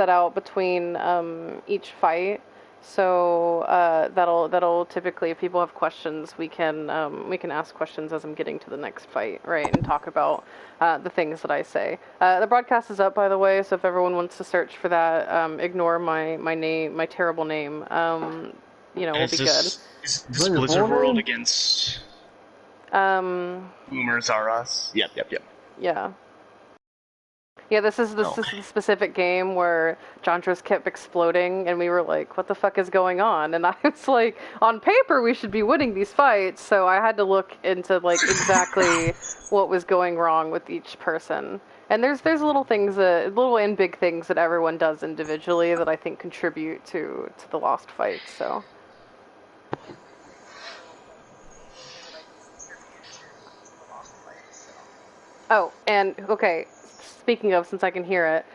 set out between each fight. So that'll typically, if people have questions, we can ask questions as I'm getting to the next fight, right, and talk about the things that I say. The broadcast is up, by the way, so if everyone wants to search for that, ignore my name, my terrible name. We'll be good. Is this Blizzard World against Boomers Are Us? Yep. Yeah. Yeah, this is the specific game where Jandros kept exploding, and we were like, "What the fuck is going on?" And I was like, "On paper, we should be winning these fights." So I had to look into like exactly what was going wrong with each person. And there's little things, little and big things that everyone does individually that I think contribute to the lost fights. So. Oh, and okay. Speaking of, since I can hear it,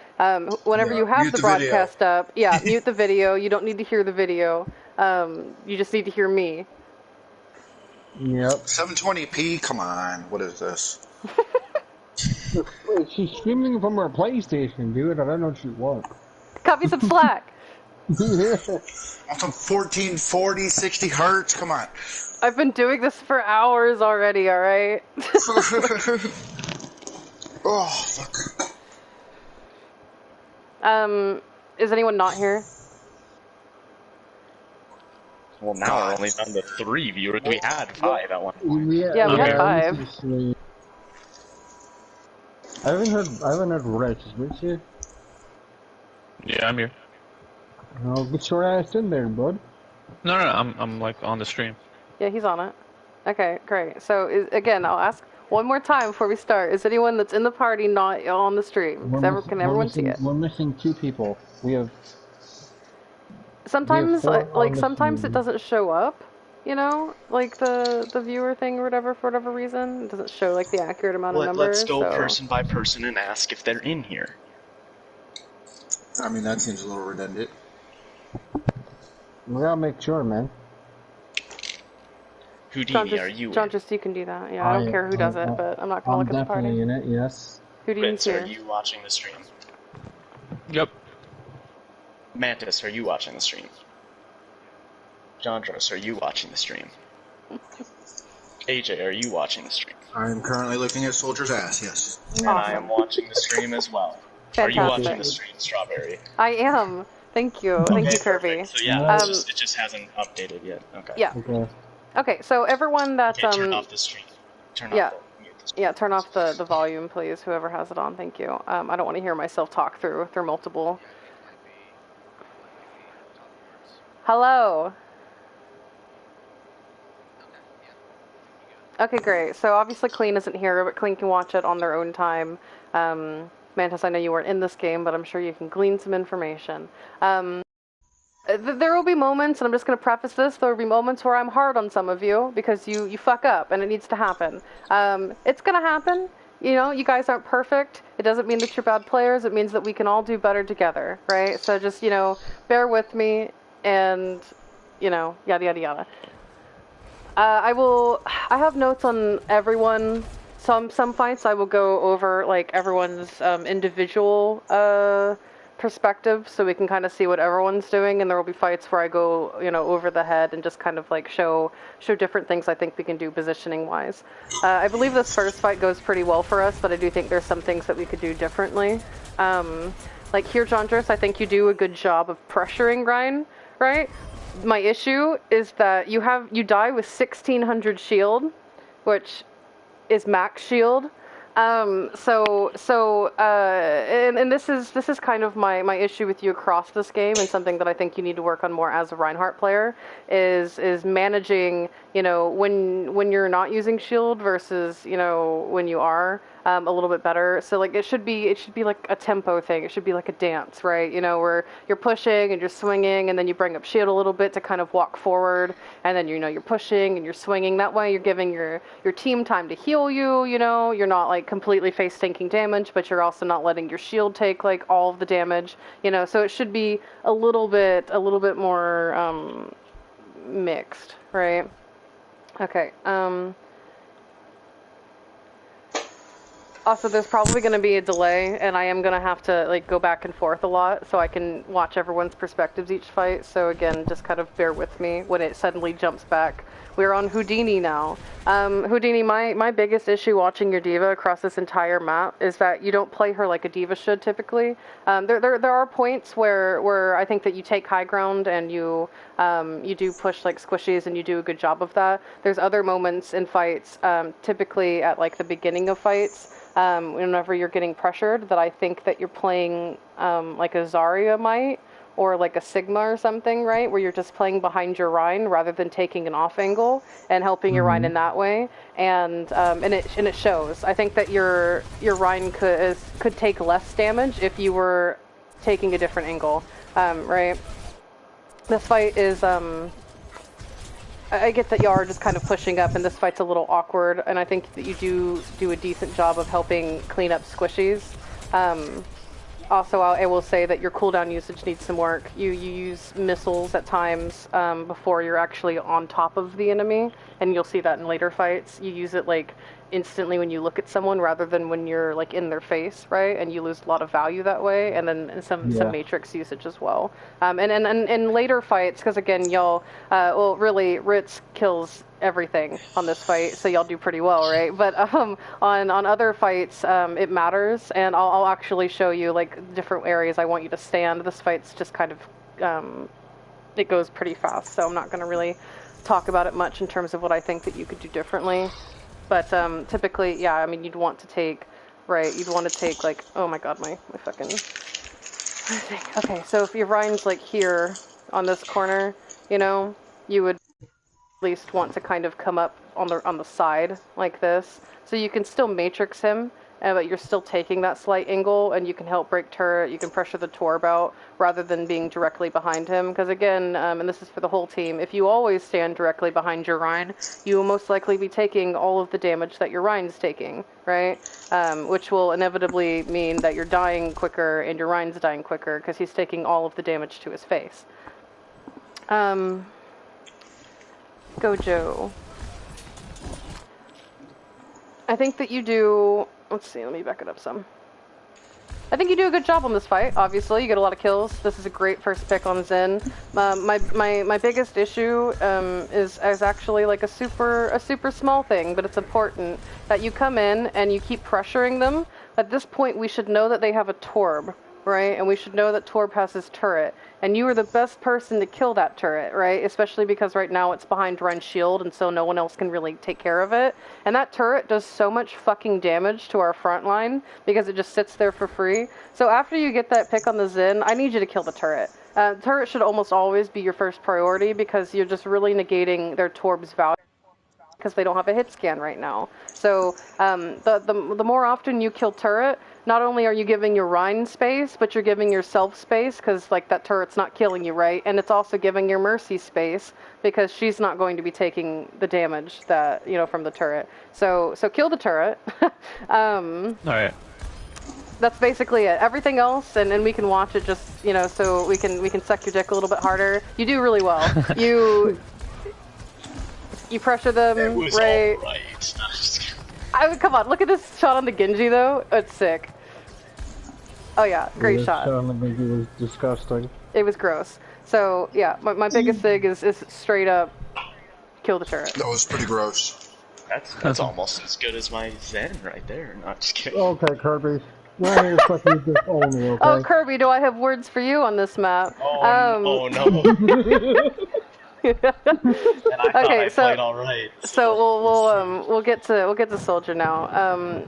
whenever you have the broadcast up, mute the video. You don't need to hear the video. You just need to hear me. Yep. 720p. Come on. What is this? Wait, she's streaming from her PlayStation, dude. I don't know what she wants. Cut me some slack. On some 1440, 60 hertz. Come on. I've been doing this for hours already. All right. Oh, fuck. Is anyone not here? Well, now we're only down to 3 viewers. We had 5 at one point. Yeah, we had 5. I haven't heard Rich. Is Rich here? Yeah, I'm here. Oh, get your ass in there, bud. No, I'm like on the stream. Yeah, he's on it. Okay, great. So, again, I'll ask one more time before we start. Is anyone that's in the party not on the stream? Can everyone see it? We're missing 2 people. We have... Sometimes, sometimes it doesn't show up, you know? Like, the viewer thing or whatever, for whatever reason. It doesn't show, like, the accurate amount of numbers. Let's go person by person and ask if they're in here. I mean, that seems a little redundant. We gotta make sure, man. Houdini, are you John, just you can do that. Yeah, I don't care who does it, but I'm not gonna look at the party. I'm definitely in it, yes. Houdini's here. Are you watching the stream? Yep. Mantis, are you watching the stream? Jandros, are you watching the stream? AJ, are you watching the stream? I am currently looking at Soldier's ass, yes. And I am watching the stream as well. Fantastic. Are you watching the stream, Strawberry? I am. Thank you. Thank you, Kirby. Perfect. So yeah, it just hasn't updated yet. Okay. Yeah. Okay, so everyone that turn off the stream. Turn off turn off the volume, please. Whoever has it on, thank you. I don't want to hear myself talk through multiple. Hello. Okay, great. So obviously Clean isn't here, but Clean can watch it on their own time. Mantis, I know you weren't in this game, but I'm sure you can glean some information. There will be moments, and I'm just going to preface this, there will be moments where I'm hard on some of you, because you fuck up, and it needs to happen. It's going to happen. You know, you guys aren't perfect. It doesn't mean that you're bad players. It means that we can all do better together, right? So just, bear with me, and, yada, yada, yada. I have notes on everyone. Some fights I will go over, like, everyone's individual perspective, so we can kind of see what everyone's doing, and there will be fights where I go, over the head and just kind of, like, show different things I think we can do positioning-wise. I believe this first fight goes pretty well for us, but I do think there's some things that we could do differently. Like here, Jandros, I think you do a good job of pressuring Ryan, right? My issue is that you die with 1600 shield, which is max shield. And this is kind of my issue with you across this game, and something that I think you need to work on more as a Reinhardt player is managing, when you're not using shield versus, when you are, a little bit better. So like it should be like a tempo thing. It should be like a dance, right? Where you're pushing and you're swinging, and then you bring up shield a little bit to kind of walk forward, and then you're pushing and you're swinging. That way you're giving your team time to heal you. You're not like completely face tanking damage, but you're also not letting your shield take like all of the damage. So it should be a little bit more mixed, right? Okay. Also, there's probably going to be a delay, and I am going to have to like go back and forth a lot so I can watch everyone's perspectives each fight. So again, just kind of bear with me when it suddenly jumps back. We're on Houdini now. Houdini, my biggest issue watching your diva across this entire map is that you don't play her like a diva should typically. There are points where I think that you take high ground and you do push like squishies and you do a good job of that. There's other moments in fights, typically at like the beginning of fights, whenever you're getting pressured, that I think that you're playing like a Zarya might, or like a Sigma or something, right? Where you're just playing behind your Rein rather than taking an off angle and helping your Rein in that way. And it shows. I think that your Rein could take less damage if you were taking a different angle, right? This fight is I get that y'all are just kind of pushing up, and this fight's a little awkward, and I think that you do a decent job of helping clean up squishies. Also, I will say that your cooldown usage needs some work. You use missiles at times before you're actually on top of the enemy, and you'll see that in later fights. You use it like instantly when you look at someone rather than when you're like in their face, right? And you lose a lot of value that way, and then some matrix usage as well. And in later fights, because again, y'all, well, really, Ritz kills everything on this fight, so y'all do pretty well, right? But on other fights, it matters, and I'll actually show you like different areas I want you to stand. This fight's just kind of it goes pretty fast, so I'm not going to really talk about it much in terms of what I think that you could do differently. But typically, yeah, I mean, you'd want to take, right, you'd want to take, like, oh my god, my fucking thing. Okay, so if your Rein's, like, here on this corner, you know, you would at least want to kind of come up on the side, like this. So you can still matrix him, but you're still taking that slight angle, and you can help break turret, you can pressure the Torb out, rather than being directly behind him. Because again, and this is for the whole team, if you always stand directly behind your Rein, you will most likely be taking all of the damage that your Rein's taking, right? Which will inevitably mean that you're dying quicker, and your Rein's dying quicker, because he's taking all of the damage to his face. Gojo. I think that you do... Let's see, let me back it up some. I think you do a good job on this fight, obviously. You get a lot of kills. This is a great first pick on Zen. My biggest issue is actually like a super small thing, but it's important that you come in and you keep pressuring them. At this point, we should know that they have a Torb, right? And we should know that Torb has his turret. And you are the best person to kill that turret, right? Especially because right now it's behind Rein's shield, and so no one else can really take care of it. And that turret does so much fucking damage to our front line because it just sits there for free. So after you get that pick on the Zen, I need you to kill the turret. Turret should almost always be your first priority because you're just really negating their Torb's value, because they don't have a hit scan right now. So the more often you kill turret, not only are you giving your Rein space, but you're giving yourself space, because like that turret's not killing you, right? And it's also giving your Mercy space, because she's not going to be taking the damage that, you know, from the turret. So kill the turret. Alright. That's basically it. Everything else, and we can watch it just, you know, so we can suck your dick a little bit harder. You do really well. You pressure them, It was right? alright. Come on, look at this shot on the Genji though. It's sick. Oh yeah, great This shot. on the Genji was disgusting. It was gross. So yeah, my biggest thing is straight up kill the turret. That was pretty gross. That's almost as good as my Zen right there. Not just kidding. Okay, Kirby. We're here to fucking use this only, okay? Oh Kirby, do I have words for you on this map? Oh no. And I thought I played all right. So we'll get to Soldier now.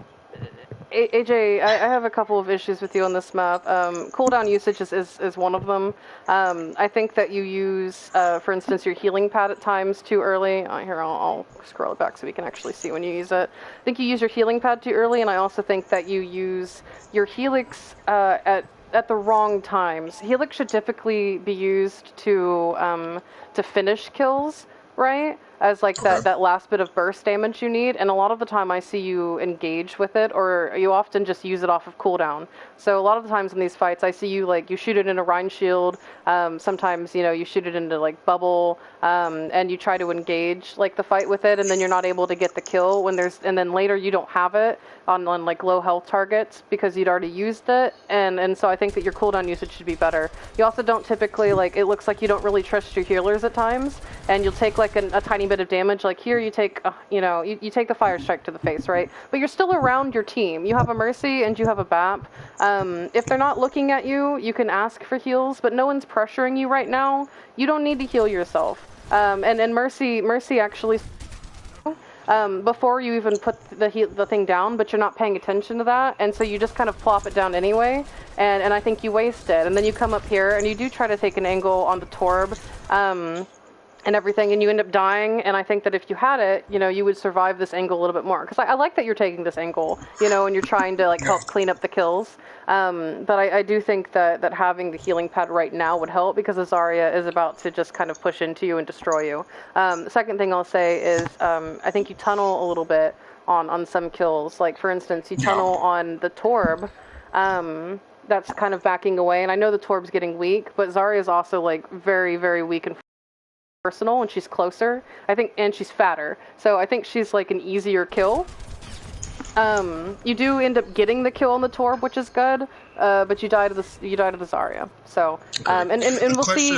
AJ, I have a couple of issues with you on this map. Cooldown usage is one of them. I think that you use, for instance, your healing pad at times too early. Here, I'll scroll it back so we can actually see when you use it. I think you use your healing pad too early, and I also think that you use your Helix at the wrong times. Helix should typically be used to finish kills, right? as like that last bit of burst damage you need, and a lot of the time I see you engage with it, or you often just use it off of cooldown. So a lot of the times in these fights I see you like you shoot it in a Rein shield, sometimes you shoot it into like bubble, and you try to engage like the fight with it, and then you're not able to get the kill and then later you don't have it on like low health targets because you'd already used it, and so I think that your cooldown usage should be better. You also don't typically it looks like you don't really trust your healers at times, and you'll take like a tiny bit of damage. Like here you take you take the fire strike to the face, right? But you're still around your team. You have a Mercy and you have a BAP. If they're not looking at you, you can ask for heals, but no one's pressuring you right now. You don't need to heal yourself. And Mercy actually before you even put the thing down, but you're not paying attention to that, and so you just kind of plop it down anyway, and I think you waste it. And then you come up here and you do try to take an angle on the Torb, and everything, and you end up dying. And I think that if you had it, you would survive this angle a little bit more. Because I like that you're taking this angle, and you're trying to like help clean up the kills. But I do think that having the healing pad right now would help, because Azaria is about to just kind of push into you and destroy you. The second thing I'll say is I think you tunnel a little bit on some kills. Like for instance, you tunnel on the Torb. That's kind of backing away, and I know the Torb's getting weak, but Zarya is also like very, very weak and personal, and she's closer, I think, and she's fatter, so I think she's like an easier kill. You do end up getting the kill on the Torb, which is good, but you die to the Zarya. So and we'll see.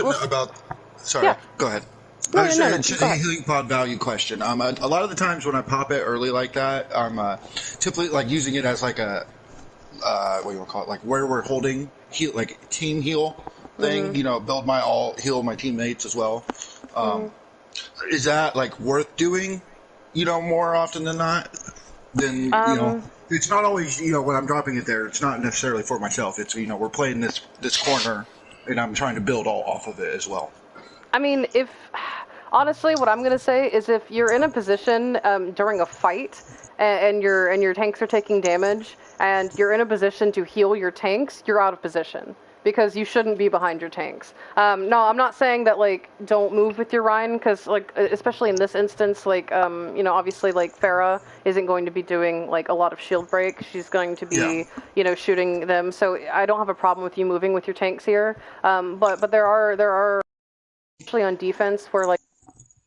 Sorry, yeah. Go ahead. No, healing pod value question. A lot of the times when I pop it early like that, I'm typically like using it as like a what do you want to call it, like where we're holding heal, like team heal thing. Build my all, heal my teammates as well. Is that like worth doing, more often than not? Then it's not always when I'm dropping it there. It's not necessarily for myself. It's we're playing this corner, and I'm trying to build all off of it as well. I mean, honestly, what I'm gonna say is if you're in a position during a fight and your tanks are taking damage and you're in a position to heal your tanks, you're out of position, because you shouldn't be behind your tanks. No, I'm not saying that like don't move with your Rein, because like especially in this instance, like obviously like Pharah isn't going to be doing like a lot of shield break. She's going to be shooting them. So I don't have a problem with you moving with your tanks here. But there are especially on defense where like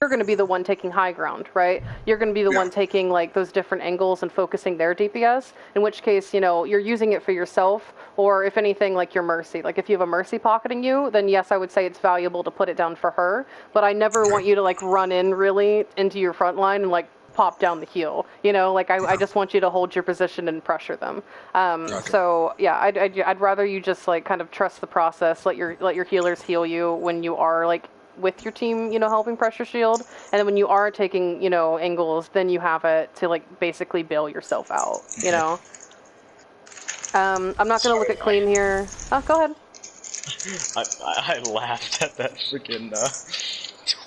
you're going to be the one taking high ground, right? You're going to be the one taking like those different angles and focusing their DPS, in which case, you're using it for yourself, or if anything, like your Mercy. Like if you have a Mercy pocketing you, then yes, I would say it's valuable to put it down for her, but I never want you to like run in really into your front line and like pop down the heal, like I just want you to hold your position and pressure them. So yeah, I'd rather you just like kind of trust the process, let your healers heal you when you are like with your team, helping pressure shield, and then when you are taking, angles, then you have it to like basically bail yourself out, I'm not gonna look at clean here. Oh, go ahead. I laughed at that freaking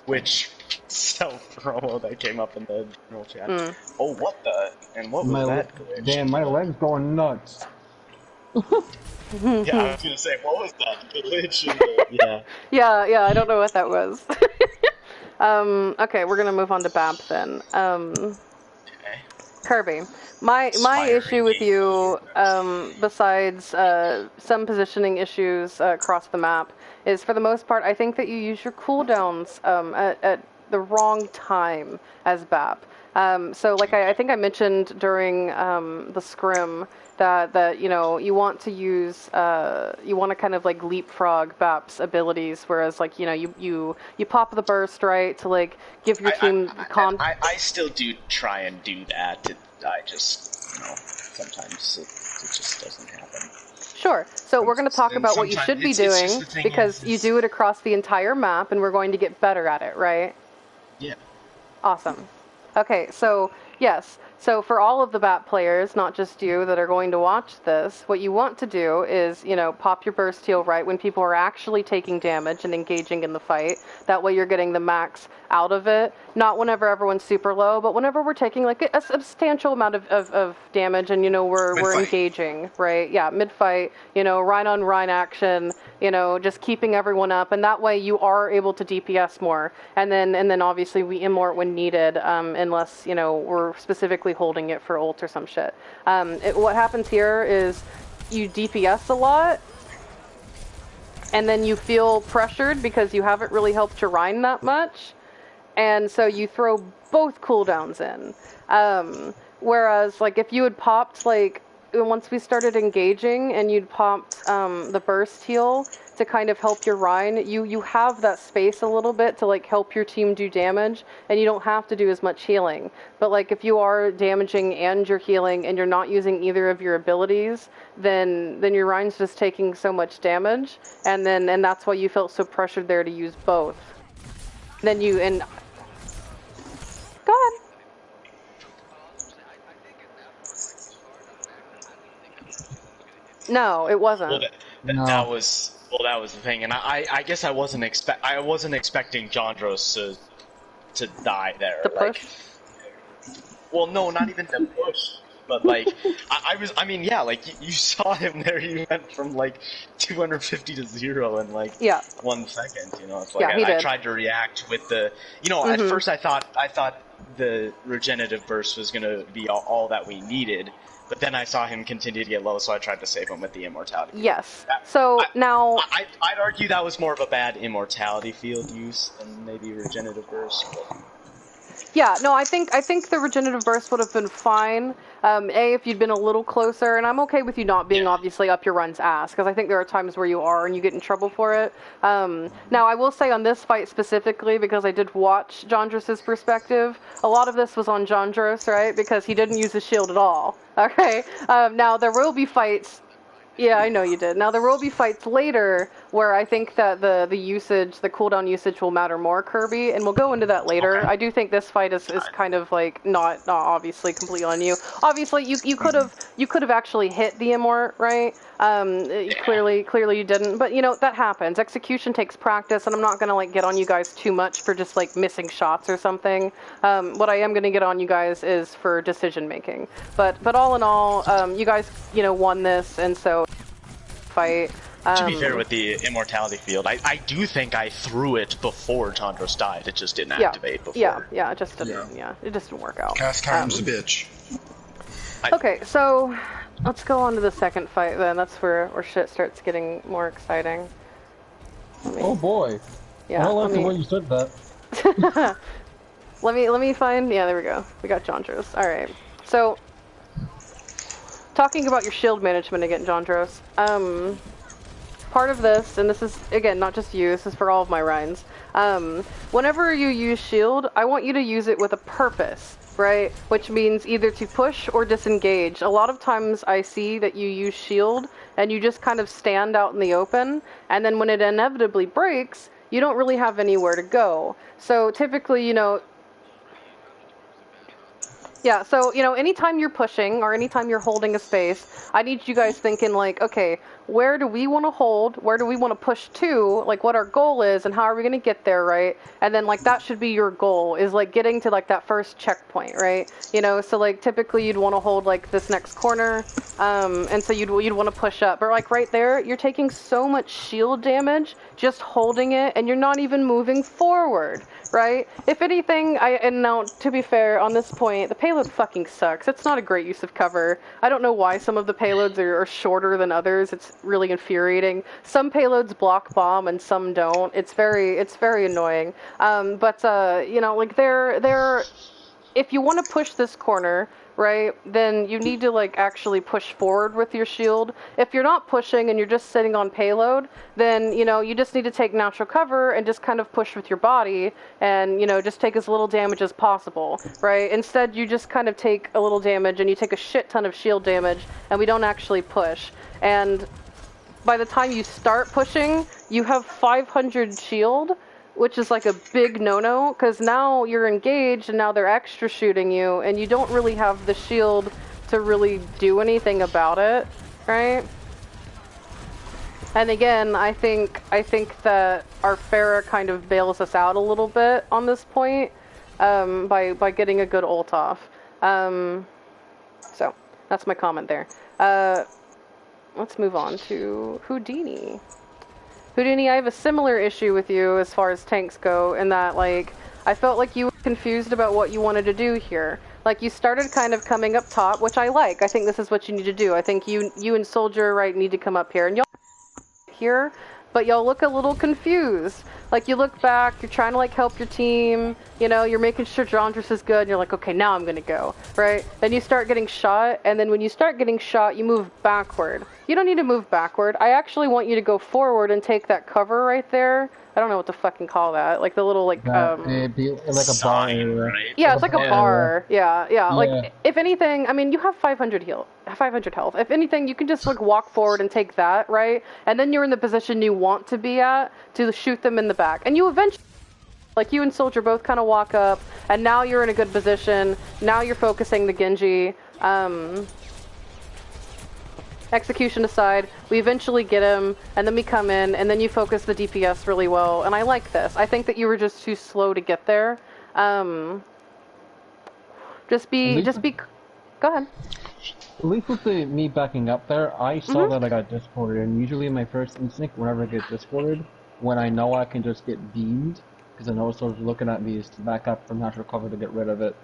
Twitch self promo that came up in the general chat. Oh, what the? And what was that glitch? Damn, my leg's going nuts. Yeah, I was gonna say, what was that glitch? Yeah, I don't know what that was. Okay, we're gonna move on to BAP then. Okay. Kirby, my issue with you, besides some positioning issues across the map, is for the most part I think that you use your cooldowns at the wrong time as BAP. So like I think I mentioned during the scrim that you want to use you want to kind of like leapfrog BAP's abilities, whereas like you pop the burst, right, to like give your team I still do try and do that. I just sometimes it just doesn't happen. Sure. So we're going to talk about what you should be doing, because you do it across the entire map, and we're going to get better at it, right? Yeah. Awesome. Okay, so yes. So for all of the BAP players, not just you, that are going to watch this, what you want to do is, pop your burst heal right when people are actually taking damage and engaging in the fight. That way you're getting the max out of it. Not whenever everyone's super low, but whenever we're taking like a substantial amount of damage and, we're engaging, right? Yeah, mid-fight, Rein on Rein action, you know, just keeping everyone up, and that way you are able to DPS more, and then obviously we immort when needed, unless, you know, we're specifically holding it for ult or some shit. What happens here is you DPS a lot, and then you feel pressured because you haven't really helped your Rein that much, and so you throw both cooldowns in. Whereas, like, if you had popped, like, once we started engaging and you'd popped the burst heal to kind of help your Rein, you have that space a little bit to, like, help your team do damage, and you don't have to do as much healing. But, like, if you are damaging and you're healing and you're not using either of your abilities, then your Rein's just taking so much damage, and that's why you felt so pressured there to use both. Then you, and... Go ahead. No, it wasn't. Well, that was the thing, and I guess I wasn't expecting Jandros to die there. The push? Well, no, not even the push, but like I mean, yeah, like you saw him there. He went from like 250 to 0 in like 1 second. You know, it's like I tried to react with the, you know, at first I thought the regenerative burst was gonna be all that we needed. But then I saw him continue to get low, so I tried to save him with the immortality. Yes. So now... I'd argue that was more of a bad immortality field use than maybe regenerative burst. But... Yeah, no, I think the regenerative burst would have been fine. If you'd been a little closer, and I'm okay with you not being obviously up your Run's ass, because I think there are times where you are and you get in trouble for it. Now, I will say on this fight specifically, because I did watch Jandros' perspective, a lot of this was on Jandros, right? Because he didn't use his shield at all. Okay? Now, there will be fights... Yeah, I know you did. Now, there will be fights later where I think that the usage, the cooldown usage will matter more, Kirby, and we'll go into that later. Okay. I do think this fight is kind of, like, not obviously completely on you. Obviously, you could have actually hit the immort, right? Clearly you didn't, but, you know, that happens. Execution takes practice, and I'm not gonna, like, get on you guys too much for just, like, missing shots or something. What I am gonna get on you guys is for decision making. But all in all, you guys, you know, won this, and so fight. To be fair with the immortality field, I do think I threw it before Jandros died. It just didn't activate before. Yeah, it just didn't. Yeah, it just didn't work out. Cast time's a bitch. Okay, so let's go on to the second fight then. That's where shit starts getting more exciting. Oh boy. Yeah. I like the way you said that. let me find. Yeah, there we go. We got Jandros. All right. So, talking about your shield management again, Jandros. Part of this, and this is, again, not just you, this is for all of my Reins. Whenever you use shield, I want you to use it with a purpose, right? Which means either to push or disengage. A lot of times I see that you use shield, and you just kind of stand out in the open, and then when it inevitably breaks, you don't really have anywhere to go. So typically, you know, yeah, so, you know, anytime you're pushing or anytime you're holding a space, I need you guys thinking, like, okay, where do we want to hold? Where do we want to push to? Like, what our goal is and how are we going to get there, right? And then, like, that should be your goal, is, like, getting to, like, that first checkpoint, right? You know, so, like, typically you'd want to hold, like, this next corner, and so you'd want to push up. But, like, right there, you're taking so much shield damage just holding it, and you're not even moving forward, right? If anything, and now, to be fair, on this point, the payload fucking sucks. It's not a great use of cover. I don't know why some of the payloads are shorter than others. It's really infuriating. Some payloads block bomb and some don't. It's very annoying. You know, like, if you want to push this corner, right, then you need to, like, actually push forward with your shield. If you're not pushing and you're just sitting on payload, then, you know, you just need to take natural cover and just kind of push with your body and, you know, just take as little damage as possible, right? Instead, you just kind of take a little damage and you take a shit ton of shield damage, and we don't actually push. And by the time you start pushing, you have 500 shield, which is like a big no-no, because now you're engaged and now they're extra shooting you, and you don't really have the shield to really do anything about it, right? And again, I think that our Pharah kind of bails us out a little bit on this point, by getting a good ult off. So, that's my comment there. Let's move on to Houdini. Houdini, I have a similar issue with you as far as tanks go, in that, like, I felt like you were confused about what you wanted to do here. Like, you started kind of coming up top, which I like. I think this is what you need to do. I think you and Soldier, right, need to come up here. And y'all here, but y'all look a little confused. Like, you look back, you're trying to, like, help your team, you know, you're making sure Jandris is good, and you're like, okay, now I'm gonna go, right? Then you start getting shot, and then when you start getting shot, you move backward. You don't need to move backward. I actually want you to go forward and take that cover right there. I don't know what to fucking call that. Like, the little, like, it'd be like a bar area. Right? Yeah, it's like a bar. Yeah. Like, if anything, I mean, you have 500 health. If anything, you can just, like, walk forward and take that, right? And then you're in the position you want to be at to shoot them in the back. And you eventually, like, you and Soldier both kind of walk up, and now you're in a good position. Now you're focusing the Genji. Execution aside, we eventually get him, and then we come in, and then you focus the DPS really well, and I like this. I think that you were just too slow to get there. Just be, go ahead. At least with me backing up there, I saw that I got discorded, and usually my first instinct whenever I get discorded, when I know I can just get beamed, because I know it's sort of looking at me, is to back up from natural cover to get rid of it.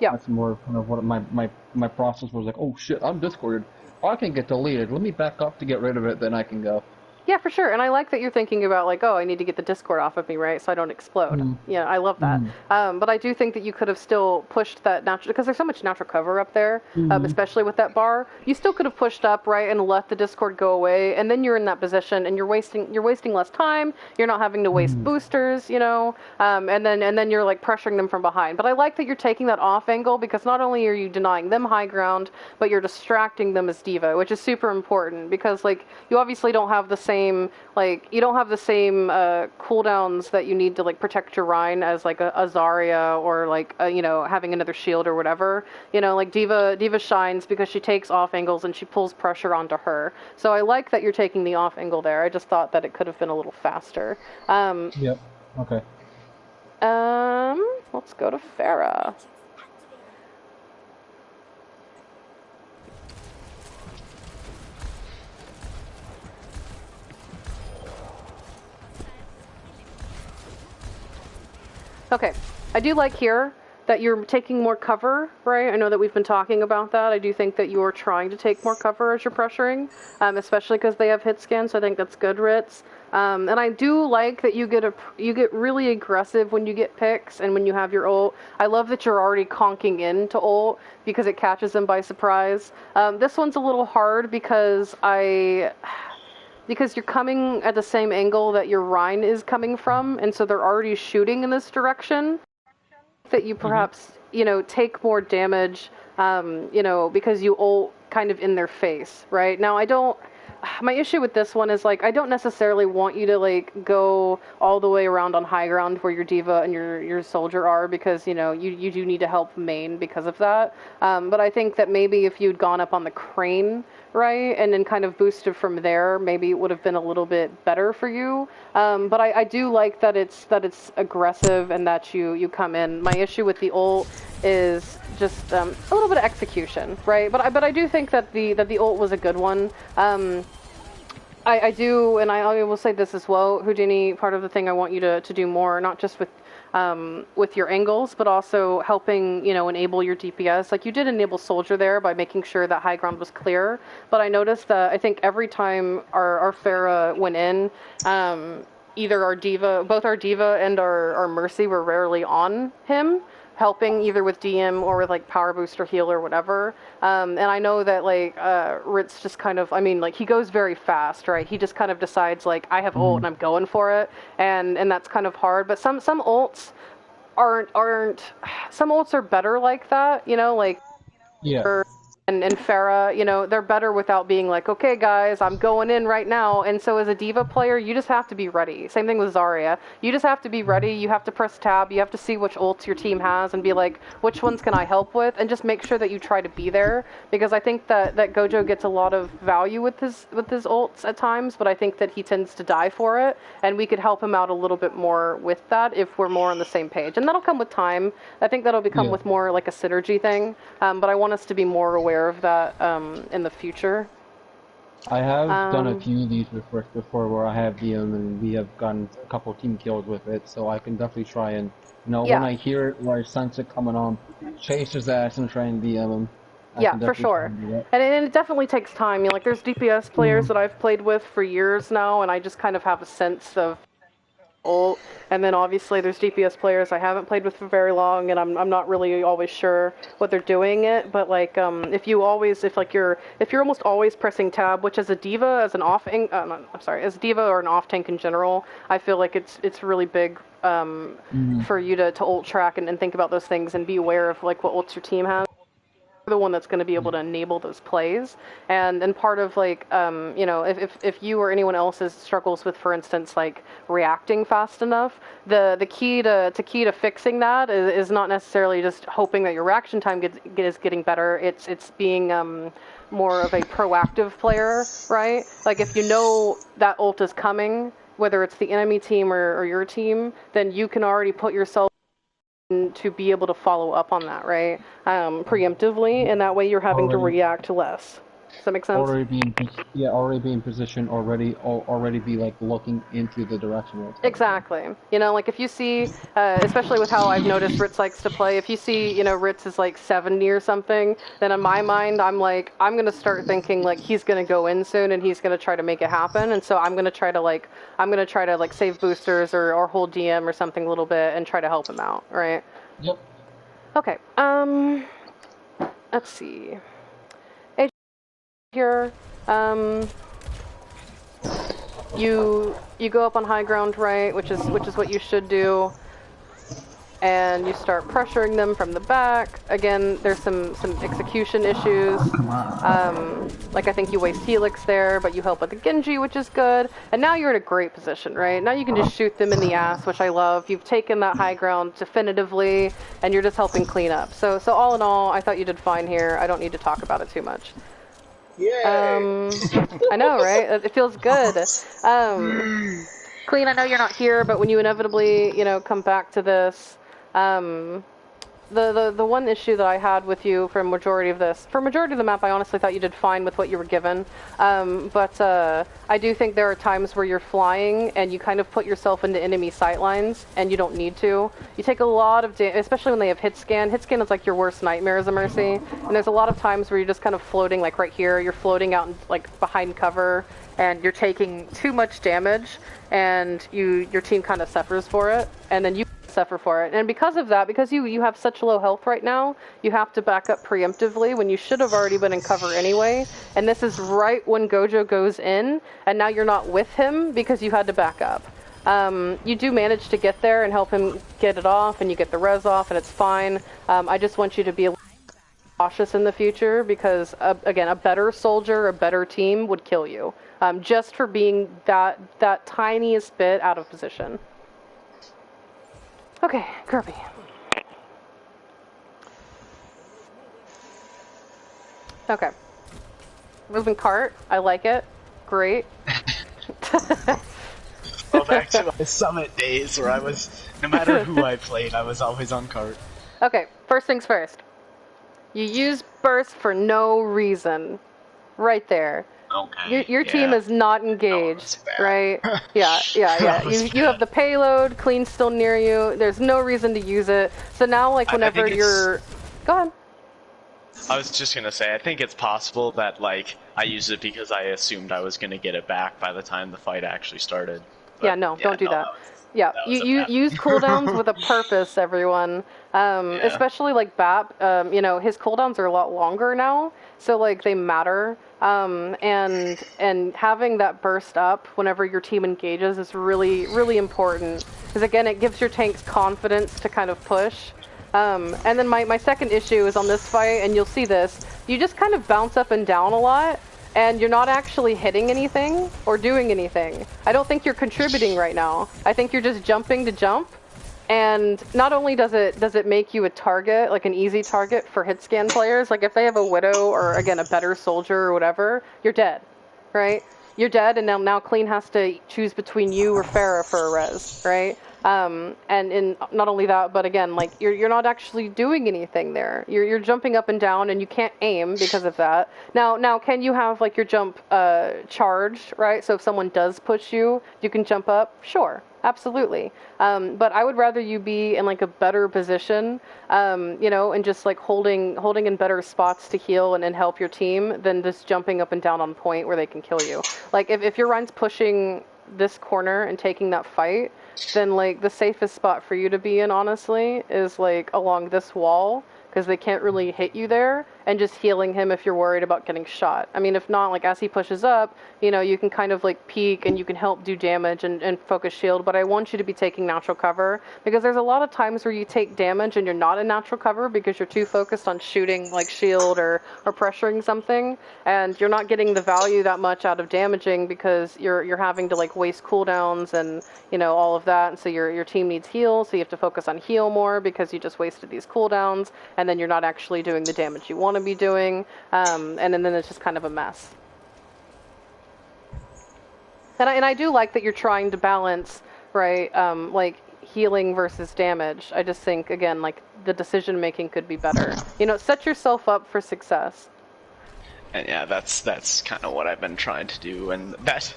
Yeah. That's more kind of what my process was like, oh shit, I'm discorded. I can get deleted. Let me back up to get rid of it, then I can go. Yeah, for sure. And I like that you're thinking about, like, oh, I need to get the Discord off of me, right, so I don't explode. Yeah, I love that. But I do think that you could have still pushed that natural, because there's so much natural cover up there, especially with that bar. You still could have pushed up, right, and let the Discord go away, and then you're in that position, and you're wasting less time. You're not having to waste boosters, you know, and then you're, like, pressuring them from behind. But I like that you're taking that off angle, because not only are you denying them high ground, but you're distracting them as D.Va, which is super important, because, like, you obviously don't have the same cooldowns that you need to, like, protect your Rein as, like, a Zarya, or, like, you know, having another shield or whatever. You know, like, D.Va shines because she takes off angles and she pulls pressure onto her. So I like that you're taking the off angle there. I just thought that it could have been a little faster. Yep. Okay. Let's go to Pharah. Okay, I do like here that you're taking more cover, right? I know that we've been talking about that. I do think that you're trying to take more cover as you're pressuring, especially because they have hit scan, so I think that's good, Ritz. And I do like that you get really aggressive when you get picks and when you have your ult. I love that you're already conking into ult because it catches them by surprise. This one's a little hard because you're coming at the same angle that your Rein is coming from, and so they're already shooting in this direction, that you perhaps, you know, take more damage, you know, because you ult kind of in their face, right? Now, my issue with this one is, like, I don't necessarily want you to, like, go all the way around on high ground where your D.Va and your Soldier are, because, you know, you do need to help main because of that. But I think that maybe if you'd gone up on the crane, right, and then kind of boosted from there, maybe it would have been a little bit better for you. But I do like that it's aggressive and that you come in. My issue with the ult is just a little bit of execution, right? But I do think that the ult was a good one. I do, and I will say this as well, Houdini, part of the thing I want you to do more, not just with your angles, but also helping, you know, enable your DPS. Like, you did enable Soldier there by making sure that high ground was clear, but I noticed that I think every time our Pharah went in, either both our D.Va and our Mercy were rarely on him, helping either with DM or with, like, power boost or heal or whatever. And I know that, like, Ritz just kind of, I mean, like, he goes very fast, right? He just kind of decides, like, I have ult and I'm going for it, and that's kind of hard. But some ults some ults are better like that, you know, like, yeah. And Pharah, you know, they're better without being like, okay, guys, I'm going in right now. And so as a D.Va player, you just have to be ready. Same thing with Zarya. You just have to be ready. You have to press tab. You have to see which ults your team has and be like, which ones can I help with? And just make sure that you try to be there. Because I think that Gojo gets a lot of value with his ults at times, but I think that he tends to die for it. And we could help him out a little bit more with that if we're more on the same page. And that'll come with time. I think that'll become with more like a synergy thing. But I want us to be more aware of that in the future. I have done a few of these with Rick before where I have DM and we have gotten a couple team kills with it, so I can definitely try and, when I hear it, or I sense it coming on, chase his ass and try and DM him. Yeah, for sure. And it definitely takes time. Like, there's DPS players that I've played with for years now, and I just kind of have a sense of ult. And then obviously there's DPS players I haven't played with for very long, and I'm not really always sure what they're doing it. But like, if you're almost always pressing tab, which as a diva, as an as a diva or an off tank in general, I feel like it's really big for you to ult track and think about those things and be aware of like what ults your team has. The one that's going to be able to enable those plays, and part of like if you or anyone else struggles with, for instance, like reacting fast enough, the key to fixing that is not necessarily just hoping that your reaction time is getting better. It's being more of a proactive player, right? Like if you know that ult is coming, whether it's the enemy team or your team, then you can already put yourself to be able to follow up on that, right? Preemptively, and that way you're having to react less. Does that make sense? Already be in position, already be like looking into the direction. Exactly. Like if you see, especially with how I've noticed Ritz likes to play, if you see, Ritz is like 70 or something, then in my mind, I'm going to start thinking like he's going to go in soon and he's going to try to make it happen. And so I'm going to try to save boosters or hold DM or something a little bit and try to help him out, right? Yep. Okay. Let's see. Here, you go up on high ground, right, which is what you should do, and you start pressuring them from the back. Again, there's some execution issues. Like I think you waste Helix there, but you help with the Genji, which is good. And now you're in a great position, right? Now you can just shoot them in the ass, which I love. You've taken that high ground definitively, and you're just helping clean up. So all in all, I thought you did fine here. I don't need to talk about it too much. Yay! I know, right? It feels good. Clean, I know you're not here, but when you inevitably, come back to this, the one issue that I had with you for majority of the map, I honestly thought you did fine with what you were given. But I do think there are times where you're flying and you kind of put yourself into enemy sightlines and you don't need to. You take a lot of damage, especially when they have hit scan. Hit scan is like your worst nightmare as a Mercy. And there's a lot of times where you're just kind of floating, like right here, you're floating out like behind cover and you're taking too much damage and your team kind of suffers for it. And then you suffer for it, and because of that, because you have such low health right now, you have to back up preemptively when you should have already been in cover anyway, and this is right when Gojo goes in, and now you're not with him because you had to back up. You do manage to get there and help him get it off, and you get the res off, and it's fine. I just want you to be cautious in the future because, again, a better soldier, a better team would kill you, just for being that tiniest bit out of position. Okay, Kirby. Okay. Moving cart. I like it. Great. Go back to my summit days where I was, no matter who I played, I was always on cart. Okay, first things first. You use burst for no reason. Right there. Okay. Your team is not engaged, right? Yeah. You have the payload, Clean's still near you. There's no reason to use it. So now, like, whenever you're... Go ahead. I was just gonna say, I think it's possible that, like, I used it because I assumed I was gonna get it back by the time the fight actually started. But, don't do that. You use cooldowns with a purpose, everyone. Especially like Bap, his cooldowns are a lot longer now, so like they matter. And having that burst up whenever your team engages is really, really important. Because again, it gives your tanks confidence to kind of push. And then my second issue is on this fight, and you'll see this. You just kind of bounce up and down a lot, and you're not actually hitting anything or doing anything. I don't think you're contributing right now. I think you're just jumping to jump. And not only does it make you a target, like an easy target for hit scan players, like if they have a Widow or, again, a better soldier or whatever, you're dead, right? You're dead, and now Clean has to choose between you or Pharah for a res, right? And not only that, but again, like you're not actually doing anything there. You're jumping up and down, and you can't aim because of that. Now can you have like your jump charged, right? So if someone does push you, you can jump up. Sure. Absolutely. But I would rather you be in like a better position, and just like holding in better spots to heal and help your team than just jumping up and down on point where they can kill you. Like if your Rein's pushing this corner and taking that fight, then like the safest spot for you to be in, honestly, is like along this wall, because they can't really hit you there, and just healing him if you're worried about getting shot. I mean, if not, like as he pushes up, you can kind of like peek and you can help do damage and focus shield, but I want you to be taking natural cover, because there's a lot of times where you take damage and you're not in natural cover because you're too focused on shooting like shield or pressuring something, and you're not getting the value that much out of damaging because you're having to like waste cooldowns and all of that, and so your team needs heal, so you have to focus on heal more because you just wasted these cooldowns, and then you're not actually doing the damage you want to be doing, and then it's just kind of a mess. And I do like that you're trying to balance, right, like healing versus damage. I just think, again, like the decision making could be better. Set yourself up for success. And yeah, that's kind of what I've been trying to do, and that's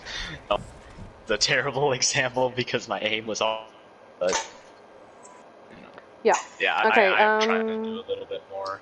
the terrible example because my aim was off, but yeah. Yeah, okay, I'm trying to do a little bit more.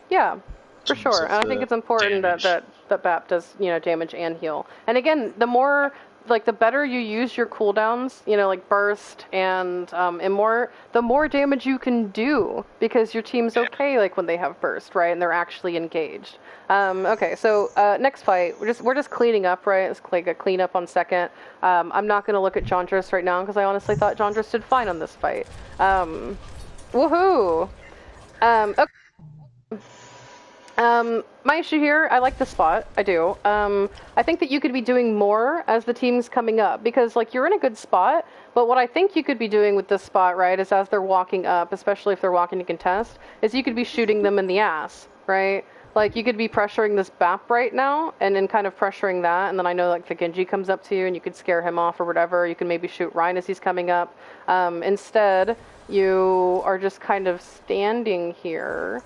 Yeah, for sure. And I think it's important that BAP does, damage and heal. And again, the more, like, the better you use your cooldowns, like burst and the more damage you can do, because your team's okay, like, when they have burst, right? And they're actually engaged. Okay, so next fight, we're just cleaning up, right? It's like a cleanup on second. I'm not going to look at Jondris right now because I honestly thought Jondris did fine on this fight. Woohoo! Okay. My issue here, I like the spot, I do. I think that you could be doing more as the team's coming up, because like you're in a good spot, but what I think you could be doing with this spot, right, is as they're walking up, especially if they're walking to contest, is you could be shooting them in the ass, right? Like you could be pressuring this BAP right now, and then kind of pressuring that, and then I know like the Genji comes up to you and you could scare him off or whatever. You can maybe shoot Rein as he's coming up. Instead, you are just kind of standing here,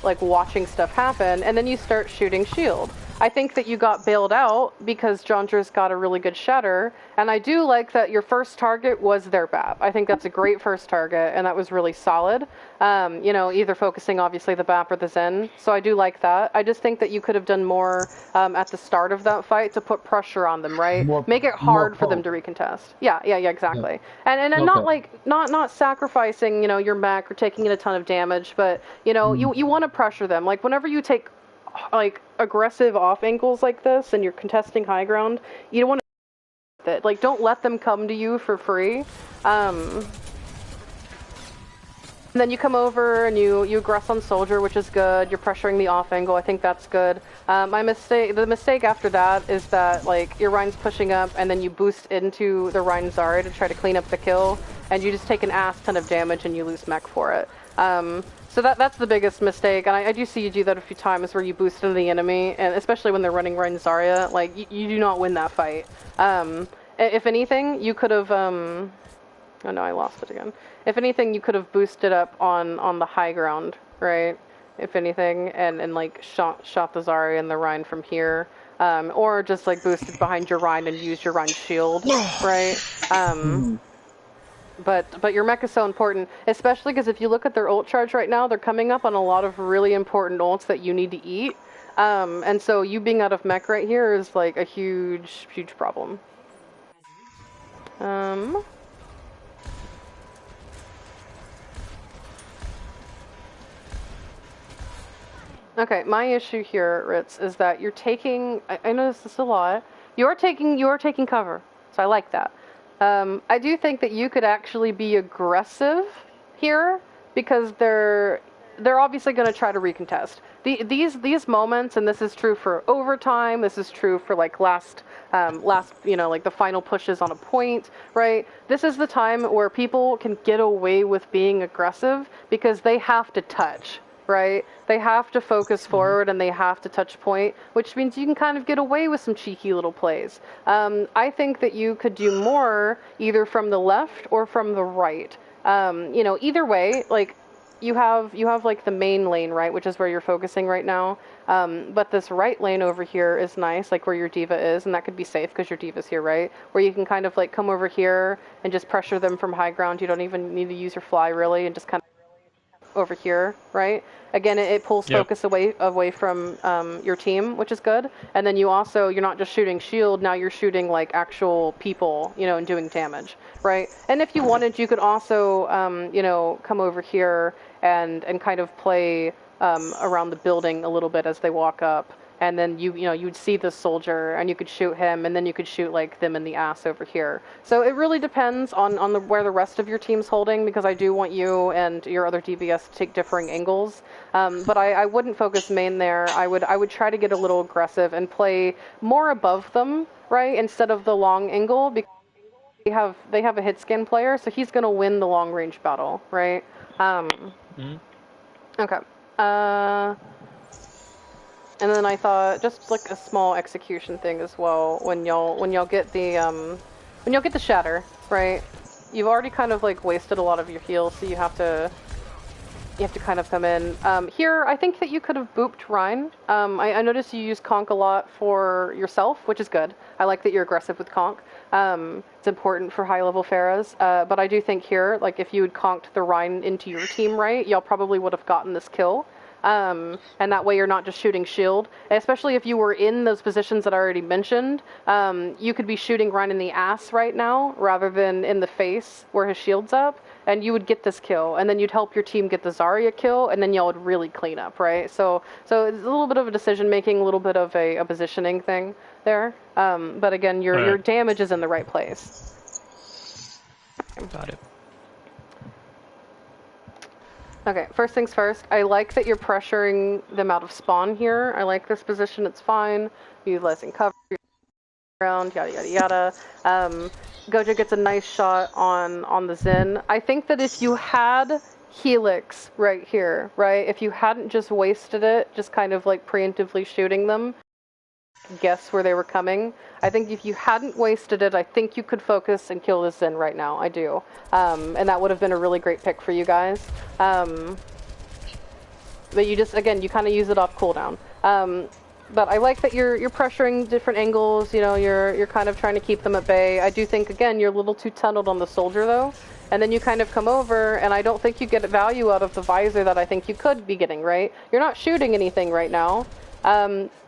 like watching stuff happen, and then you start shooting shield. I think that you got bailed out because Jondris got a really good shatter, and I do like that your first target was their BAP. I think that's a great first target, and that was really solid. Either focusing obviously the BAP or the Zen, so I do like that. I just think that you could have done more at the start of that fight to put pressure on them, right? Make it hard for them to recontest. Yeah, exactly. Yeah. And okay. Not like, not sacrificing, your mech or taking in a ton of damage, but, you want to pressure them. Like, whenever you take like aggressive off angles like this and you're contesting high ground, you don't want to it. Like, don't let them come to you for free. And then you come over and you aggress on soldier, which is good. You're pressuring the off angle. I think that's good. The mistake after that is that like your Rein's pushing up and then you boost into the Rein Zarya to try to clean up the kill, and you just take an ass ton of damage and you lose mech for it. So that's the biggest mistake, and I do see you do that a few times where you boost into the enemy, and especially when they're running Rein Zarya, like, you do not win that fight. If anything, you could have, oh no, I lost it again. If anything, you could have boosted up on the high ground, right? If anything, and like, shot the Zarya and the Rein from here. Or just, like, boosted behind your Rein and used your Rein shield, right? But your mech is so important, especially because if you look at their ult charge right now, they're coming up on a lot of really important ults that you need to eat. And so you being out of mech right here is like a huge, huge problem. Okay, my issue here, Ritz, is that you're taking, I know this is a lot, you are taking cover, so I like that. I do think that you could actually be aggressive here, because they're obviously going to try to recontest. These moments, and this is true for overtime, this is true for like last, like the final pushes on a point, right? This is the time where people can get away with being aggressive because they have to touch. right? They have to focus forward and they have to touch point, which means you can kind of get away with some cheeky little plays. I think that you could do more either from the left or from the right. You know, either way, like you have like the main lane, right, which is where you're focusing right now. But this right lane over here is nice, like where your diva is, and that could be safe because your diva's here, right? Where you can kind of like come over here and just pressure them from high ground. You don't even need to use your fly really, and just kind of over here, right? Again, it pulls focus away from your team, which is good. And then you also, you're not just shooting shield, now you're shooting like actual people, you know, and doing damage, right? And if you wanted, you could also, you know, come over here and kind of play around the building a little bit as they walk up. And then you know, you'd see the soldier and you could shoot him, and then you could shoot like them in the ass over here. So it really depends on where the rest of your team's holding, because I do want you and your other DBS to take differing angles. But I wouldn't focus main there. I would try to get a little aggressive and play more above them, right, instead of the long angle, because they have a hit scan player, so he's gonna win the long range battle, right? Okay. And then I thought just like a small execution thing as well. When y'all get the shatter, right? You've already kind of like wasted a lot of your heal, so you have to kind of come in. Here, I think that you could have booped Rein. I noticed you use Conk a lot for yourself, which is good. I like that you're aggressive with Conk. It's important for high level Pharahs. But I do think here, like if you had conked the Rein into your team right, y'all probably would have gotten this kill. And that way you're not just shooting shield, especially if you were in those positions that I already mentioned. You could be shooting Rein in the ass right now rather than in the face where his shield's up, and you would get this kill, and then you'd help your team get the Zarya kill, and then y'all would really clean up, right? So it's a little bit of a decision making, a little bit of a positioning thing there. But again, your damage is in the right place. Got it. Okay, first things first, I like that you're pressuring them out of spawn here. I like this position, it's fine. Utilizing cover around, yada yada yada. Gojo gets a nice shot on the Zen. I think that if you had Helix right here, right, if you hadn't just wasted it, just kind of like preemptively shooting them, guess where they were coming. I think if you hadn't wasted it, I think you could focus and kill this Zen right now. I do. And that would have been a really great pick for you guys. But you just, again, you kind of use it off cooldown. But I like that you're pressuring different angles, you know, you're kind of trying to keep them at bay. I do think, again, you're a little too tunneled on the soldier, though. And then you kind of come over, and I don't think you get value out of the visor that I think you could be getting, right? You're not shooting anything right now.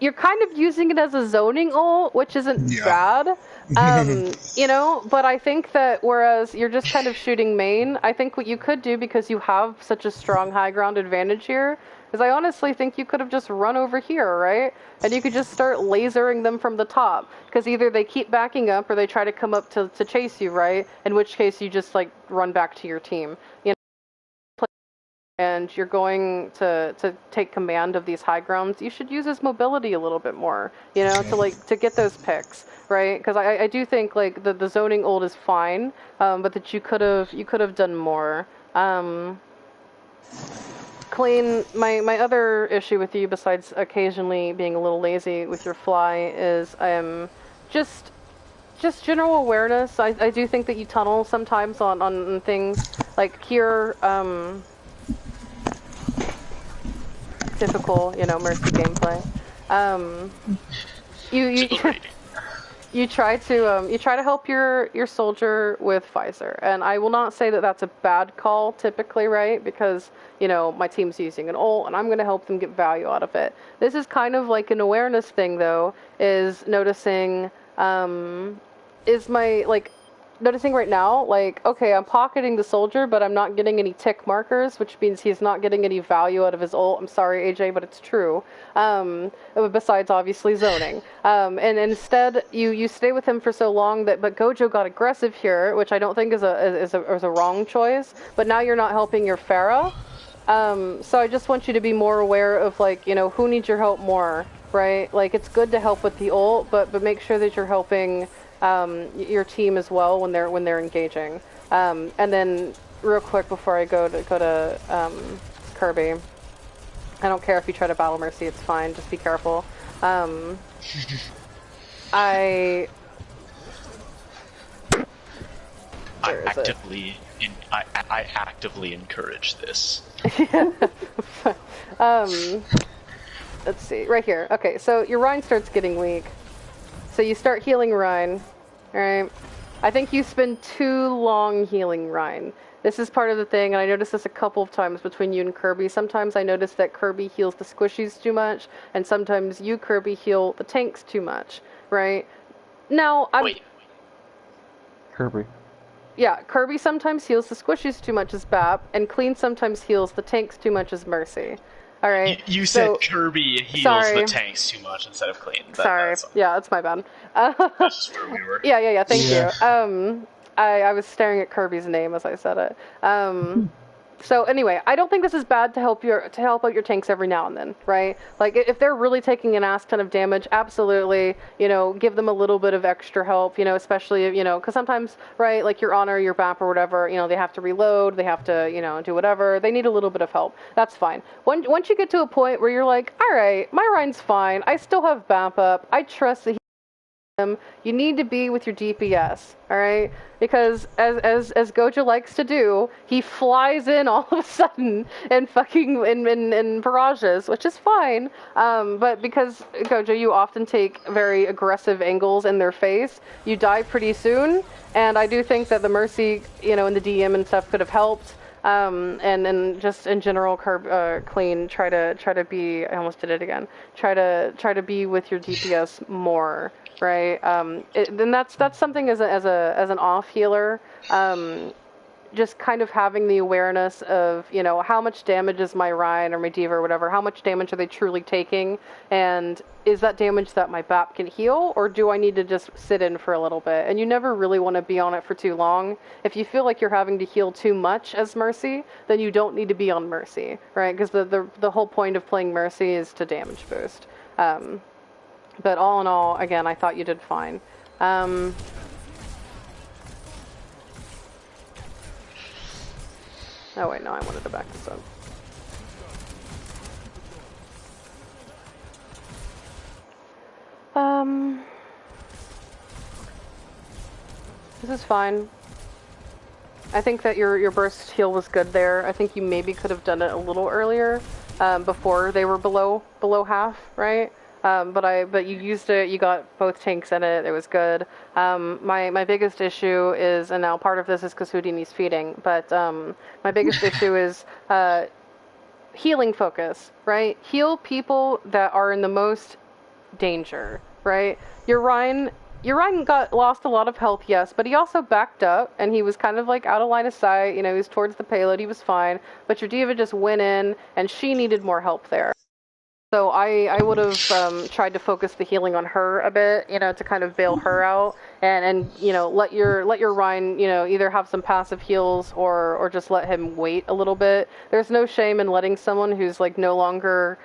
You're kind of using it as a zoning ult, which isn't bad, you know, but I think that whereas you're just kind of shooting main, I think what you could do, because you have such a strong high ground advantage here, is I honestly think you could have just run over here, right? And you could just start lasering them from the top, because either they keep backing up or they try to come up to chase you, right? In which case you just like run back to your team, you know? And you're going to take command of these high grounds, you should use his mobility a little bit more, you know, to get those picks, right? Because I do think like the zoning ult is fine, but that you could have done more. Clean. My other issue with you, besides occasionally being a little lazy with your fly, is just general awareness. I do think that you tunnel sometimes on things like here. Typical, you know, Mercy gameplay. You try to help your soldier with visor, and I will not say that that's a bad call typically, right? Because you know my team's using an ult, and I'm going to help them get value out of it. This is kind of like an awareness thing, though, is noticing noticing right now, like, okay, I'm pocketing the soldier, but I'm not getting any tick markers, which means he's not getting any value out of his ult. I'm sorry, AJ, but it's true. Besides, obviously, zoning. And instead, you stay with him for so long but Gojo got aggressive here, which I don't think is a wrong choice. But now you're not helping your Pharah. So I just want you to be more aware of, like, you know, who needs your help more, right? Like, it's good to help with the ult, but make sure that you're helping your team as well when they're engaging. And then real quick before I go to Kirby, I don't care if you try to battle Mercy, it's fine, just be careful. I actively encourage this. Let's see, right here. Okay, so your Rein starts getting weak. So you start healing Rein, alright? I think you spend too long healing Rein. This is part of the thing, and I noticed this a couple of times between you and Kirby. Sometimes I notice that Kirby heals the squishies too much, and sometimes you, Kirby, heal the tanks too much, right? Now, Wait. Kirby. Yeah, Kirby sometimes heals the squishies too much as Bap, and Clean sometimes heals the tanks too much as Mercy. Alright. You said Kirby heals the tanks too much instead of Clean. Yeah, that's my bad. That's just where we were. Yeah, thank you. I was staring at Kirby's name as I said it. So anyway, I don't think this is bad to help out your tanks every now and then, right? Like, if they're really taking an ass ton of damage, absolutely, give them a little bit of extra help, especially, because sometimes, right, like your Honor, your BAP or whatever, they have to reload, they have to, do whatever, they need a little bit of help. That's fine. Once you get to a point where you're like, alright, my Rein's fine, I still have BAP up, I trust that you need to be with your DPS, alright? Because as Gojo likes to do, he flies in all of a sudden and fucking in barrages, which is fine. But because Gojo, you often take very aggressive angles in their face, you die pretty soon. And I do think that the Mercy, in the DM and stuff could have helped. And just in general, Clean, try to be. I almost did it again. Try to be with your DPS more. Right, then that's something as an off healer, just kind of having the awareness of how much damage is my Rein or my D.Va or whatever, how much damage are they truly taking, and is that damage that my BAP can heal, or do I need to just sit in for a little bit? And you never really want to be on it for too long. If you feel like you're having to heal too much as Mercy, then you don't need to be on Mercy, right? Because the whole point of playing Mercy is to damage boost. But all in all, again, I thought you did fine. Oh wait, no, I wanted to back this up. This is fine. I think that your burst heal was good there. I think you maybe could have done it a little earlier, before they were below half, right? But you used it, you got both tanks in it, it was good. My biggest issue is, and now part of this is because Houdini's feeding, but my biggest issue is healing focus, right? Heal people that are in the most danger, right? Your Rein lost a lot of health, yes, but he also backed up, and he was kind of like out of line of sight, he was towards the payload, he was fine, but your D.Va just went in, and she needed more help there. So I would have tried to focus the healing on her a bit, to kind of bail her out, and let your Rein, either have some passive heals or just let him wait a little bit. There's no shame in letting someone who's like no longer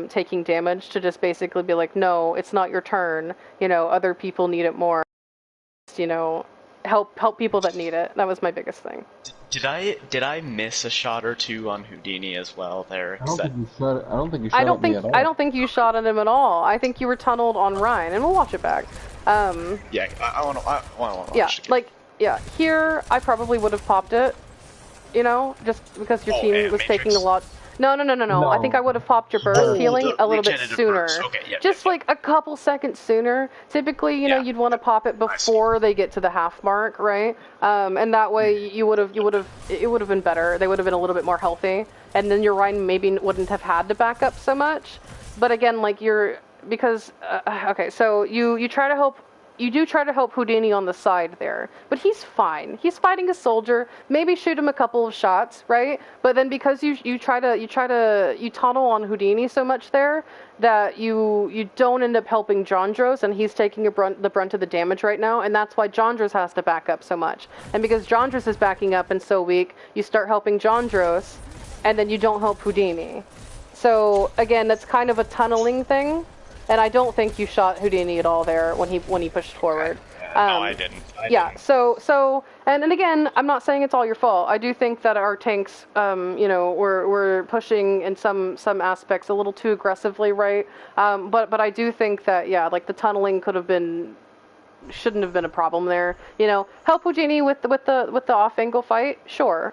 taking damage to just basically be like, no, it's not your turn. Other people need it more. Help people that need it. That was my biggest thing. Did I miss a shot or two on Houdini as well there? I don't think you shot at me at all. I don't think you shot at him at all. I think you were tunneled on Rein, and we'll watch it back. Yeah, I want to watch it again. Here I probably would have popped it, just because your team was taking a lot. No. I think I would have popped your burst healing a little bit sooner. Okay, just like a couple seconds sooner. Typically, you'd want to pop it before they get to the half mark, right? And that way it would have been better. They would have been a little bit more healthy, and then your Rein maybe wouldn't have had to back up so much. But again, so you try to help. You do try to help Houdini on the side there, but he's fine. He's fighting a soldier. Maybe shoot him a couple of shots, right? But then because you tunnel on Houdini so much there that you don't end up helping Jandros, and he's taking the brunt of the damage right now, and that's why Jandros has to back up so much. And because Jandros is backing up and so weak, you start helping Jandros, and then you don't help Houdini. So again, that's kind of a tunneling thing. And I don't think you shot Houdini at all there when he pushed forward. no, I didn't. So, and again, I'm not saying it's all your fault. I do think that our tanks, were pushing in some aspects a little too aggressively, right? But I do think that, yeah, like the tunneling shouldn't have been a problem there. Help Ujini with the off angle fight, sure.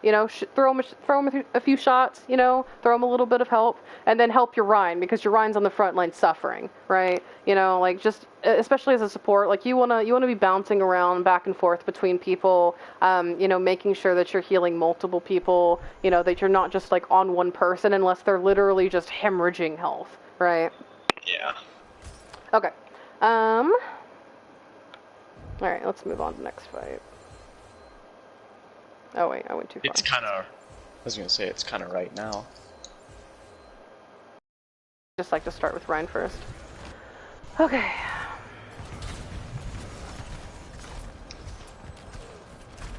Throw him a few shots. Throw him a little bit of help, and then help your Rein, because your Rein's on the front line suffering, right? Just especially as a support, like you wanna be bouncing around back and forth between people. Making sure that you're healing multiple people. That you're not just like on one person unless they're literally just hemorrhaging health, right? Yeah. Okay. Alright, let's move on to the next fight. Oh wait, I went too far. It's kinda... I was gonna say, it's kinda right now. Just like to start with Rein first. Okay.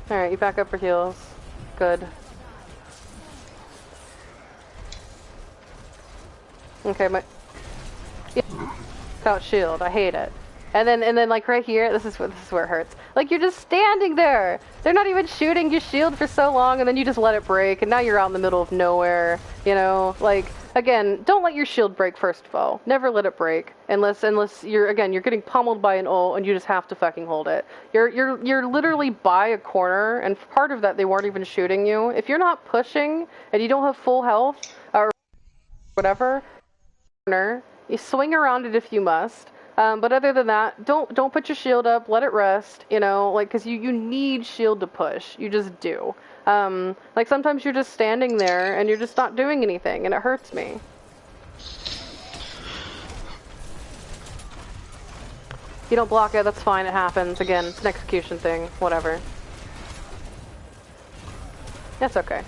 Alright, you back up for heals. Good. Okay, without shield, I hate it. And then like right here, this is where it hurts. Like you're just standing there. They're not even shooting your shield for so long, and then you just let it break, and now you're out in the middle of nowhere. Like again, don't let your shield break first of all. Never let it break unless you're getting pummeled by an ult and you just have to fucking hold it. You're literally by a corner, and part of that they weren't even shooting you. If you're not pushing and you don't have full health or whatever, you swing around it if you must. But other than that, don't put your shield up. Let it rest. Because you need shield to push. You just do. Like sometimes you're just standing there and you're just not doing anything, and it hurts me. You don't block it. That's fine. It happens. Again, it's an execution thing. Whatever. That's okay.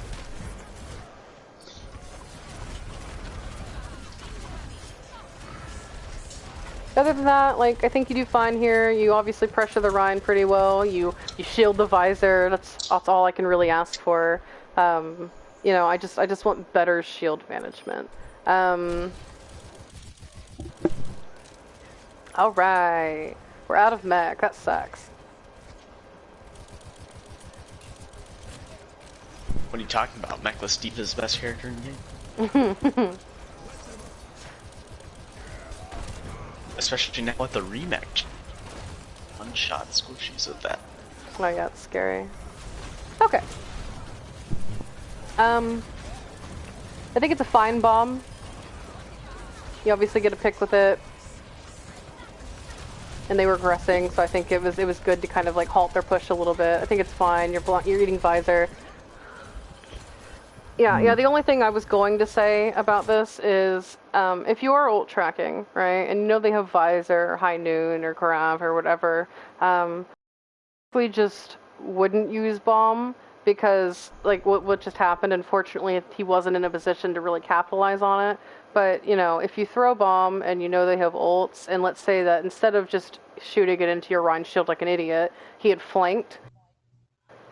Other than that, like, I think you do fine here. You obviously pressure the Rein pretty well. You shield the visor. That's all I can really ask for. I just want better shield management. All right, we're out of mech. That sucks. What are you talking about? Mechless D.Va's the best character in the game. Especially now with the remake. One-shot squishies with that. Oh yeah, it's scary. Okay. I think it's a fine bomb. You obviously get a pick with it. And they were aggressing, so I think it was good to kind of like halt their push a little bit. I think it's fine. You're eating visor. Yeah, the only thing I was going to say about this is, if you are ult tracking, right, and they have Visor, or High Noon, or Grav, or whatever, we just wouldn't use Bomb, because, like, what just happened, unfortunately, he wasn't in a position to really capitalize on it. But, if you throw Bomb, and they have ults, and let's say that instead of just shooting it into your Rein shield like an idiot, he had flanked,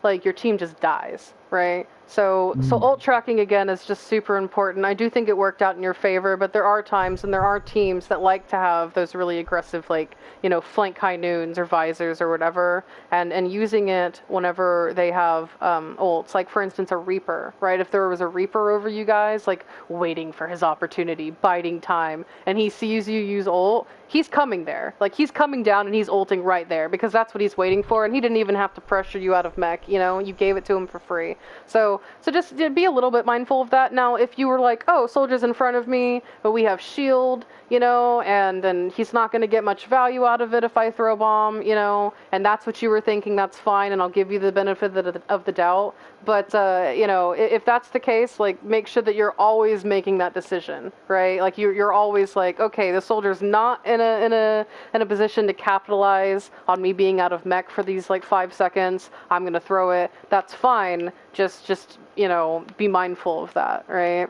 like, your team just dies, right? So ult tracking, again, is just super important. I do think it worked out in your favor, but there are times and there are teams that like to have those really aggressive, like, flank High Noons or Visors or whatever, and using it whenever they have ults. Like, for instance, a Reaper, right? If there was a Reaper over you guys, like, waiting for his opportunity, biding time, and he sees you use ult, he's coming there. Like, he's coming down and he's ulting right there, because that's what he's waiting for, and he didn't even have to pressure you out of mech, you gave it to him for free. So just be a little bit mindful of that. Now, if you were like, oh, soldier's in front of me, but we have shield, and then he's not going to get much value out of it if I throw bomb, and that's what you were thinking, that's fine, and I'll give you the benefit of the doubt. But, if that's the case, like, make sure that you're always making that decision, right? Like, you're always like, okay, the soldier's not in a position to capitalize on me being out of mech for these, like, 5 seconds. I'm going to throw it. That's fine. Just be mindful of that, right?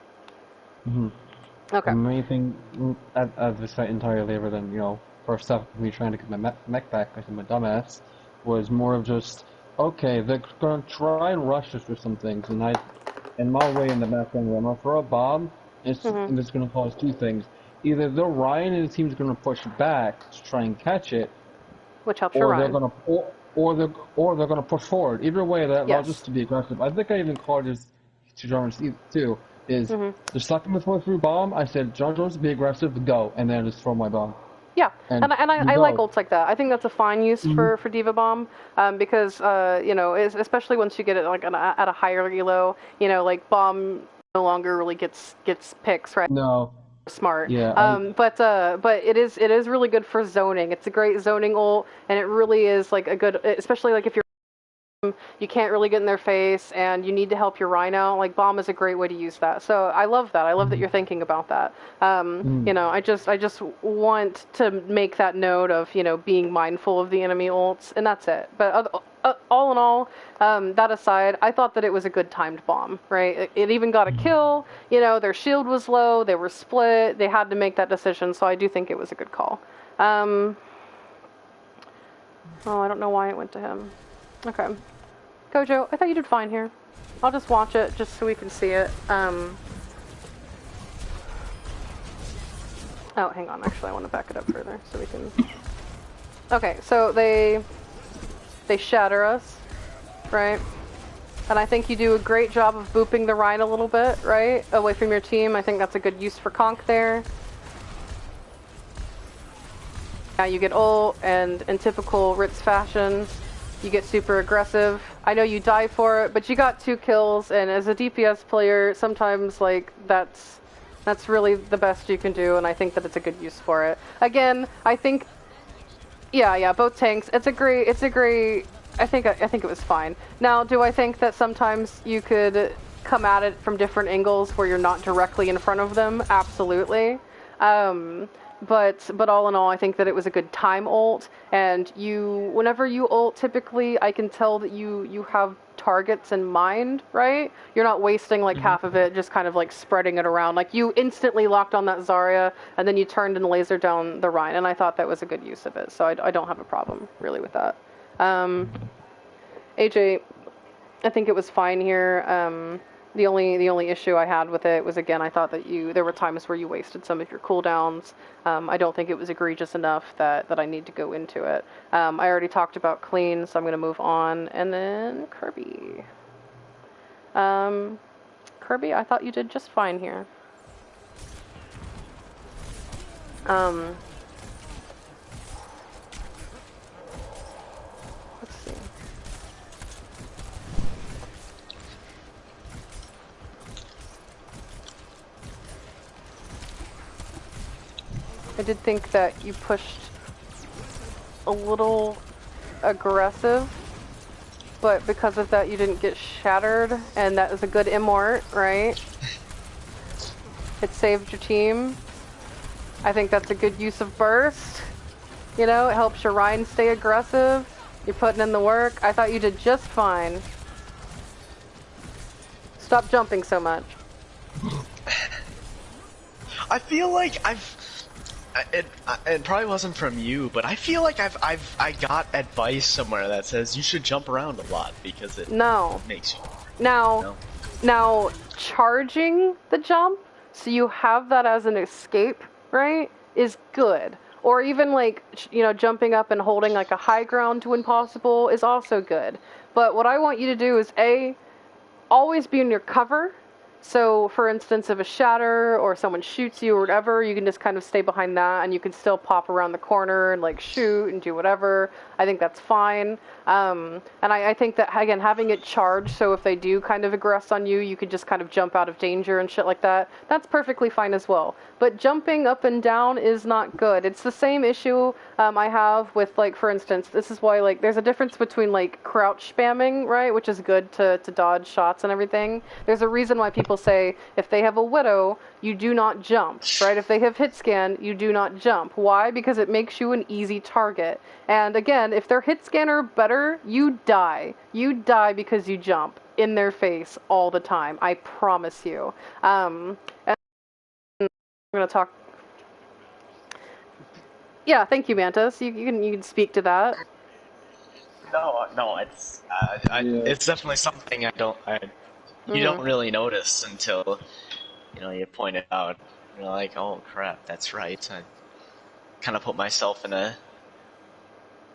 Mm-hmm. Okay. The main thing at this fight entirely, other than, first off, me trying to get my mech back because I'm a dumbass, was more of just, okay, they're going to try and rush us for some things, and in my way in the background, I'm going to throw a bomb, and it's going to cause two things. Either the Rein and the team's going to push back to try and catch it, which helps your Rein. Or they're gonna push forward. Either way, that allows us to be aggressive. I think I even called his to Jones too. Is they're sucking the through bomb. I said, John Jones, be aggressive, go, and then I just throw my bomb. Yeah, and I like ults like that. I think that's a fine use for D.Va Bomb, because you know, especially once you get it like at a higher elo, you know, like bomb no longer really gets picks, right? No. Smart. Yeah. But it is really good for zoning. It's a great zoning ult, and it really is like a good, especially like if you're you can't really get in their face and you need to help your Rein out. Like bomb is a great way to use that. So I love that. I love that you're thinking about that. You know, I just want to make that note of, you know, being mindful of the enemy ults, and that's it. But all in all, that aside, I thought that it was a good timed bomb, right? It even got a kill. You know, their shield was low. They were split. They had to make that decision. So I do think it was a good call. Oh, I don't know why it went to him. Okay. Kojo, I thought you did fine here. I'll just watch it just so we can see it. Oh, hang on. Actually, I want to back it up further so we can... Okay, so they shatter us, right? And I think you do a great job of booping the Rein a little bit, right? Away from your team. I think that's a good use for Conk there. Now you get ult, and in typical Ritz fashion, you get super aggressive. I know you die for it, but you got 2 kills, and as a DPS player, sometimes like that's really the best you can do, and I think that it's a good use for it. Again, I think, yeah, both tanks. It's a great. I think it was fine. Now, do I think that sometimes you could come at it from different angles where you're not directly in front of them? Absolutely. But all in all, I think that it was a good time ult, and whenever you ult, typically I can tell that you have targets in mind, right? You're not wasting like half of it, just kind of like spreading it around. Like you instantly locked on that Zarya, and then you turned and lasered down the Rein, and I thought that was a good use of it, so I don't have a problem really with that. AJ, I think it was fine here. The only issue I had with it was, again, I thought that there were times where you wasted some of your cooldowns. I don't think it was egregious enough that I need to go into it. I already talked about clean, so I'm going to move on. And then Kirby. Kirby, I thought you did just fine here. Let's see. I did think that you pushed a little aggressive, but because of that you didn't get shattered, and that was a good immort, right? It saved your team. I think that's a good use of burst. You know, it helps your Rein stay aggressive. You're putting in the work. I thought you did just fine. Stop jumping so much. I feel like it probably wasn't from you, but I feel like I got advice somewhere that says you should jump around a lot because it makes you. Now charging the jump, so you have that as an escape, right, is good. Or even like, you know, jumping up and holding like a high ground to impossible is also good. But what I want you to do is always be in your cover. So, for instance, if a shatter or someone shoots you or whatever, you can just kind of stay behind that, and you can still pop around the corner and like shoot and do whatever. I think that's fine. And I think that, again, having it charged, so if they do kind of aggress on you, you could just kind of jump out of danger and shit like that. That's perfectly fine as well. But jumping up and down is not good. It's the same issue I have with, like, for instance, this is why, like, there's a difference between like crouch spamming, right, which is good to dodge shots and everything. There's a reason why people say if they have a Widow, you do not jump, right? If they have hit scan, you do not jump. Why? Because it makes you an easy target. And again, if their hit scanner better, you die. You die because you jump in their face all the time. I promise you. And I'm gonna talk. Yeah, thank you, Mantis. You can speak to that. No, it's definitely something you don't really notice until, you know, you point it out. You're like, oh crap, that's right. I kind of put myself in a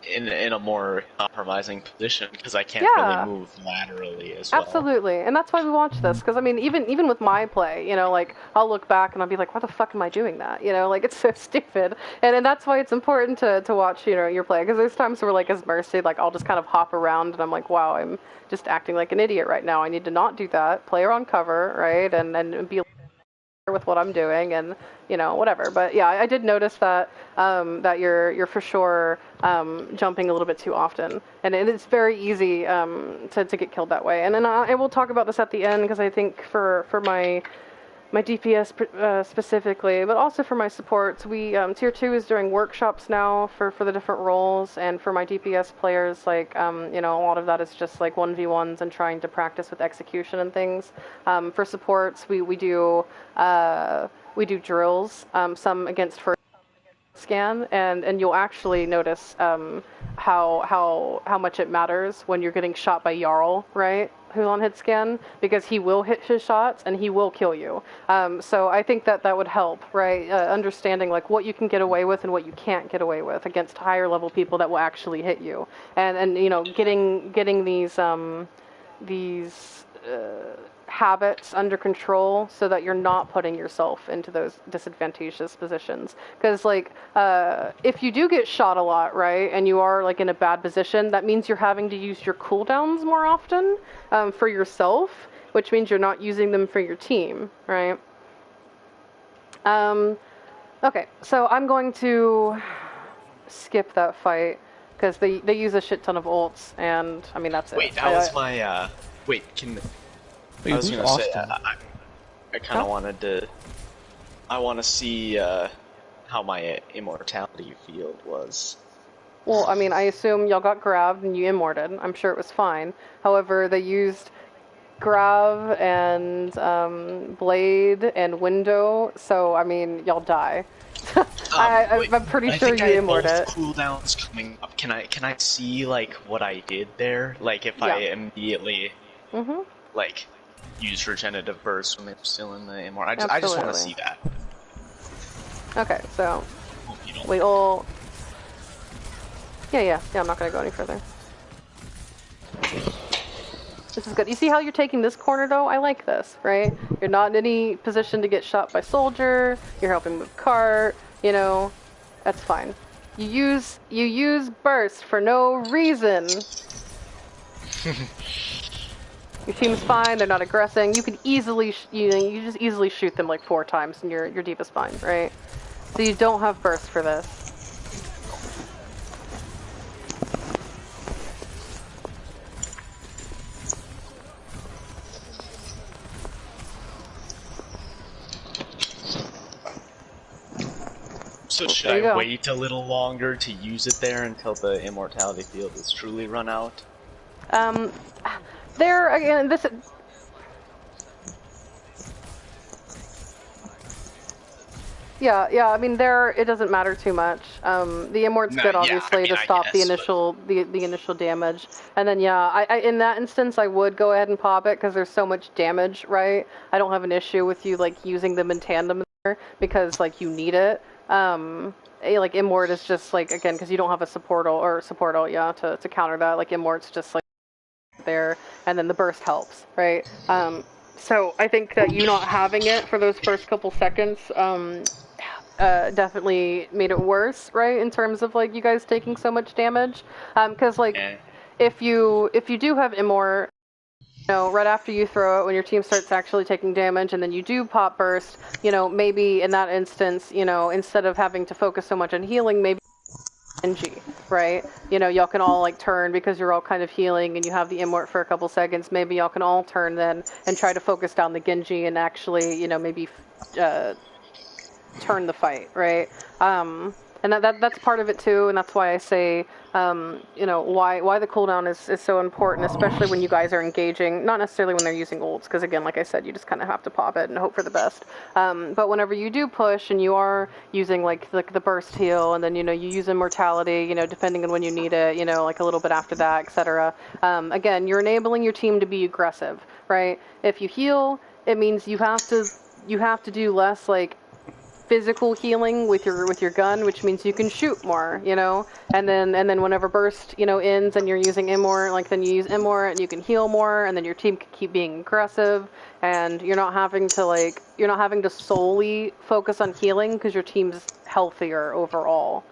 in a more compromising position because I can't really move laterally as well. Absolutely, and that's why we watch this. Because I mean, even with my play, you know, like I'll look back and I'll be like, why the fuck am I doing that? You know, like it's so stupid. And that's why it's important to watch, you know, your play. Because there's times where like as Mercy, like I'll just kind of hop around and I'm like, wow, I'm just acting like an idiot right now. I need to not do that. Play her on cover, right, and be with what I'm doing and you know whatever. But yeah, I did notice that that you're for sure jumping a little bit too often, and it's very easy to get killed that way. And then I will talk about this at the end because I think for my DPS specifically, but also for my supports, we tier 2 is doing workshops now for the different roles, and for my DPS players, like you know, a lot of that is just like 1v1s and trying to practice with execution and things. For supports, we do drills, some against first scan, and you'll actually notice how much it matters when you're getting shot by Jarl, right? Who's on hit scan, because he will hit his shots and he will kill you. So I think that would help, right? Understanding like what you can get away with and what you can't get away with against higher level people that will actually hit you, and you know, getting these habits under control so that you're not putting yourself into those disadvantageous positions. Because like if you do get shot a lot, right, and you are like in a bad position, that means you're having to use your cooldowns more often for yourself, which means you're not using them for your team, right? Okay, so I'm going to skip that fight because they use a shit ton of ults, and I mean that's it. Wait, that was my wait, I was gonna say, I kind of wanted to. I want to see how my immortality field was. Well, I mean, I assume y'all got grabbed and you immorted. I'm sure it was fine. However, they used grav and blade and window, so I mean, y'all die. I'm pretty sure you immorted. Cooldowns coming up. Can I see like what I did there? Like if I immediately like use regenerative burst when they're still in the immortal. I just want to see that. Okay, so we all. Yeah. I'm not gonna go any further. This is good. You see how you're taking this corner though? I like this, right? You're not in any position to get shot by soldier. You're helping move cart. You know, that's fine. You use burst for no reason. Your team's fine, they're not aggressing. You can easily, you just easily shoot them like 4 times and your D.Va's fine, right? So you don't have burst for this. So should I wait a little longer to use it there until the immortality field is truly run out? There again, this. Yeah. I mean, it doesn't matter too much. The immort's good, obviously, to stop the initial the initial damage, and then I in that instance I would go ahead and pop it because there's so much damage, right? I don't have an issue with you like using them in tandem there because like you need it. Like immort is just like again because you don't have a support ult to counter that. Like immort's just like there, and then the burst helps, right? So I think that you not having it for those first couple seconds definitely made it worse, right? In terms of like you guys taking so much damage, because like if you do have immort, you know, right after you throw it, when your team starts actually taking damage, and then you do pop burst, you know, maybe in that instance, you know, instead of having to focus so much on healing, maybe Genji, right? You know, y'all can all like turn because you're all kind of healing and you have the immort for a couple seconds. Maybe y'all can all turn then and try to focus down the Genji and actually, you know, maybe turn the fight, right? And that's part of it too, and that's why I say, you know, why the cooldown is so important, especially when you guys are engaging, not necessarily when they're using ults, because again, like I said, you just kind of have to pop it and hope for the best. But whenever you do push and you are using like the burst heal, and then, you know, you use immortality, you know, depending on when you need it, you know, like a little bit after that, etc. Again, you're enabling your team to be aggressive, right? If you heal, it means you have to do less like physical healing with your gun, which means you can shoot more, you know. And then whenever burst, you know, ends and you're using Immort, like then you use Immort and you can heal more, and then your team can keep being aggressive, and you're not having to solely focus on healing because your team's healthier overall.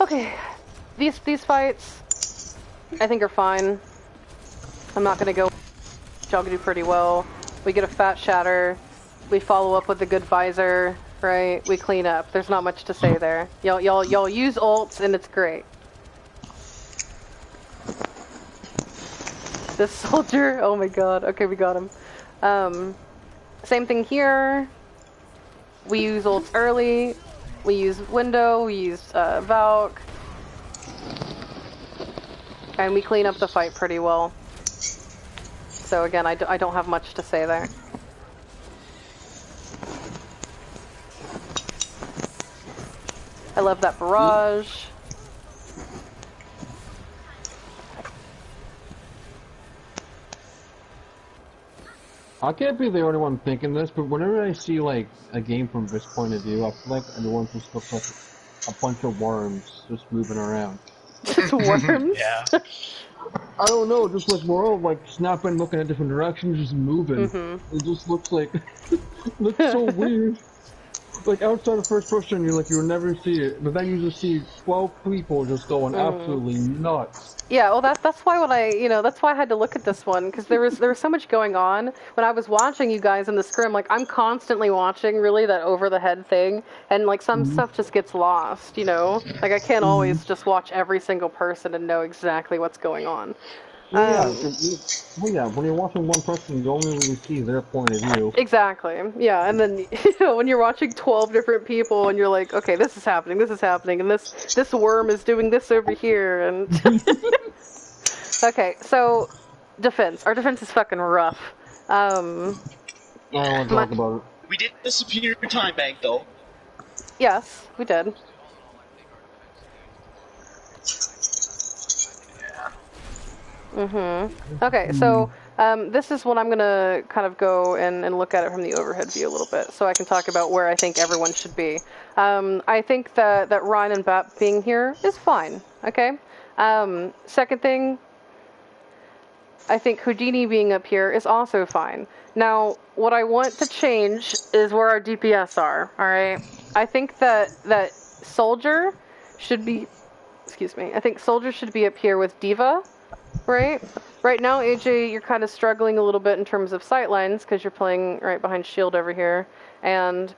Okay, these fights I think are fine. I'm not gonna go. Y'all do pretty well. We get a fat shatter. We follow up with a good visor, right? We clean up. There's not much to say there. Y'all use ults and it's great. This soldier, oh my god. Okay, we got him. Same thing here. We use ults early. We use window. We use Valk. And we clean up the fight pretty well. So again, I don't have much to say there. I love that barrage. I can't be the only one thinking this, but whenever I see like a game from this point of view, I feel like everyone just looks like a bunch of worms just moving around. Just worms? Yeah. I don't know, just like we're all like snapping, looking at different directions, just moving. Mm-hmm. It just looks like, looks so weird. Like outside of first person, you'll never see it, but then you just see 12 people just going absolutely nuts. Yeah, well that's why that's why I had to look at this one, because there was so much going on when I was watching you guys in the scrim. Like I'm constantly watching really that over the head thing, and like some stuff just gets lost, you know. Like I can't always just watch every single person and know exactly what's going on. Yeah, when you're watching one person, you only really see their point of view. Exactly. Yeah, and then when you're watching 12 different people, and you're like, okay, this is happening, and this worm is doing this over here, and okay, so defense. Our defense is fucking rough. I don't want to talk about it. We did the superior time bank though. Yes, we did. Okay, so this is what I'm gonna kind of go and look at it from the overhead view a little bit, so I can talk about where I think everyone should be. I think that Rein and Bap being here is fine. Okay. Second thing, I think Houdini being up here is also fine. Now, what I want to change is where our DPS are. All right. I think that Soldier should be. Excuse me. I think Soldier should be up here with D.Va. Right? Right now, AJ, you're kind of struggling a little bit in terms of sightlines because you're playing right behind shield over here. And,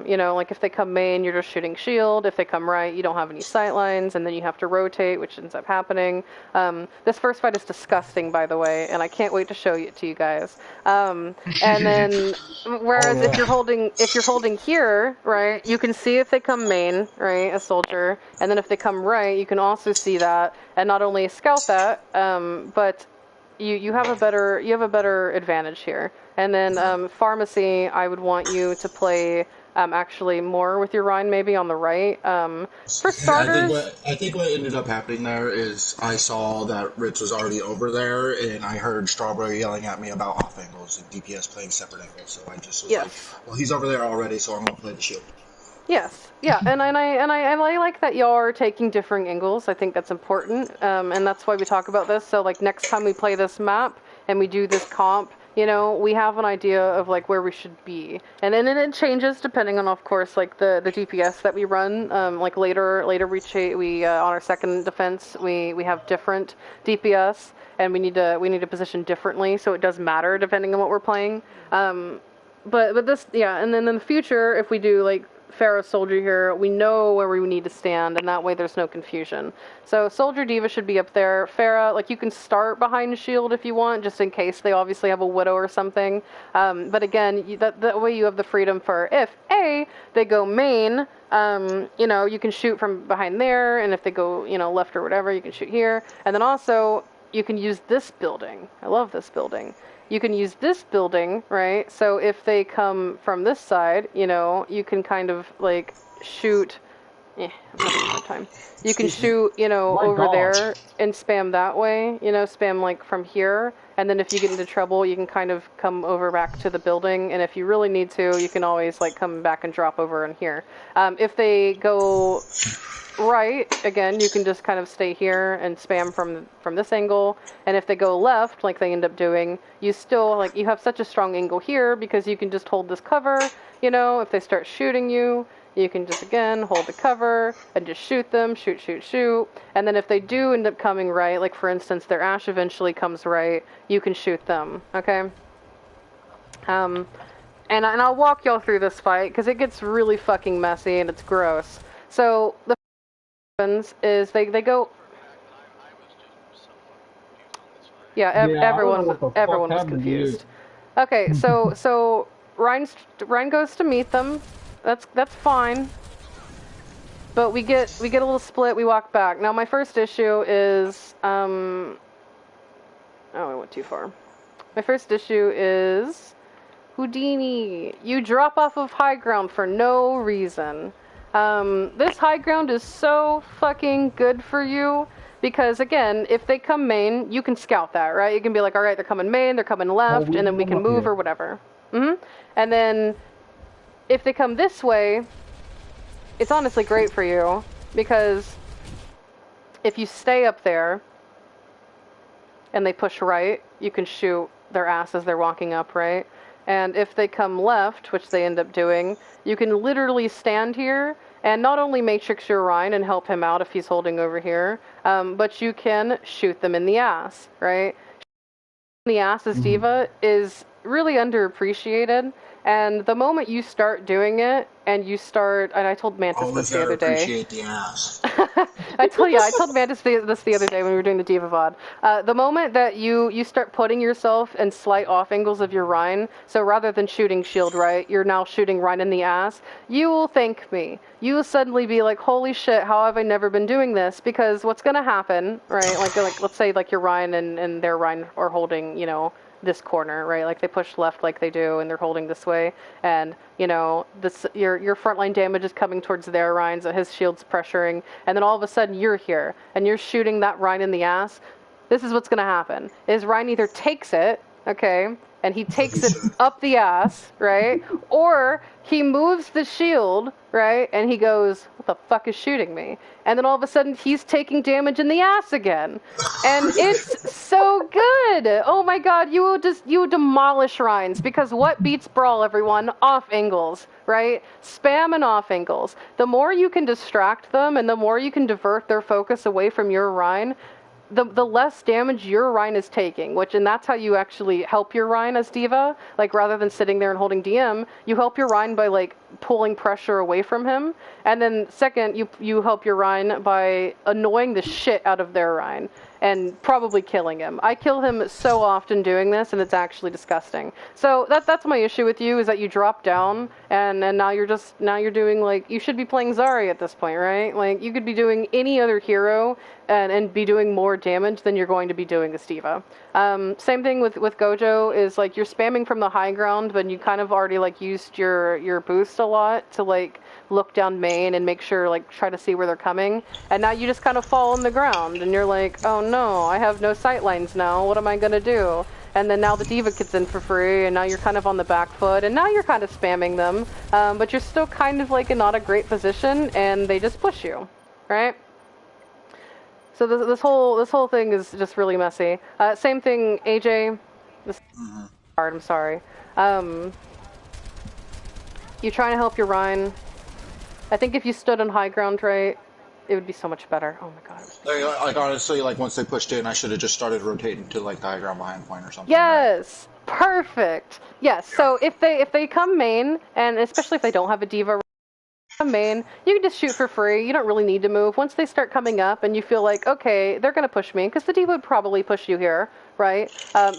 you know, like if they come main, you're just shooting shield. If they come right, you don't have any sightlines, and then you have to rotate, which ends up happening. This first fight is disgusting, by the way, and I can't wait to show it to you guys. And then, whereas if you're holding here, right, you can see if they come main, right, a soldier, and then if they come right, you can also see that, and not only scout that, but you have a better advantage here. And then pharmacy, I would want you to play actually more with your Rein maybe on the right. For starters, I think what ended up happening there is I saw that Ritz was already over there, and I heard Strawberry yelling at me about off angles and DPS playing separate angles. So I just was like, well, he's over there already, so I'm gonna play the shield. Yes, yeah, and I like that y'all are taking differing angles. I think that's important, and that's why we talk about this. So like next time we play this map and we do this comp, you know, we have an idea of like where we should be, and then it changes depending on, of course, like the DPS that we run. Like later we on our second defense we have different DPS, and we need to position differently, so it does matter depending on what we're playing. But this, yeah, and then in the future, if we do like Pharah Soldier here, we know where we need to stand, and that way there's no confusion. So Soldier D.Va should be up there. Pharah, like you can start behind shield if you want, just in case they obviously have a Widow or something. But again, that way you have the freedom for if they go main, you know, you can shoot from behind there, and if they go, you know, left or whatever, you can shoot here. And then also you can use this building. I love this building. You can use this building, right? So if they come from this side, you know, you can kind of like shoot I'm having a hard time. You can shoot, over there and spam that way, spam like from here, and then if you get into trouble, you can kind of come over back to the building, and if you really need to, you can always like come back and drop over in here. If they go right, again, you can just kind of stay here and spam from this angle, and if they go left, like they end up doing, you still, like, you have such a strong angle here because you can just hold this cover, if they start shooting you, you can just, again, hold the cover and just shoot them, shoot, and then if they do end up coming right, like for instance, their Ashe eventually comes right, you can shoot them, okay? And I'll walk y'all through this fight, because it gets really fucking messy and it's gross. So, the happens is they go... Yeah, everyone was confused. Okay, so Rein goes to meet them. That's fine. But we get a little split, we walk back. Now my first issue is oh, I went too far. My first issue is Houdini. You drop off of high ground for no reason. This high ground is so fucking good for you because, again, if they come main, you can scout that, right? You can be like, alright, they're coming main, they're coming left, and then we can move or whatever. And then if they come this way, it's honestly great for you because if you stay up there and they push right, you can shoot their ass as they're walking up, right? And if they come left, which they end up doing, you can literally stand here and not only matrix your Rein and help him out if he's holding over here, but you can shoot them in the ass, right? The ass as D.Va is really underappreciated, and the moment you start doing it, and I told Mantis this the other day. Appreciate the ass. I told Mantis this the other day when we were doing the D.Va VOD. The moment that you start putting yourself in slight off angles of your Rein, so rather than shooting shield right, you're now shooting Rein in the ass, you will thank me. You will suddenly be like, holy shit, how have I never been doing this? Because what's gonna happen, right, like let's say like your Rein and their Rein are holding, this corner, right? Like they push left like they do and they're holding this way, and this your frontline damage is coming towards their Reins, his shield's pressuring, and then all of a sudden you're here and you're shooting that Rein in the ass. This is what's gonna happen is Rein either takes it, okay, and he takes it up the ass, right? Or he moves the shield, right? And he goes, what the fuck is shooting me? And then all of a sudden he's taking damage in the ass again. And it's so good. Oh my god, you will demolish Reins, because what beats Brawl, everyone? Off angles, right? Spam and off angles. The more you can distract them and the more you can divert their focus away from your Rein, the less damage your Rein is taking, and that's how you actually help your Rein as D.Va. Like, rather than sitting there and holding DM, you help your Rein by, like, pulling pressure away from him. And then, second, you help your Rein by annoying the shit out of their Rein and probably killing him. I kill him so often doing this, and it's actually disgusting. So that's my issue with you, is that you drop down, and now you're doing, like, you should be playing Zari at this point, right? Like, you could be doing any other hero and be doing more damage than you're going to be doing as D.Va. Same thing with Gojo, is, like, you're spamming from the high ground, but you kind of already, like, used your boost a lot to, like, look down main and make sure, like, try to see where they're coming, and now you just kind of fall on the ground, and you're like, oh no, I have no sight lines now, what am I gonna do? And then now the D.Va gets in for free, and now you're kind of on the back foot, and now you're kind of spamming them, but you're still kind of, like, in not a great position, and they just push you, right? So this whole thing is just really messy. Same thing, AJ, this is hard, I'm sorry. You're trying to help your Rein. I think if you stood on high ground right, it would be so much better. Oh my god. Like, honestly, like, once they pushed in, I should have just started rotating to, like, the high ground behind point or something. Yes! Right? Perfect! Yes, so if they come main, and especially if they don't have a D.Va main, you can just shoot for free. You don't really need to move. Once they start coming up and you feel like, okay, they're going to push me, because the D.Va would probably push you here, right?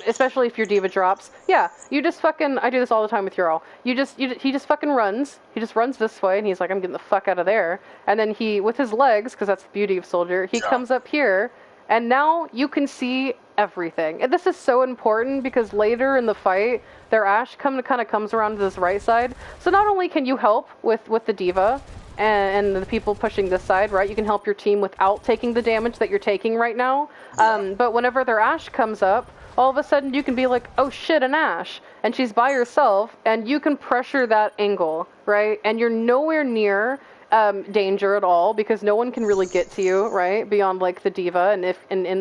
Especially if your D.Va drops. Yeah, you just fucking, I do this all the time with Ural. He just fucking runs. He just runs this way, and he's like, I'm getting the fuck out of there. And then he, with his legs, because that's the beauty of Soldier, he comes up here, and now you can see everything. And this is so important, because later in the fight, their Ashe kind of comes around to this right side. So not only can you help with the D.Va, and the people pushing this side, right? You can help your team without taking the damage that you're taking right now. But whenever their Ashe comes up, all of a sudden you can be like, oh shit, an Ashe, and she's by herself, and you can pressure that angle, right? And you're nowhere near danger at all, because no one can really get to you, right? Beyond like the D.Va, and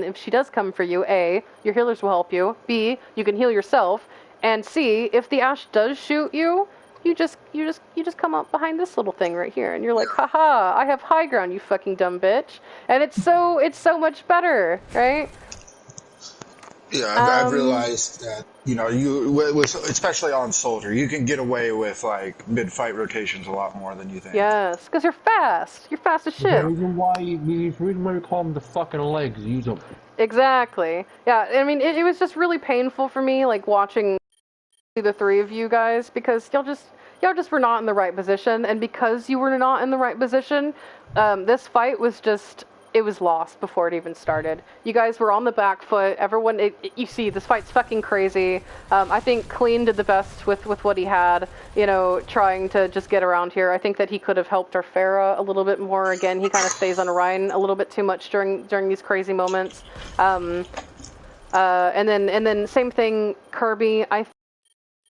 if she does come for you, A, your healers will help you. B, you can heal yourself, and C, if the Ashe does shoot you, you just come up behind this little thing right here, and you're like, haha, I have high ground, you fucking dumb bitch, and it's so much better, right? Yeah, I've realized that, you know, especially on Soldier, you can get away with, like, mid-fight rotations a lot more than you think. Yes, because you're fast. You're fast as shit. The reason why we call them the fucking legs, use them. Exactly. Yeah, I mean, it was just really painful for me, like, watching the three of you guys, because y'all just were not in the right position, and because you were not in the right position, this fight was just... It was lost before it even started. You guys were on the back foot. Everyone, you see, this fight's fucking crazy. I think Clean did the best with what he had, you know, trying to just get around here. I think that he could have helped our Pharah a little bit more. Again, he kind of stays on Orion a little bit too much during these crazy moments. And then same thing, Kirby.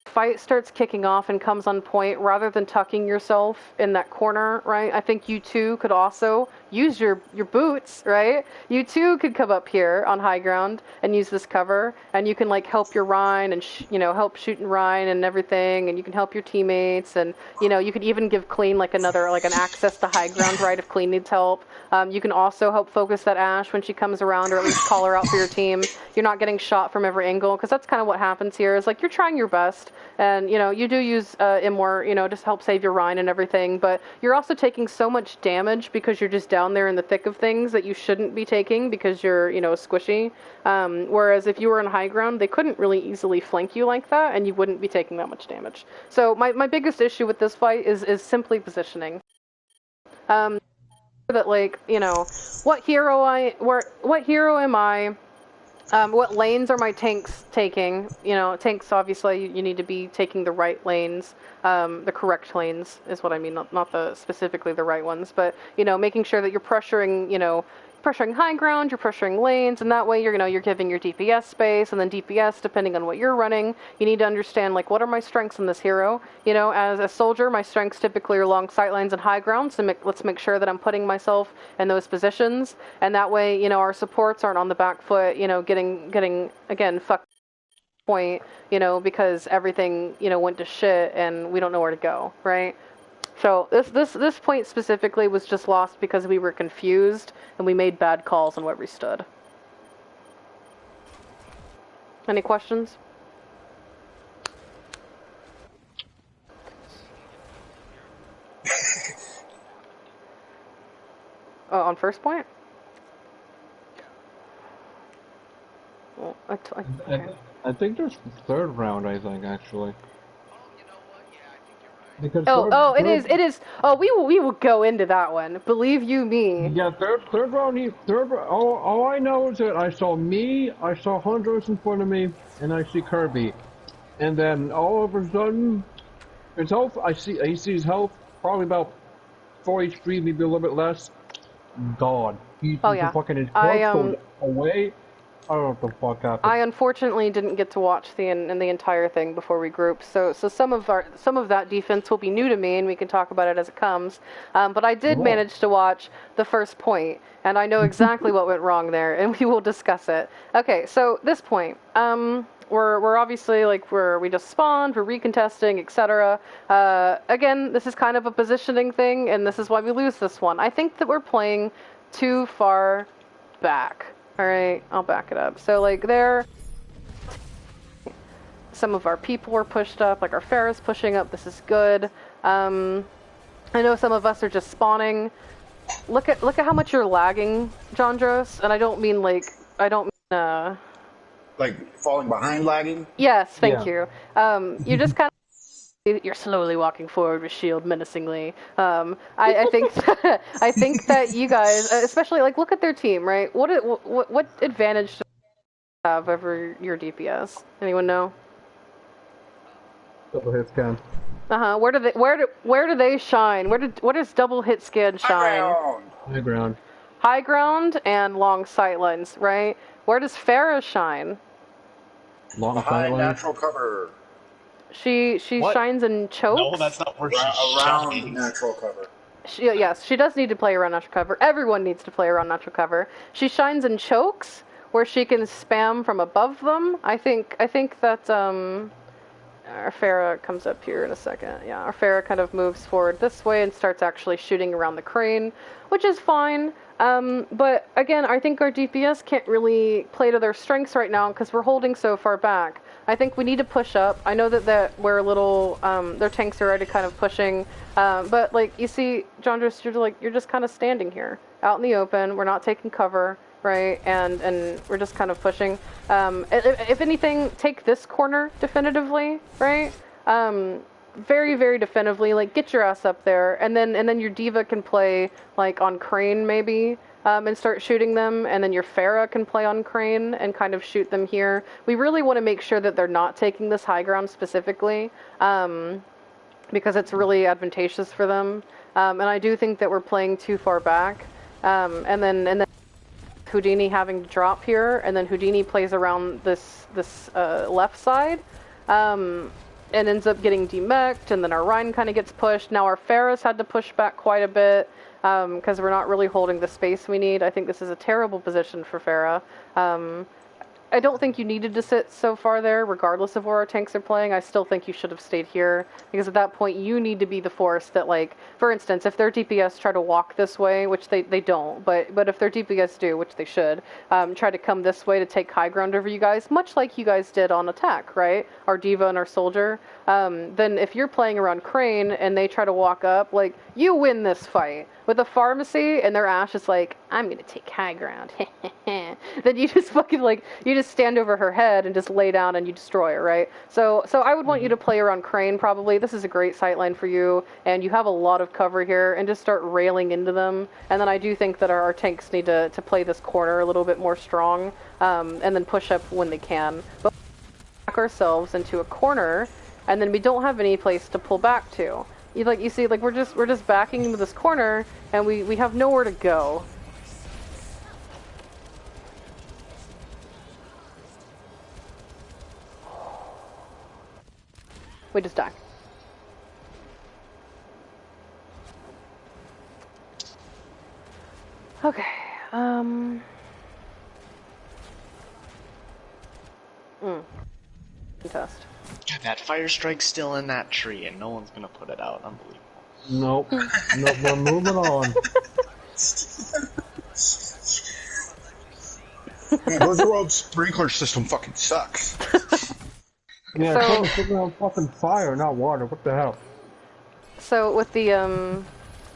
Fight starts kicking off and comes on point, rather than tucking yourself in that corner, right? I think you two could also use your boots, right? You two could come up here on high ground and use this cover, and you can like help your Rein and help shooting Rein and everything, and you can help your teammates, and you know, you could even give Clean like an access to high ground, right? If Clean needs help. You can also help focus that Ashe when she comes around, or at least call her out for your team. You're not getting shot from every angle, because that's kind of what happens here, is like you're trying your best. And, you know, you do use Immort, you know, just help save your Rein and everything, but you're also taking so much damage because you're just down there in the thick of things that you shouldn't be taking because you're, you know, squishy. Whereas if you were on high ground, they couldn't really easily flank you like that, and you wouldn't be taking that much damage. So my biggest issue with this fight is simply positioning. That, like, you know, what hero am I? What lanes are my tanks taking? You know, tanks, obviously, you need to be taking the right lanes, the correct lanes is what I mean, not specifically the right ones, but, you know, making sure that you're pressuring, you know, pressuring high ground, you're pressuring lanes, and that way you're giving your DPS space, and then DPS, depending on what you're running, you need to understand, like, what are my strengths in this hero? You know, as a soldier, my strengths typically are along sightlines and high ground, so let's make sure that I'm putting myself in those positions, and that way, you know, our supports aren't on the back foot, you know, getting again, fucked point, you know, because everything, you know, went to shit, and we don't know where to go, right? So this point specifically was just lost because we were confused and we made bad calls on where we stood. Any questions? On first point? Well, I think there's the third round, I think, actually. Because it is. Oh, we will go into that one. Believe you me. Yeah, third round. All I know is that I saw Hondros in front of me, and I see Kirby, and then all of a sudden, his health. I see his health probably about 4 HP, maybe a little bit less. God, he's fucking his blood away. I don't know what the fuck happened. I unfortunately didn't get to watch the entire thing before we grouped, so some of that defense will be new to me, and we can talk about it as it comes. But I did manage to watch the first point, and I know exactly what went wrong there, and we will discuss it. Okay, so this point, we're obviously like we just spawned, we're recontesting, etc. Again, this is kind of a positioning thing, and this is why we lose this one. I think that we're playing too far back. Alright, I'll back it up. So, like, some of our people were pushed up, like our Pharah's pushing up, this is good. I know some of us are just spawning. Look at how much you're lagging, Jondros, and I don't mean, like, like, falling behind lagging? Yes, thank you. You just kind of... You're slowly walking forward with shield menacingly. I think I think that you guys, especially like, look at their team, right? What advantage do they have over your DPS? Anyone know? Double hits count. Where do they shine? What does double hit scan shine? High ground. High ground and long sightlines, right? Where does Pharah shine? Long sightlines. Natural cover. She shines in chokes. No, that's not where she around natural cover. Yes, she does need to play around natural cover. Everyone needs to play around natural cover. She shines in chokes where she can spam from above them. I think that our Pharah comes up here in a second. Yeah, our Pharah kind of moves forward this way and starts actually shooting around the crane, which is fine. But again, I think our DPS can't really play to their strengths right now because we're holding so far back. I think we need to push up. I know that we're a little, their tanks are already kind of pushing, but like you see, Jandros, you're just kind of standing here out in the open. We're not taking cover, right? And we're just kind of pushing. If anything, take this corner definitively, right? Very, very definitively, like get your ass up there, and then your D.Va can play like on crane maybe, and start shooting them, and then your Pharah can play on crane and kind of shoot them here. We really want to make sure that they're not taking this high ground specifically, because it's really advantageous for them. And I do think that we're playing too far back, and then Houdini having to drop here, and then Houdini plays around this left side. And ends up getting demeched, and then our Rein kind of gets pushed. Now our Pharah's had to push back quite a bit because we're not really holding the space we need. I think this is a terrible position for Pharah. I don't think you needed to sit so far there, regardless of where our tanks are playing. I still think you should have stayed here, because at that point you need to be the force that, like, for instance, if their DPS try to walk this way, which they don't, but if their DPS do, which they should, try to come this way to take high ground over you guys, much like you guys did on attack, right? Our D.Va and our soldier. Then if you're playing around crane and they try to walk up, like, you win this fight. With a pharmacy and their Ashe is like, I'm gonna take high ground. Then you just fucking, like, you just stand over her head and just lay down and you destroy her, right? So I would want you to play around crane probably. This is a great sightline for you, and you have a lot of cover here, and just start railing into them. And then I do think that our tanks need to play this corner a little bit more strong, and then push up when they can. But back ourselves into a corner, and then we don't have any place to pull back to. You see, like, we're just backing into this corner, and we have nowhere to go. We just die. Okay, Contest. That fire strike's still in that tree, and no one's gonna put it out. Unbelievable. Nope. Nope, we're moving on. Man, Blizzard World sprinkler system fucking sucks. Yeah, it's on fucking fire, not water. What the hell? So with the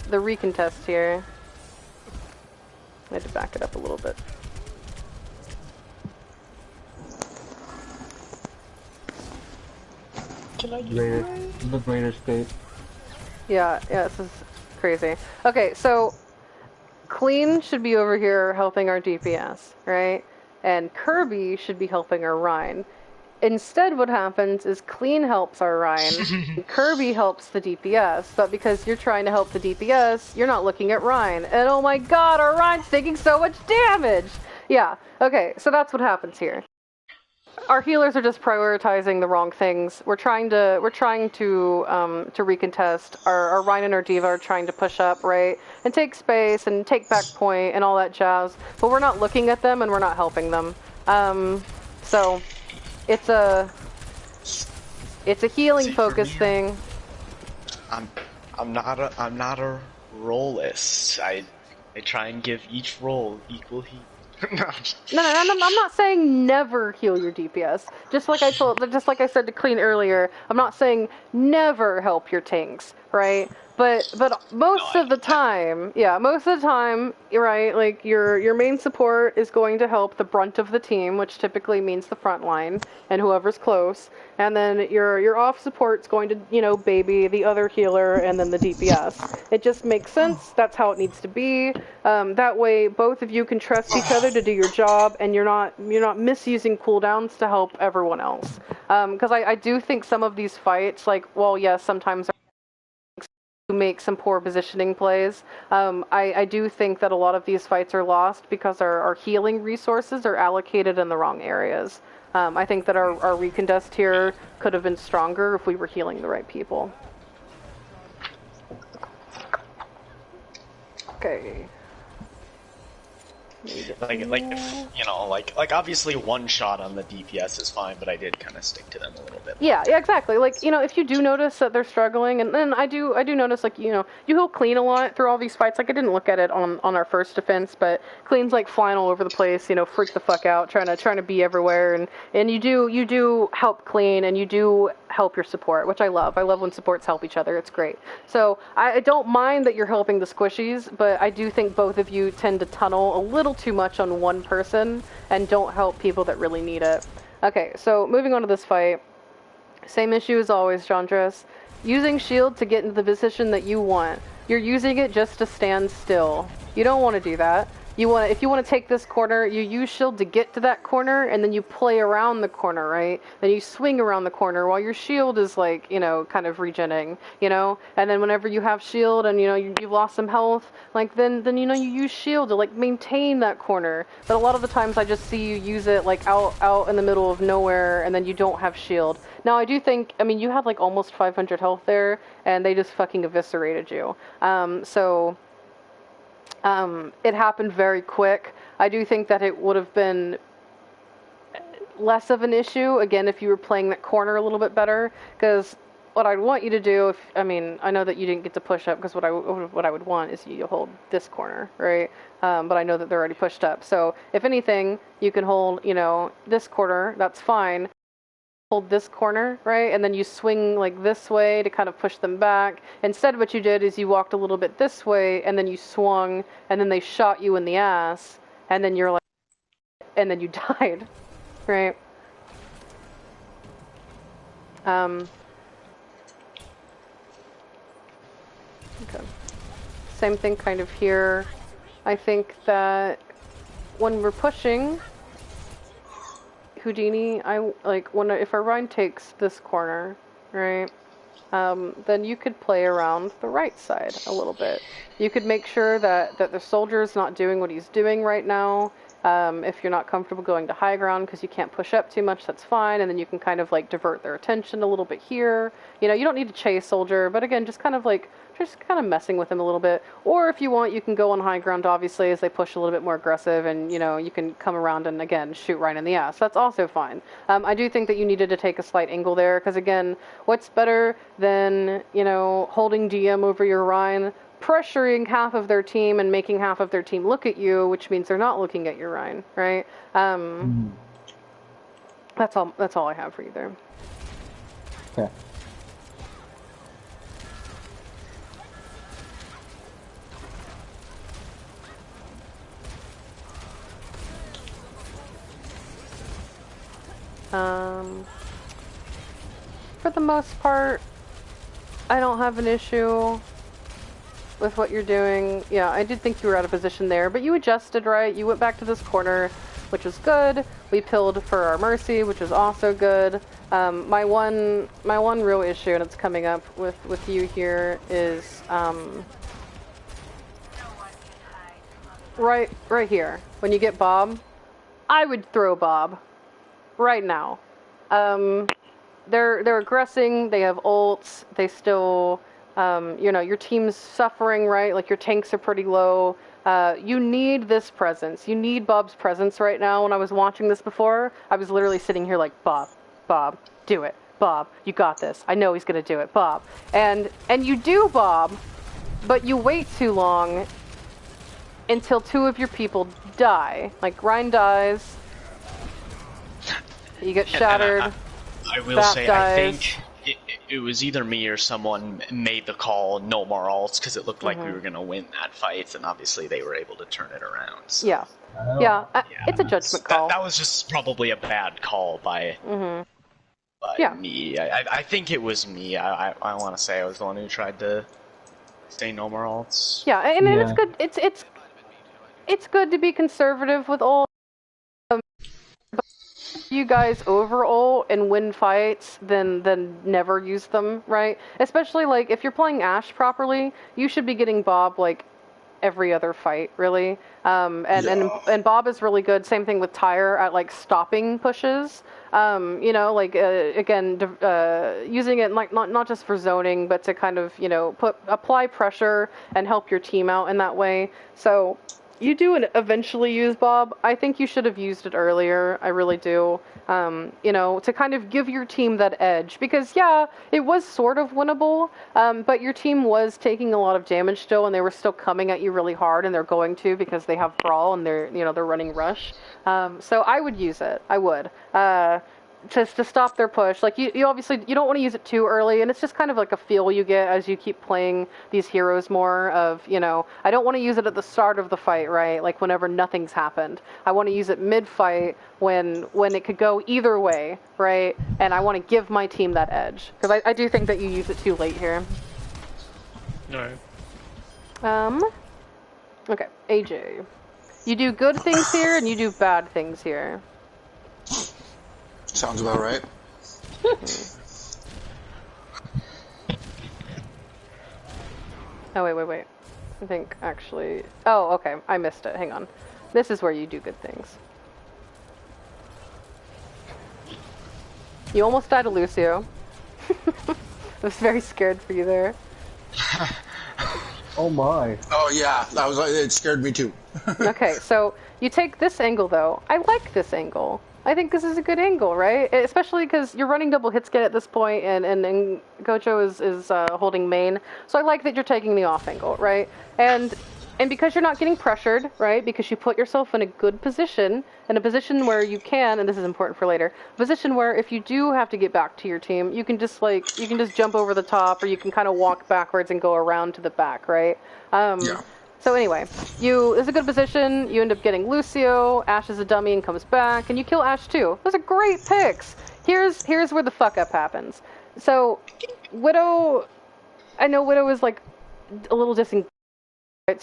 recontest here, I had to back it up a little bit. The greater state. Yeah, this is crazy. Okay, so Clean should be over here helping our DPS, right? And Kirby should be helping our Rein. Instead, what happens is Clean helps our Rein, and Kirby helps the DPS, but because you're trying to help the DPS, you're not looking at Rein. And oh my god, our Rein's taking so much damage! Yeah, okay, so that's what happens here. Our healers are just prioritizing the wrong things. We're trying to recontest. Our Rein and our D.Va are trying to push up, right? And take space and take back point and all that jazz. But we're not looking at them and we're not helping them. So it's a healing focus thing. I'm not a rollist. I try and give each roll equal heat. No, I'm not saying never heal your DPS. Just like I said to Clean earlier, I'm not saying never help your tanks, right? But most of the time, right, like your main support is going to help the brunt of the team, which typically means the front line and whoever's close, and then your off support's going to, you know, baby the other healer and then the DPS. It just makes sense. That's how it needs to be. That way, both of you can trust each other to do your job, and you're not misusing cooldowns to help everyone else. Because I do think some of these fights, like, well, yes, sometimes make some poor positioning plays. I do think that a lot of these fights are lost because our healing resources are allocated in the wrong areas. I think that our recontest here could have been stronger if we were healing the right people. Okay. Like if, you know, like obviously one shot on the DPS is fine, but I did kind of stick to them a little bit. Yeah, exactly. Like, you know, if you do notice that they're struggling, and then I do notice, like, you know, you heal clean a lot through all these fights. Like, I didn't look at it on our first defense, but clean's like flying all over the place, you know, freak the fuck out, trying to be everywhere, and you do help clean, and you do help your support, which I love. I love when supports help each other. It's great. So I don't mind that you're helping the squishies, but I do think both of you tend to tunnel a little too much on one person and don't help people that really need it. Okay, so moving on to this fight. Same issue as always, Jandres. Using shield to get into the position that you want. You're using it just to stand still. You don't want to do that. If you want to take this corner, you use shield to get to that corner, and then you play around the corner, right? Then you swing around the corner while your shield is, like, you know, kind of regenning, you know? And then whenever you have shield and, you know, you've lost some health, like, then you know, you use shield to, like, maintain that corner. But a lot of the times I just see you use it, like, out in the middle of nowhere, and then you don't have shield. Now, I do think, I mean, you had, like, almost 500 health there, and they just fucking eviscerated you. It happened very quick. I do think that it would have been less of an issue, again, if you were playing that corner a little bit better, because what I'd want you to do, I know that you didn't get to push up, because what I would want is you to hold this corner, right? But I know that they're already pushed up. So, if anything, you can hold, you know, this corner, that's fine. Hold this corner, right? And then you swing like this way to kind of push them back. Instead, what you did is you walked a little bit this way, and then you swung, and then they shot you in the ass, and then you're like, and then you died, right? Okay. Same thing kind of here. I think that when we're pushing Houdini, if our Rein takes this corner, right, then you could play around the right side a little bit. You could make sure that the soldier's not doing what he's doing right now. If you're not comfortable going to high ground because you can't push up too much, that's fine, and then you can kind of, like, divert their attention a little bit here. You know, you don't need to chase soldier, but again, just kind of messing with him a little bit. Or if you want, you can go on high ground, obviously, as they push a little bit more aggressive, and, you know, you can come around and, again, shoot right in the ass. That's also fine. I do think that you needed to take a slight angle there, because, again, what's better than, you know, holding DM over your Rein, pressuring half of their team and making half of their team look at you, which means they're not looking at your Rein, right? That's all I have for you there. Okay. For the most part, I don't have an issue with what you're doing. Yeah, I did think you were out of position there, but you adjusted, right? You went back to this corner, which was good. We pilled for our Mercy, which was also good. My one real issue, and it's coming up with you here, is right here. When you get Bob, I would throw Bob right now. They're aggressing. They have ults. They still, you know, your team's suffering, right? Like, your tanks are pretty low. You need this presence. You need Bob's presence right now. When I was watching this before, I was literally sitting here like, Bob, do it. Bob, you got this. I know he's gonna do it. Bob. And you do, Bob, but you wait too long until two of your people die. Like, Rein dies. You get shattered. I will say, dies. I think it was either me or someone made the call, no more alts, because it looked like we were going to win that fight, and obviously they were able to turn it around. So. Yeah. It's a judgment call. That was just probably a bad call by me. I think it was me. I want to say I was the one who tried to say no more alts. Yeah, and it's good. It's good to be conservative with all. You guys over-ult and win fights, then never use them, right? Especially like if you're playing Ashe properly, you should be getting Bob like every other fight, really. And Bob is really good. Same thing with Tyre at like stopping pushes. You know, like again, using it like not just for zoning, but to kind of apply pressure and help your team out in that way. So. You do eventually use Bob. I think you should have used it earlier. I really do. To kind of give your team that edge. Because, it was sort of winnable, but your team was taking a lot of damage still, and they were still coming at you really hard, and they're going to because they have Brawl, and they're running Rush. So I would use it. I would. To stop their push. Like, you obviously, you don't want to use it too early, and it's just kind of like a feel you get as you keep playing these heroes more of, I don't want to use it at the start of the fight, right? Like, whenever nothing's happened. I want to use it mid-fight when it could go either way, right? And I want to give my team that edge. Because I do think that you use it too late here. Alright. Okay, AJ. You do good things here, and you do bad things here. Sounds about right. Oh, wait. I think, actually... Oh, okay. I missed it. Hang on. This is where you do good things. You almost died to Lucio. I was very scared for you there. Oh my. Oh yeah, it scared me too. Okay, so you take this angle though. I like this angle. I think this is a good angle, right? Especially because you're running double hit scan at this point, and Gojo is holding main. So I like that you're taking the off angle, right? And because you're not getting pressured, right? Because you put yourself in a good position, in a position where you can, and this is important for later, a position where if you do have to get back to your team, you can just jump over the top, or you can kind of walk backwards and go around to the back, right? So anyway, it's a good position, you end up getting Lucio, Ashe is a dummy and comes back, and you kill Ashe too. Those are great picks! Here's where the fuck up happens. So, Widow, I know Widow is like a little disengaged,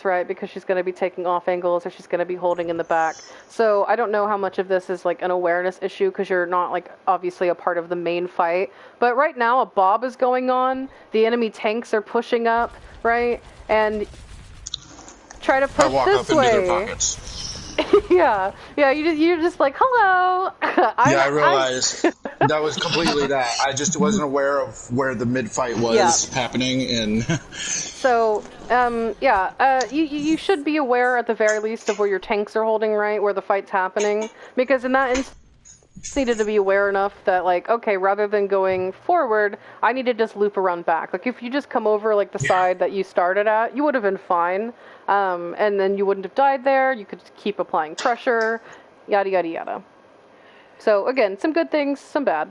right, because she's going to be taking off angles, or she's going to be holding in the back. So I don't know how much of this is like an awareness issue, because you're not like obviously a part of the main fight. But right now a Bob is going on, the enemy tanks are pushing up, right, and... Try to push this way. Into their pockets. yeah, you're just like, hello. I realized that was completely that. I just wasn't aware of where the mid fight was happening, and so you should be aware at the very least of where your tanks are holding, right, where the fight's happening, because in that instance. Needed to be aware enough that, like, okay, rather than going forward, I need to just loop around back. Like, if you just come over, like, the side that you started at, you would have been fine, and then you wouldn't have died there, you could keep applying pressure, yada, yada, yada. So, again, some good things, some bad.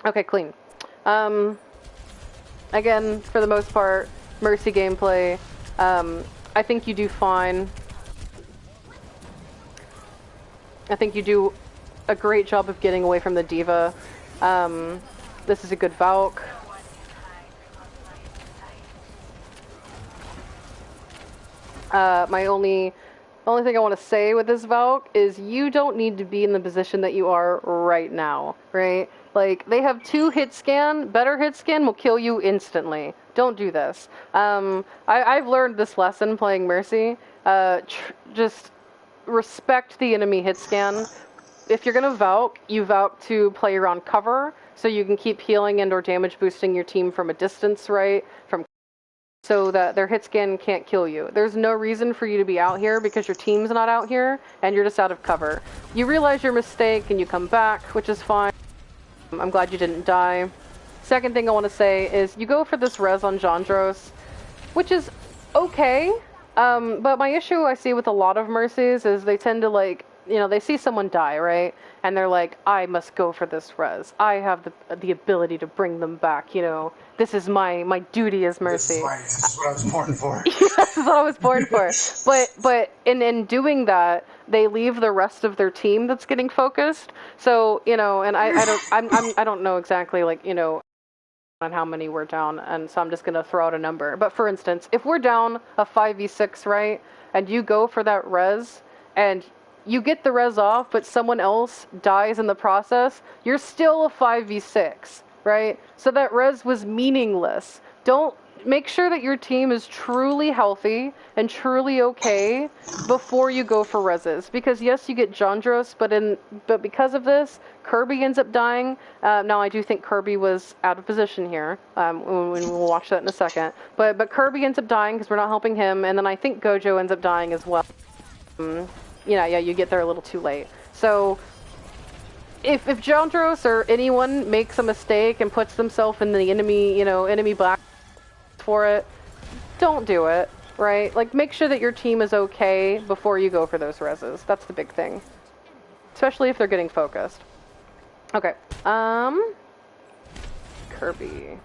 Okay, clean. Again, for the most part, Mercy gameplay, I think you do fine. I think you do a great job of getting away from the D.Va. This is a good Valk. My only thing I want to say with this Valk is you don't need to be in the position that you are right now, right? Like, they have 2 hit scan. Better hit scan will kill you instantly. Don't do this. I've learned this lesson playing Mercy. Just... respect the enemy hit scan. If you're gonna Valk, you Valk to play around cover, so you can keep healing and or damage boosting your team from a distance, right? So that their hit scan can't kill you. There's no reason for you to be out here because your team's not out here, and you're just out of cover. You realize your mistake and you come back, which is fine. I'm glad you didn't die. Second thing I want to say is you go for this res on Jandros, which is okay. But my issue I see with a lot of Mercies is they tend to, like, they see someone die, right? And they're like, I must go for this res. I have the ability to bring them back, This is my duty as Mercy. This is what I was born for. Yes, this is what I was born for. But in doing that, they leave the rest of their team that's getting focused. So, and I don't know exactly, like, on how many we're down, and so I'm just going to throw out a number. But for instance, if we're down a 5v6, right, and you go for that res, and you get the res off, but someone else dies in the process, you're still a 5v6, right? So that res was meaningless. Make sure that your team is truly healthy and truly okay before you go for reses. Because yes, you get Jandros, but because of this, Kirby ends up dying. Now I do think Kirby was out of position here. We'll watch that in a second. But Kirby ends up dying because we're not helping him, and then I think Gojo ends up dying as well. Yeah, you get there a little too late. So if Jandros or anyone makes a mistake and puts themselves in the enemy black for it, don't do it, right? Like, make sure that your team is okay before you go for those reses. That's the big thing. Especially if they're getting focused. Okay, Kirby.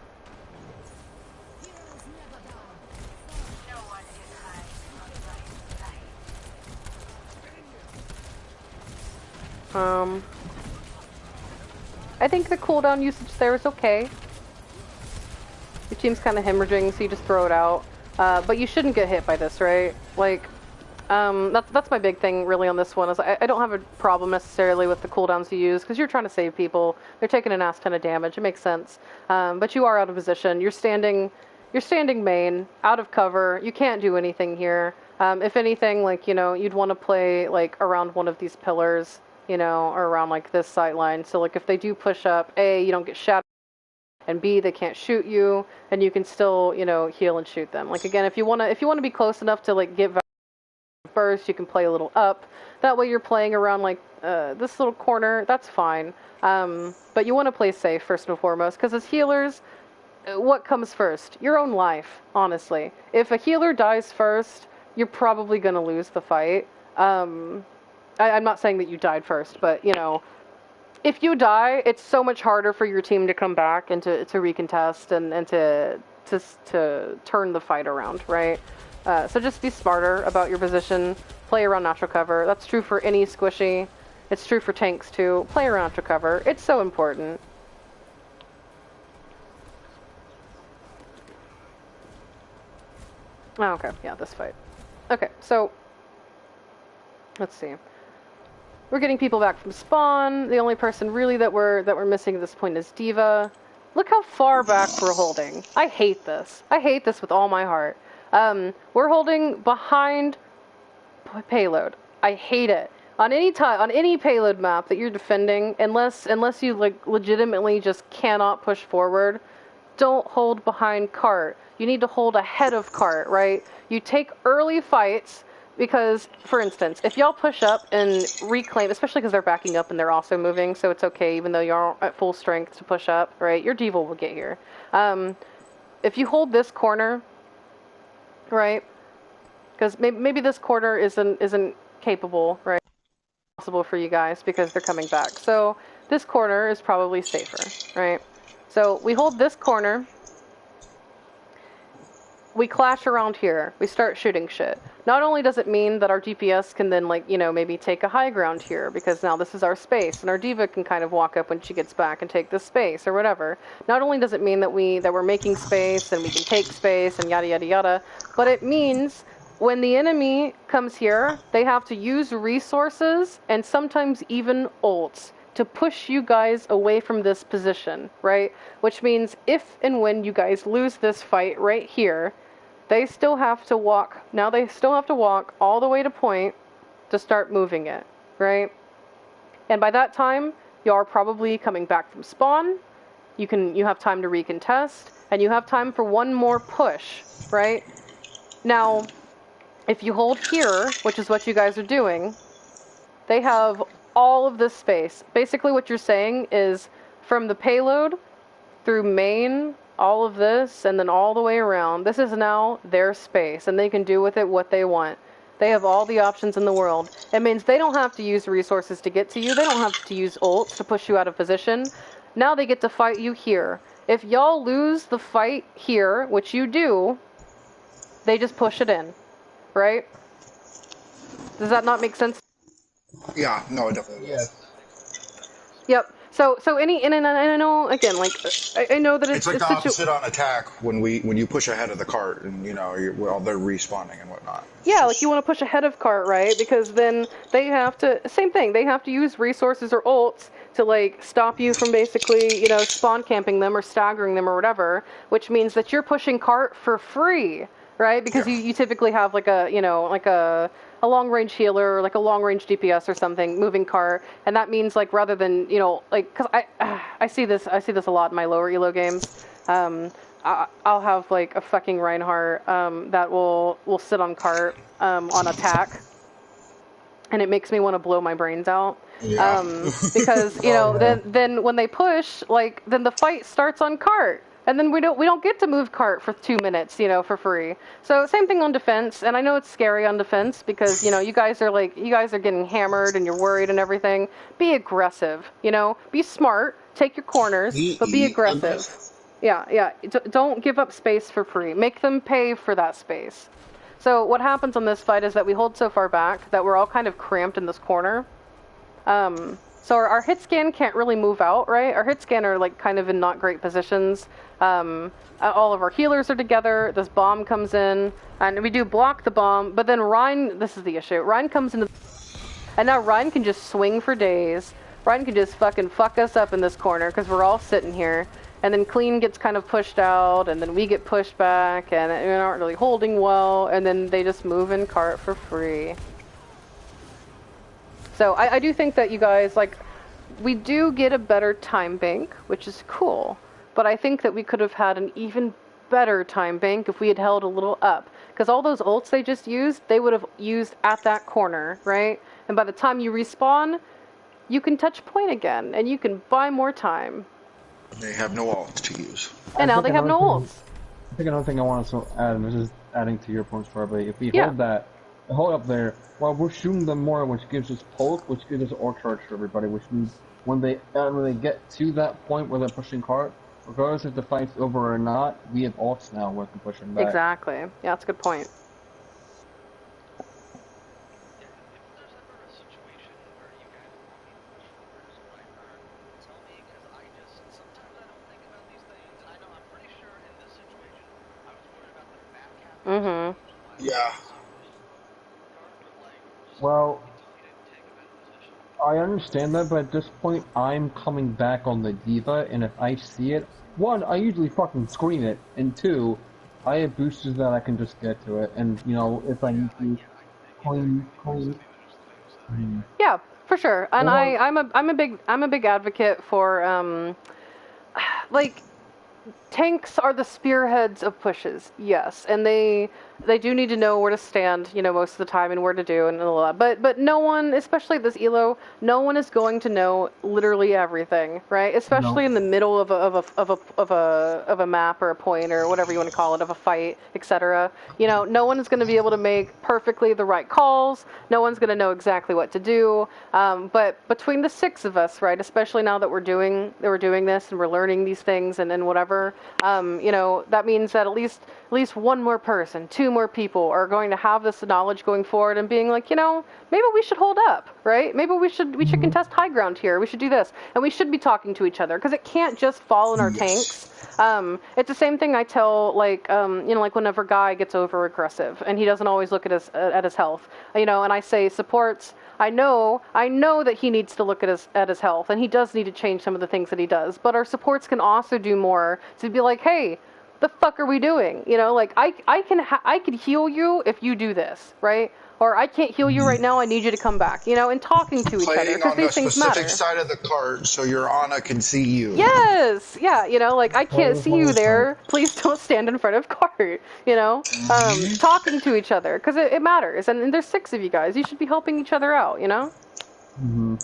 I think the cooldown usage there is okay. Your team's kind of hemorrhaging, so you just throw it out. But you shouldn't get hit by this, right? Like, that's my big thing really on this one. Is I don't have a problem necessarily with the cooldowns you use, because you're trying to save people. They're taking an ass ton of damage. It makes sense. But you are out of position. You're standing main, out of cover. You can't do anything here. If anything, like, you'd want to play like around one of these pillars, or around like this sight line. So like if they do push up, A, you don't get shot, and B, they can't shoot you, and you can still, heal and shoot them. Like, again, if you wanna be close enough to like get burst, you can play a little up. That way you're playing around like this little corner. That's fine. But you want to play safe first and foremost, because as healers, what comes first? Your own life, honestly. If a healer dies first, you're probably gonna lose the fight. I'm not saying that you died first, but if you die, it's so much harder for your team to come back and to recontest and to turn the fight around, right? So just be smarter about your position. Play around natural cover. That's true for any squishy. It's true for tanks too. Play around natural cover. It's so important. Oh, okay, yeah, this fight. Okay, so let's see. We're getting people back from spawn. The only person really that we're missing at this point is D.Va. Look how far back we're holding. I hate this. I hate this with all my heart. We're holding behind payload. I hate it. On any payload map that you're defending, unless you like legitimately just cannot push forward, don't hold behind cart. You need to hold ahead of cart, right? You take early fights. Because, for instance, if y'all push up and reclaim, especially because they're backing up and they're also moving, so it's okay even though you aren't at full strength to push up, right? Your D.Va will get here. If you hold this corner, right? Because maybe this corner isn't capable, right? Possible for you guys because they're coming back. So this corner is probably safer, right? So we hold this corner. We clash around here. We start shooting shit. Not only does it mean that our DPS can then, like, maybe take a high ground here, because now this is our space, and our D.Va can kind of walk up when she gets back and take this space, or whatever. Not only does it mean that we're making space, and we can take space, and yada yada yada, but it means when the enemy comes here, they have to use resources, and sometimes even ults, to push you guys away from this position, right? Which means if and when you guys lose this fight right here, they still have to walk all the way to point to start moving it, right? And by that time, you are probably coming back from spawn. You have time to recontest, and you have time for one more push, right? Now, if you hold here, which is what you guys are doing, they have all of this space. Basically what you're saying is from the payload through main, all of this, and then all the way around, this is now their space, and they can do with it what they want. They have all the options in the world. It means they don't have to use resources to get to you. They don't have to use ults to push you out of position. Now they get to fight you here. If y'all lose the fight here, which you do, they just push it in, right? Does that not make sense? Yeah, no, it definitely does. Yep. So and I know again, like I know that it's like the opposite on attack when you push ahead of the cart and they're respawning and whatnot. Yeah, like you want to push ahead of cart, right? Because then they have to same thing. They have to use resources or ults to like stop you from basically spawn camping them or staggering them or whatever, which means that you're pushing cart for free, right? Because you typically have like a long-range healer or like a long-range DPS or something moving cart, and that means like rather than because I see this a lot in my lower elo games. I'll have like a fucking Reinhardt that will sit on cart on attack, and it makes me want to blow my brains out. Yeah. Because then when they push, like then the fight starts on cart. And then we don't get to move cart for 2 minutes, for free. So same thing on defense, and I know it's scary on defense because you guys are getting hammered and you're worried and everything. Be aggressive, be smart, take your corners, but be aggressive. Yeah. Don't give up space for free. Make them pay for that space. So what happens on this fight is that we hold so far back that we're all kind of cramped in this corner. So our hit scan can't really move out, right? Our hit scan are like kind of in not great positions. All of our healers are together. This bomb comes in, and we do block the bomb. But then Rein, this is the issue. Rein comes into, and now Rein can just swing for days. Rein can just fucking fuck us up in this corner because we're all sitting here. And then Clean gets kind of pushed out, and then we get pushed back, and we're not really holding well. And then they just move in cart for free. So I do think that you guys, like, we do get a better time bank, which is cool. But I think that we could have had an even better time bank if we had held a little up. Because all those ults they just used, they would have used at that corner, right? And by the time you respawn, you can touch point again, and you can buy more time. They have no ults to use. And now they have no ults. I think another thing I want to add, and this is adding to your points, probably, if we hold that, hold up there, well, we're shooting them more, which gives us poke, which gives us orc charge for everybody, which means when they get to that point where they're pushing cart, regardless if the fight's over or not, we have ults now where we can push them back. Exactly. Yeah, that's a good point. Mm-hmm. Yeah. Well, I understand that, but at this point, I'm coming back on the D.Va, and if I see it, one, I usually fucking screen it, and two, I have boosters that I can just get to it, and, if I need to, clean. Yeah, for sure. And I'm a big advocate for, tanks are the spearheads of pushes, yes, and they do need to know where to stand, most of the time and where to do and all that. But no one, especially this elo, no one is going to know literally everything, right? Especially in the middle of a map or a point or whatever you want to call it, of a fight, etc. No one is going to be able to make perfectly the right calls. No one's going to know exactly what to do. But between the six of us, right, especially now that we're doing this and we're learning these things and whatever, that means that at least one more person, two more people are going to have this knowledge going forward and being like, maybe we should hold up, right? Maybe we should contest high ground here. We should do this, and we should be talking to each other because it can't just fall in our tanks. It's the same thing I tell, like whenever Guy gets over aggressive and he doesn't always look at his health, and I say supports. I know that he needs to look at his health, and he does need to change some of the things that he does. But our supports can also do more to be like, hey, the fuck are we doing? I can heal you if you do this, right? Or I can't heal you right now. I need you to come back. And talking to each other because these things matter. Playing on the specific side of the cart so your Ana can see you. Yes, yeah. I can't see you there. Please don't stand in front of cart. Talking to each other because it matters. And there's 6 of you guys. You should be helping each other out. Mm-hmm.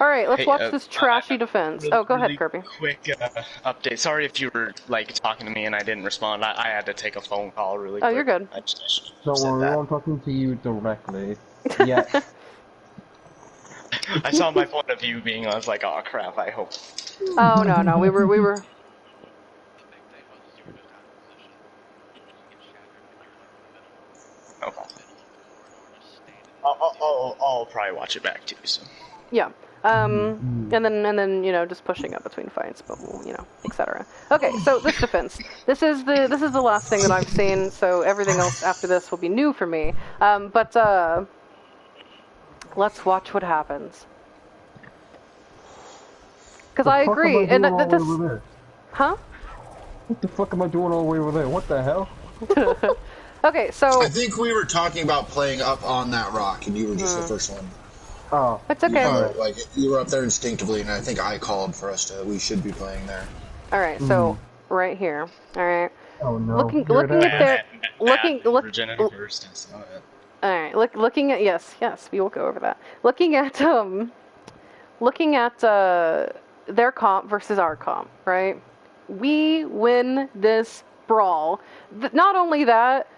All right, let's watch this trashy defense. Oh, go ahead, Kirby. Quick update. Sorry if you were like talking to me and I didn't respond. I had to take a phone call really quick. Oh, you're good. I just Don't worry, I'm talking to you directly. Yeah. I saw my point of view being. I was like, oh crap. I hope. Oh no, we were. Okay. I'll probably watch it back too. So. Yeah. And then just pushing up between fights, but etc. Okay, so this defense. This is the last thing that I've seen. So everything else after this will be new for me. But let's watch what happens. Because I agree, and this. Huh? What the fuck am I doing all the way over there? What the hell? Okay, so I think we were talking about playing up on that rock, and you were just the first one. Oh, it's okay. Like you were up there instinctively, and I think I called for us to. We should be playing there. All right, so right here. All right. Oh no. Looking at their looking. All right, looking at yes, we will go over that. Looking at their comp versus our comp, right? We win this brawl. Not only that,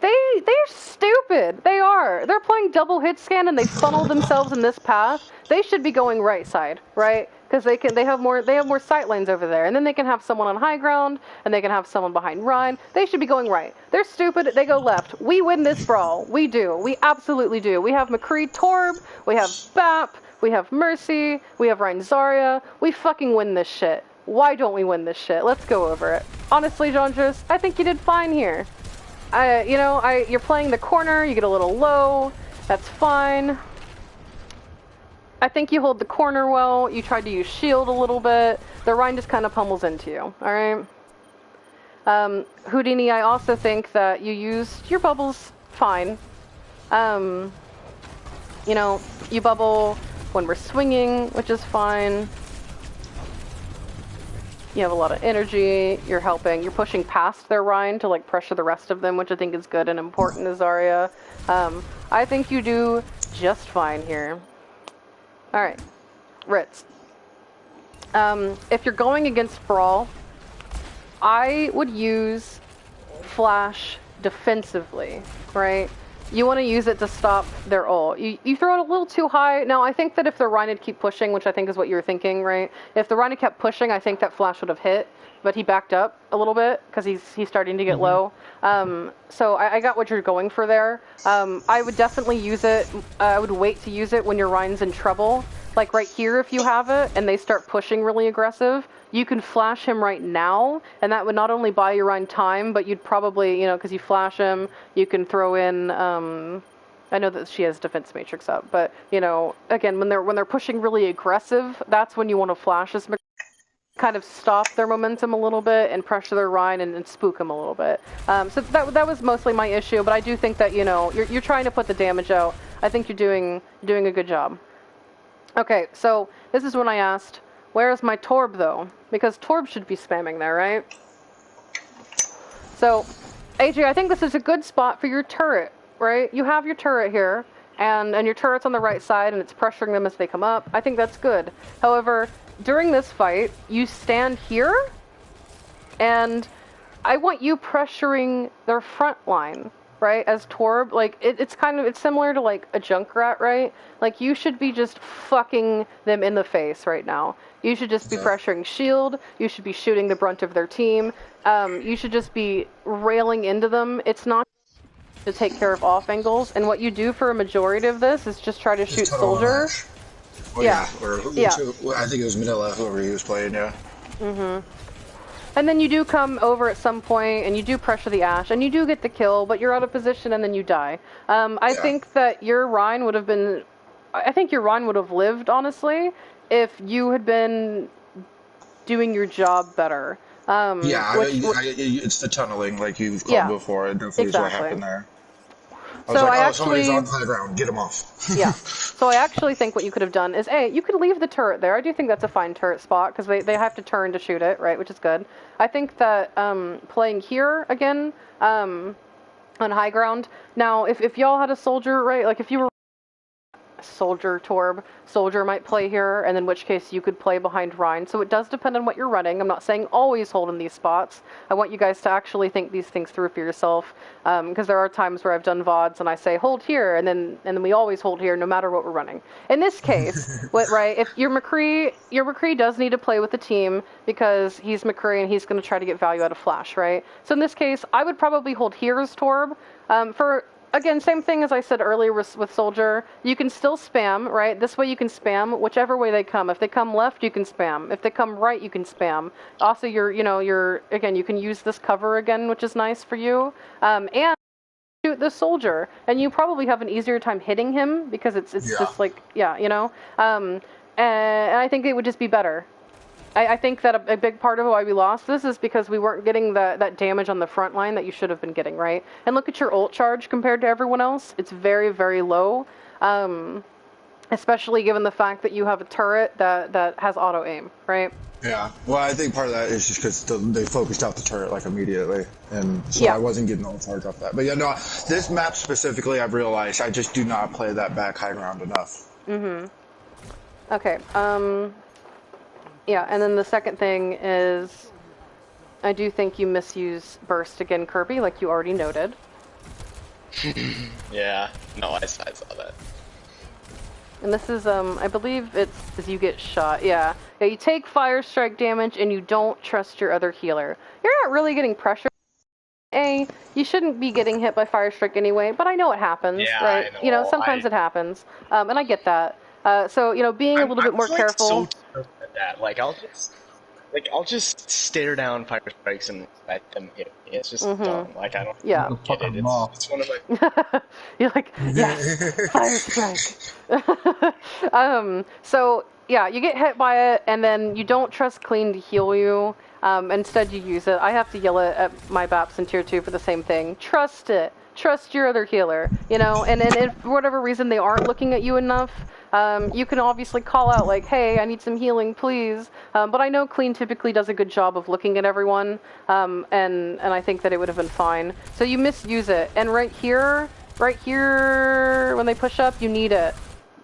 they're stupid. They are. They're playing double hit scan and they funnel themselves in this path. They should be going right side, right? Because they have more sight lanes over there, and then they can have someone on high ground, and they can have someone behind Rein. They should be going right. They're stupid. They go left. We win this brawl. We do. We absolutely do. We have McCree Torb. We have Bap. We have Mercy. We have Rein Zarya. We fucking win this shit. Why don't we win this shit? Let's go over it. Honestly, Jondris, I think you did fine here. You're playing the corner. You get a little low. That's fine. I think you hold the corner well. You tried to use shield a little bit. The Rein just kind of pummels into you. All right. Houdini, I also think that you used your bubbles fine. You bubble when we're swinging, which is fine. You have a lot of energy. You're helping. You're pushing past their Rein to like pressure the rest of them, which I think is good and important as Zarya. I think you do just fine here. All right, Ritz. If you're going against Brawl, I would use Flash defensively, right? You want to use it to stop their ult. You throw it a little too high. Now, I think that if the Rein had keep pushing, which I think is what you were thinking, right? If the Rein had kept pushing, I think that Flash would have hit, but he backed up a little bit because he's starting to get low. So I got what you're going for there. I would definitely use it. I would wait to use it when your Rein's in trouble. Like right here, if you have it, and they start pushing really aggressive, you can flash him right now, and that would not only buy your Rein time, but you'd probably, because you flash him, you can throw in, I know that she has defense matrix up, but, again, when they're pushing really aggressive, that's when you want to flash this, kind of stop their momentum a little bit and pressure their Rein and spook them a little bit. So that was mostly my issue, but I do think that, you're trying to put the damage out. I think you're doing a good job. Okay, so this is when I asked, where's my Torb, though? Because Torb should be spamming there, right? So, AJ, I think this is a good spot for your turret, right? You have your turret here, and your turret's on the right side, and it's pressuring them as they come up. I think that's good. However, during this fight, you stand here, and I want you pressuring their front line, right, as Torb. Like, it's similar to, like, a Junkrat, right? Like, you should be just fucking them in the face right now. You should just be pressuring shield. You should be shooting the brunt of their team. You should just be railing into them. It's not to take care of off angles. And what you do for a majority of this is just try to shoot soldier. Yeah. I think it was Manila, whoever he was playing, yeah. And then you do come over at some point, and you do pressure the Ashe, and you do get the kill, but you're out of position, and then you die. I think that your Rein would have been... I think your Rein would have lived, honestly, if you had been doing your job better. It's the tunneling, like you've called before. It definitely is what happened there. Somebody's on high ground, get him off. Yeah. So I actually think what you could have done is, you could leave the turret there. I do think that's a fine turret spot, because they have to turn to shoot it, right, which is good. I think that playing here, again, on high ground, now, if y'all had a soldier, right, like if you were Soldier Torb. Soldier might play here, and in which case you could play behind Rein. So it does depend on what you're running. I'm not saying always hold in these spots. I want you guys to actually think these things through for yourself, because there are times where I've done VODs and I say hold here, and then we always hold here no matter what we're running. In this case, right? If your McCree does need to play with the team because he's McCree and he's going to try to get value out of Flash, right? So in this case, I would probably hold here as Torb. Again, same thing as I said earlier with Soldier. You can still spam, right? This way you can spam whichever way they come. If they come left, you can spam. If they come right, you can spam. Also, again, you can use this cover again, which is nice for you. And shoot the Soldier, and you probably have an easier time hitting him because it's just like, and I think it would just be better. I think that a big part of why we lost this is because we weren't getting that damage on the front line that you should have been getting, right? And look at your ult charge compared to everyone else. It's very, very low, especially given the fact that you have a turret that has auto-aim, right? Yeah, well, I think part of that is just because they focused out the turret, like, immediately, and so I wasn't getting ult charge off that. But yeah, no, this map specifically, I've realized I just do not play that back high ground enough. Okay, yeah, and then the second thing is, I do think you misuse Burst again, Kirby, like you already noted. Yeah, no, I saw that. And this is, I believe it's as you get shot. Yeah, you take Fire Strike damage and you don't trust your other healer. You're not really getting pressure. You shouldn't be getting hit by Fire Strike anyway, but I know it happens, right? I know. Sometimes it happens, and I get that. So, being a little bit more careful. So at that. I'll just stare down Fire Strikes and let them hit me. It's just dumb. Like, I don't get it. It's one of my... You're like, yes, Fire Strike. So, yeah, you get hit by it, and then you don't trust Clean to heal you. Instead, you use it. I have to yell it at my BAPs in Tier 2 for the same thing. Trust it. Trust your other healer, and if for whatever reason they aren't looking at you enough, you can obviously call out like, hey, I need some healing, please. But I know Clean typically does a good job of looking at everyone, and I think that it would have been fine. So you misuse it, and right here, when they push up, you need it.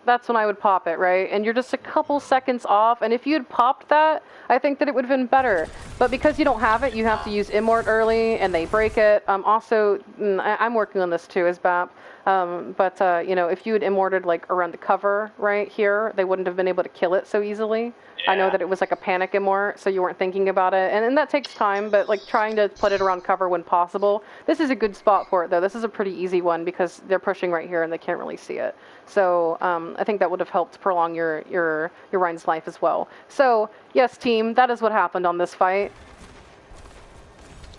That's when I would pop it, right? And you're just a couple seconds off, and if you had popped that, I think that it would have been better. But because you don't have it, you have to use Immort early, and they break it. Also, I'm working on this too as BAP, but if you had Immorted like around the cover right here, they wouldn't have been able to kill it so easily. Yeah. I know that it was like a panic Immort, so you weren't thinking about it, and that takes time, but like trying to put it around cover when possible. This is a good spot for it though. This is a pretty easy one because they're pushing right here and they can't really see it. So I think that would have helped prolong your Rein's life as well. So yes, team, that is what happened on this fight.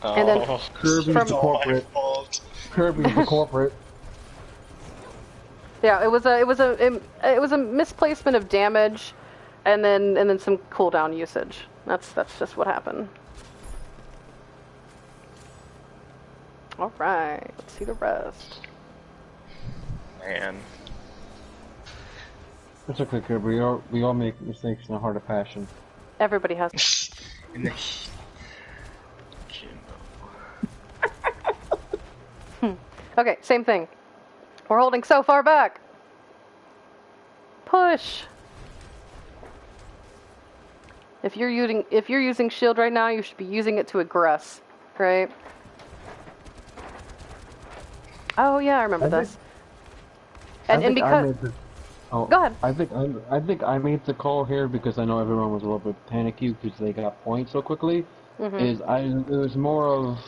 And then Kirby's the corporate. Kirby's the corporate. Yeah, it was a misplacement of damage, and then some cooldown usage. That's just what happened. All right, let's see the rest. Man. It's okay, Kirby. We all make mistakes in a heart of passion. Everybody has. Okay, same thing. We're holding so far back. Push. If you're using shield right now, you should be using it to aggress, right? Oh yeah, I remember this. And because go ahead. I think I made the call here because I know everyone was a little bit panicky because they got points so quickly. It was more of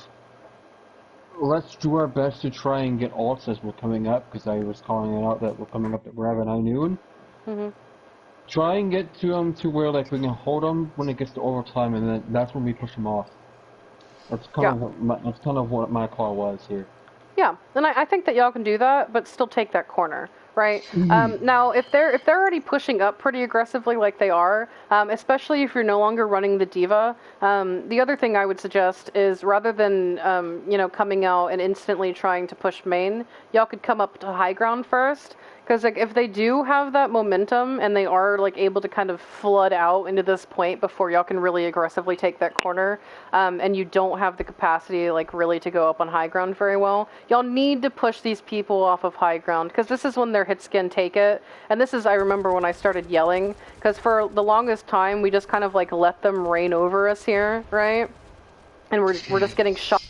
let's do our best to try and get ults as we're coming up, because I was calling it out that we're coming up at around high noon. Try and get to them to where like we can hold them when it gets to overtime, and then that's when we push them off. That's kind of what my call was here. Yeah, and I think that y'all can do that, but still take that corner, right? Now, if they're already pushing up pretty aggressively like they are, especially if you're no longer running the D.Va, the other thing I would suggest is rather than coming out and instantly trying to push main, y'all could come up to high ground first, Because like if they do have that momentum and they are like able to kind of flood out into this point before y'all can really aggressively take that corner, and you don't have the capacity like really to go up on high ground very well, y'all need to push these people off of high ground, because this is when their hit scan take it. And this is, I remember when I started yelling, because for the longest time we just kind of like let them reign over us here, right? And we're just getting shot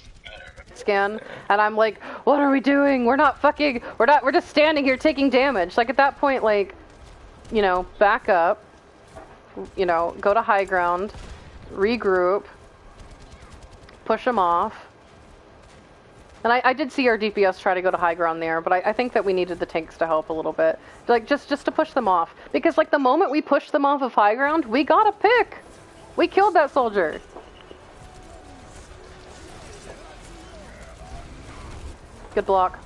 scan, and I'm like, what are we doing? We're just standing here taking damage. Like at that point, like, you know, back up, you know, go to high ground, regroup, push them off. And I did see our DPS try to go to high ground there, but I think that we needed the tanks to help a little bit. Like, just to push them off. Because, like, the moment we pushed them off of high ground, we got a pick! We killed that soldier! Good block.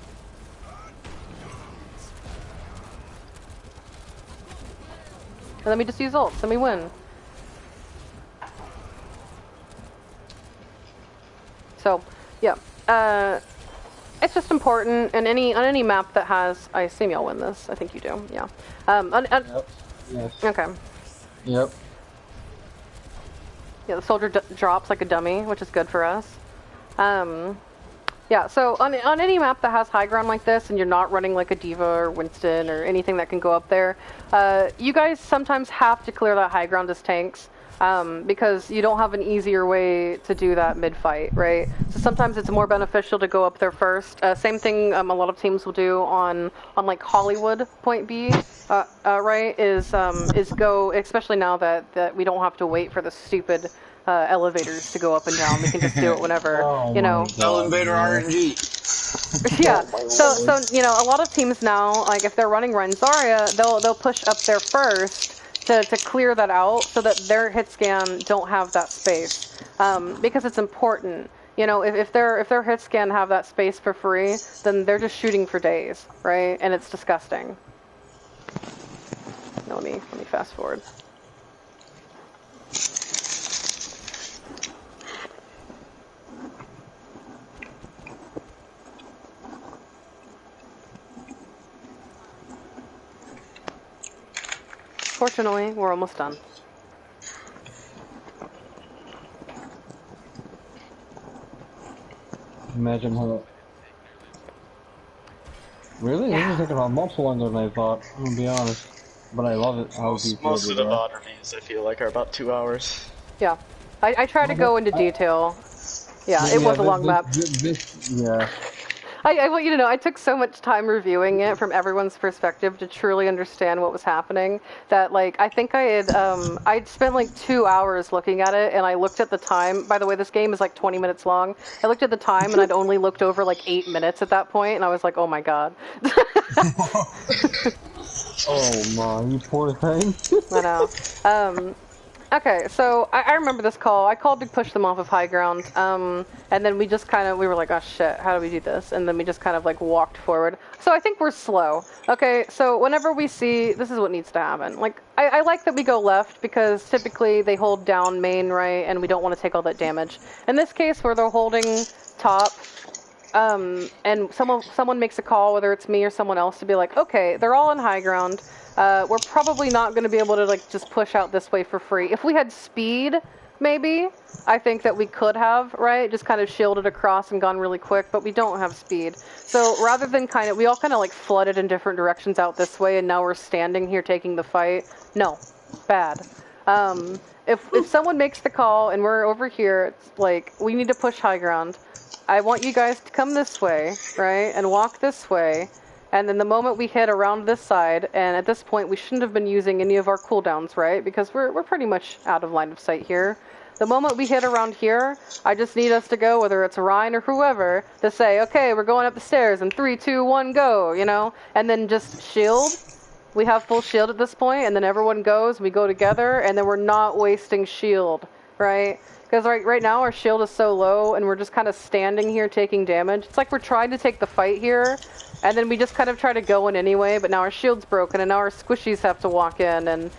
And then we just use ults, and we win. So, yeah. It's just important, and on any map that has, I assume y'all win this. I think you do, yeah. Yep. Yes. Okay. Yep. Yeah, the soldier drops like a dummy, which is good for us. Yeah, so on any map that has high ground like this, and you're not running like a D.Va or Winston or anything that can go up there, you guys sometimes have to clear that high ground as tanks. Because you don't have an easier way to do that mid-fight, right? So sometimes it's more beneficial to go up there first. Same thing a lot of teams will do on like Hollywood Point B, right? Is go, especially now that we don't have to wait for the stupid elevators to go up and down. We can just do it whenever, you know. Elevator RNG. Yeah. So you know, a lot of teams now, like if they're running Rein Zarya, they'll push up there first. To clear that out so that their hit scan don't have that space, because it's important. You know, if their hit scan have that space for free, then they're just shooting for days, right? And it's disgusting. Now, let me fast forward. Fortunately, we're almost done. Imagine how... Really? Yeah. This is taking a lot more longer than I thought, I'm gonna be honest. But I love it. Most of the VOD reviews, I feel like, are about 2 hours. Yeah. I try to go into detail. Yeah, it was a long map. Yeah. I want you to know, I took so much time reviewing it from everyone's perspective to truly understand what was happening, that, like, I think I had, I'd spent, like, 2 hours looking at it, and I looked at the time. By the way, this game is, like, 20 minutes long. I looked at the time, and I'd only looked over, like, 8 minutes at that point, and I was like, oh my god. Oh, man, you poor thing. I know. Okay, so I remember this call. I called to push them off of high ground, and then we just kind of, we were like, oh shit, how do we do this? And then we just kind of like walked forward. So I think we're slow. Okay, so whenever we see, this is what needs to happen. Like, I like that we go left because typically they hold down main, right, and we don't want to take all that damage. In this case, where they're holding top, and someone makes a call, whether it's me or someone else, to be like, okay, they're all on high ground. We're probably not going to be able to like just push out this way for free. If we had speed, maybe, I think that we could have, right? Just kind of shielded across and gone really quick, but we don't have speed. So rather than we all kind of like flooded in different directions out this way, and now we're standing here taking the fight. No, bad. If someone makes the call and we're over here, it's like, we need to push high ground. I want you guys to come this way, right? And walk this way. And then the moment we hit around this side, and at this point we shouldn't have been using any of our cooldowns, right? Because we're pretty much out of line of sight here. The moment we hit around here, I just need us to go, whether it's Ryan or whoever, to say, okay, we're going up the stairs, and 3, 2, 1, go, you know? And then just shield. We have full shield at this point, and then everyone goes, we go together, and then we're not wasting shield, right? Because right now our shield is so low, and we're just kind of standing here taking damage. It's like we're trying to take the fight here, and then we just kind of try to go in anyway, but now our shield's broken, and now our squishies have to walk in, and...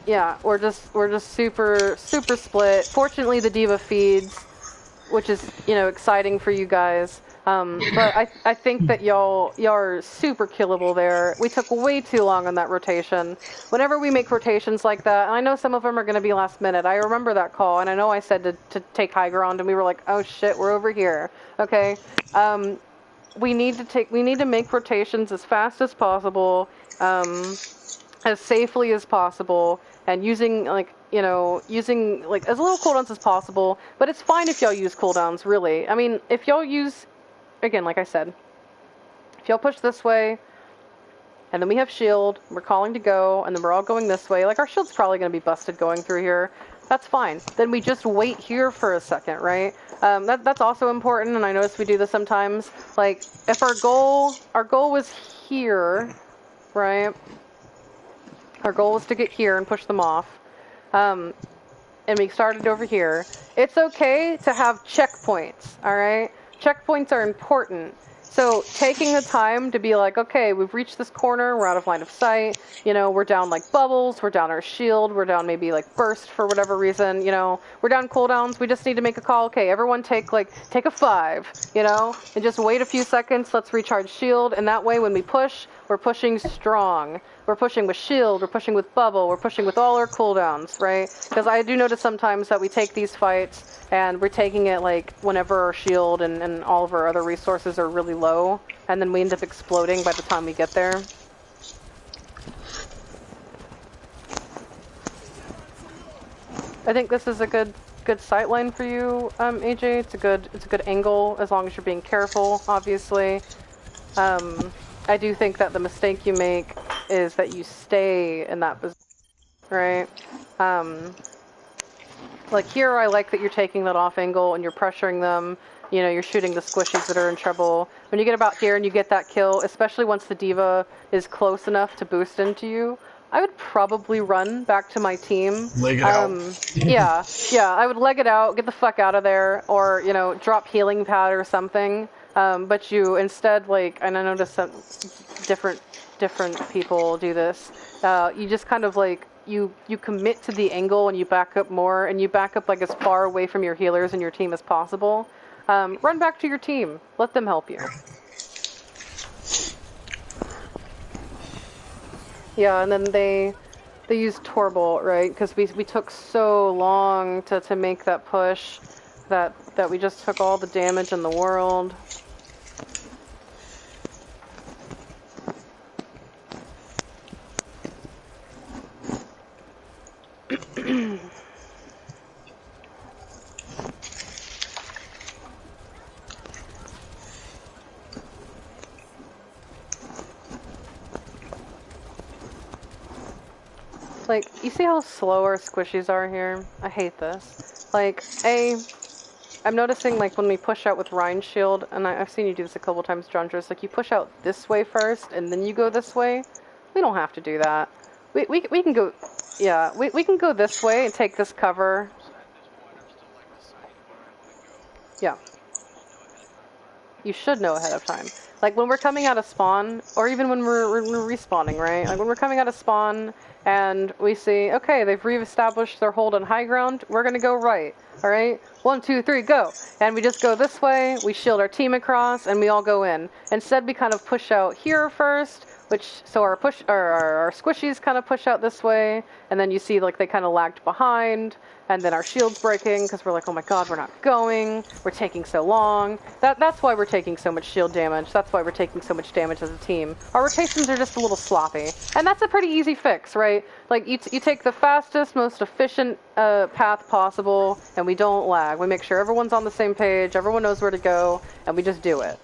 yeah, we're just super split. Fortunately, the D.Va feeds, which is, you know, exciting for you guys. But I think that y'all are super killable there. We took way too long on that rotation. Whenever we make rotations like that, and I know some of them are going to be last minute. I remember that call, and I know I said to take high ground, and we were like, oh shit, we're over here. Okay. We need to make rotations as fast as possible, as safely as possible, and using like as little cooldowns as possible. But it's fine if y'all use cooldowns, really. I mean, if y'all use, again, like I said, if y'all push this way, and then we have shield, we're calling to go, and then we're all going this way, like our shield's probably going to be busted going through here. That's fine. Then we just wait here for a second, right? That's also important, and I notice we do this sometimes. Like, if our goal was here, right? Our goal was to get here and push them off, and we started over here. It's okay to have checkpoints, all right? Checkpoints are important. So taking the time to be like, okay, we've reached this corner, we're out of line of sight, we're down like bubbles, we're down our shield, we're down maybe like burst for whatever reason, we're down cooldowns, we just need to make a call, okay, everyone take a 5, and just wait a few seconds, let's recharge shield, and that way when we push, we're pushing strong. We're pushing with shield, we're pushing with bubble, we're pushing with all our cooldowns, right? Because I do notice sometimes that we take these fights and we're taking it like whenever our shield and all of our other resources are really low, and then we end up exploding by the time we get there. I think this is a good sight line for you, AJ. It's a good angle as long as you're being careful, obviously. I do think that the mistake you make is that you stay in that position, right? Like here, I like that you're taking that off angle and you're pressuring them. You're shooting the squishies that are in trouble. When you get about here and you get that kill, especially once the D.Va is close enough to boost into you, I would probably run back to my team. Leg it out. Yeah, I would leg it out, get the fuck out of there, or, drop healing pad or something. But you instead, and I noticed some different people do this, you just kind of you commit to the angle and you back up more, and you back up as far away from your healers and your team as possible. Run back to your team. Let them help you. Yeah, and then they use Torbolt, right? Because we took so long to make that push that we just took all the damage in the world. You see how slow our squishies are here? I hate this. I'm noticing, when we push out with Rein's shield, and I've seen you do this a couple times, Jondros, you push out this way first, and then you go this way. We don't have to do that. We can go, yeah, we can go this way and take this cover. Yeah. You should know ahead of time. When we're coming out of spawn, or even when we're respawning, right? When we're coming out of spawn, and we see, okay, they've re-established their hold on high ground, we're gonna go right, alright? 1, 2, 3, go! And we just go this way, we shield our team across, and we all go in. Instead, we kind of push out here first, so our squishies kind of push out this way, and then you see, they kind of lagged behind, and then our shield's breaking, because we're like, oh my god, we're not going, we're taking so long. That's why we're taking so much shield damage, that's why we're taking so much damage as a team. Our rotations are just a little sloppy, and that's a pretty easy fix, right? You take the fastest, most efficient path possible, and we don't lag. We make sure everyone's on the same page, everyone knows where to go, and we just do it.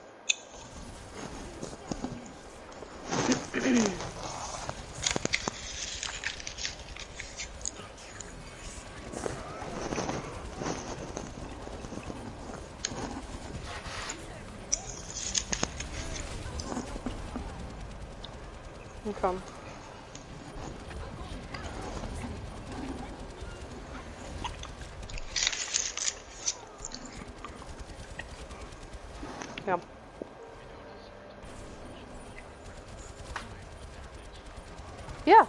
Okay. Yeah. Yeah.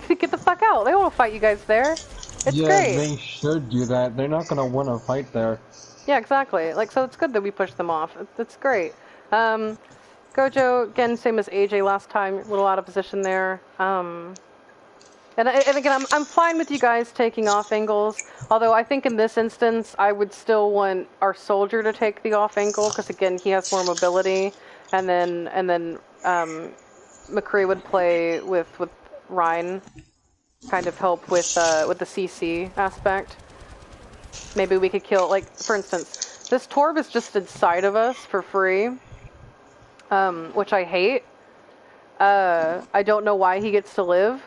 Get the fuck out. They don't want to fight you guys there. It's great. Yeah, they should do that. They're not going to win a fight there. Yeah, exactly. Like, so it's good that we push them off. It's great. Gojo, again, same as AJ last time, a little out of position there. And again, I'm fine with you guys taking off angles, although I think in this instance, I would still want our soldier to take the off angle, because again, he has more mobility, and then McCree would play with Rein, kind of help with the CC aspect. Maybe we could kill, like, for instance, this Torb is just inside of us for free, which I hate. I don't know why he gets to live.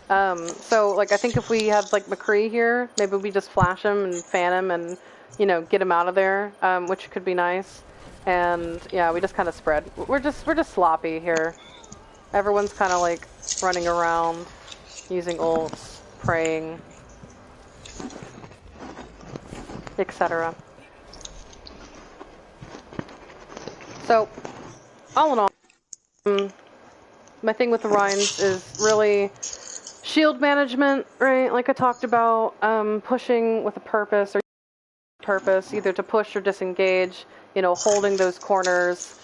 So, like, I think if we have, like, McCree here, maybe we just flash him and fan him and, you know, get him out of there, which could be nice. And, yeah, we just kind of spread. We're just sloppy here. Everyone's kind of, like, running around, using ults, praying, etc. So, all in all, my thing with the Reins is really shield management, right? Like I talked about, pushing with a purpose or purpose, either to push or disengage, you know, holding those corners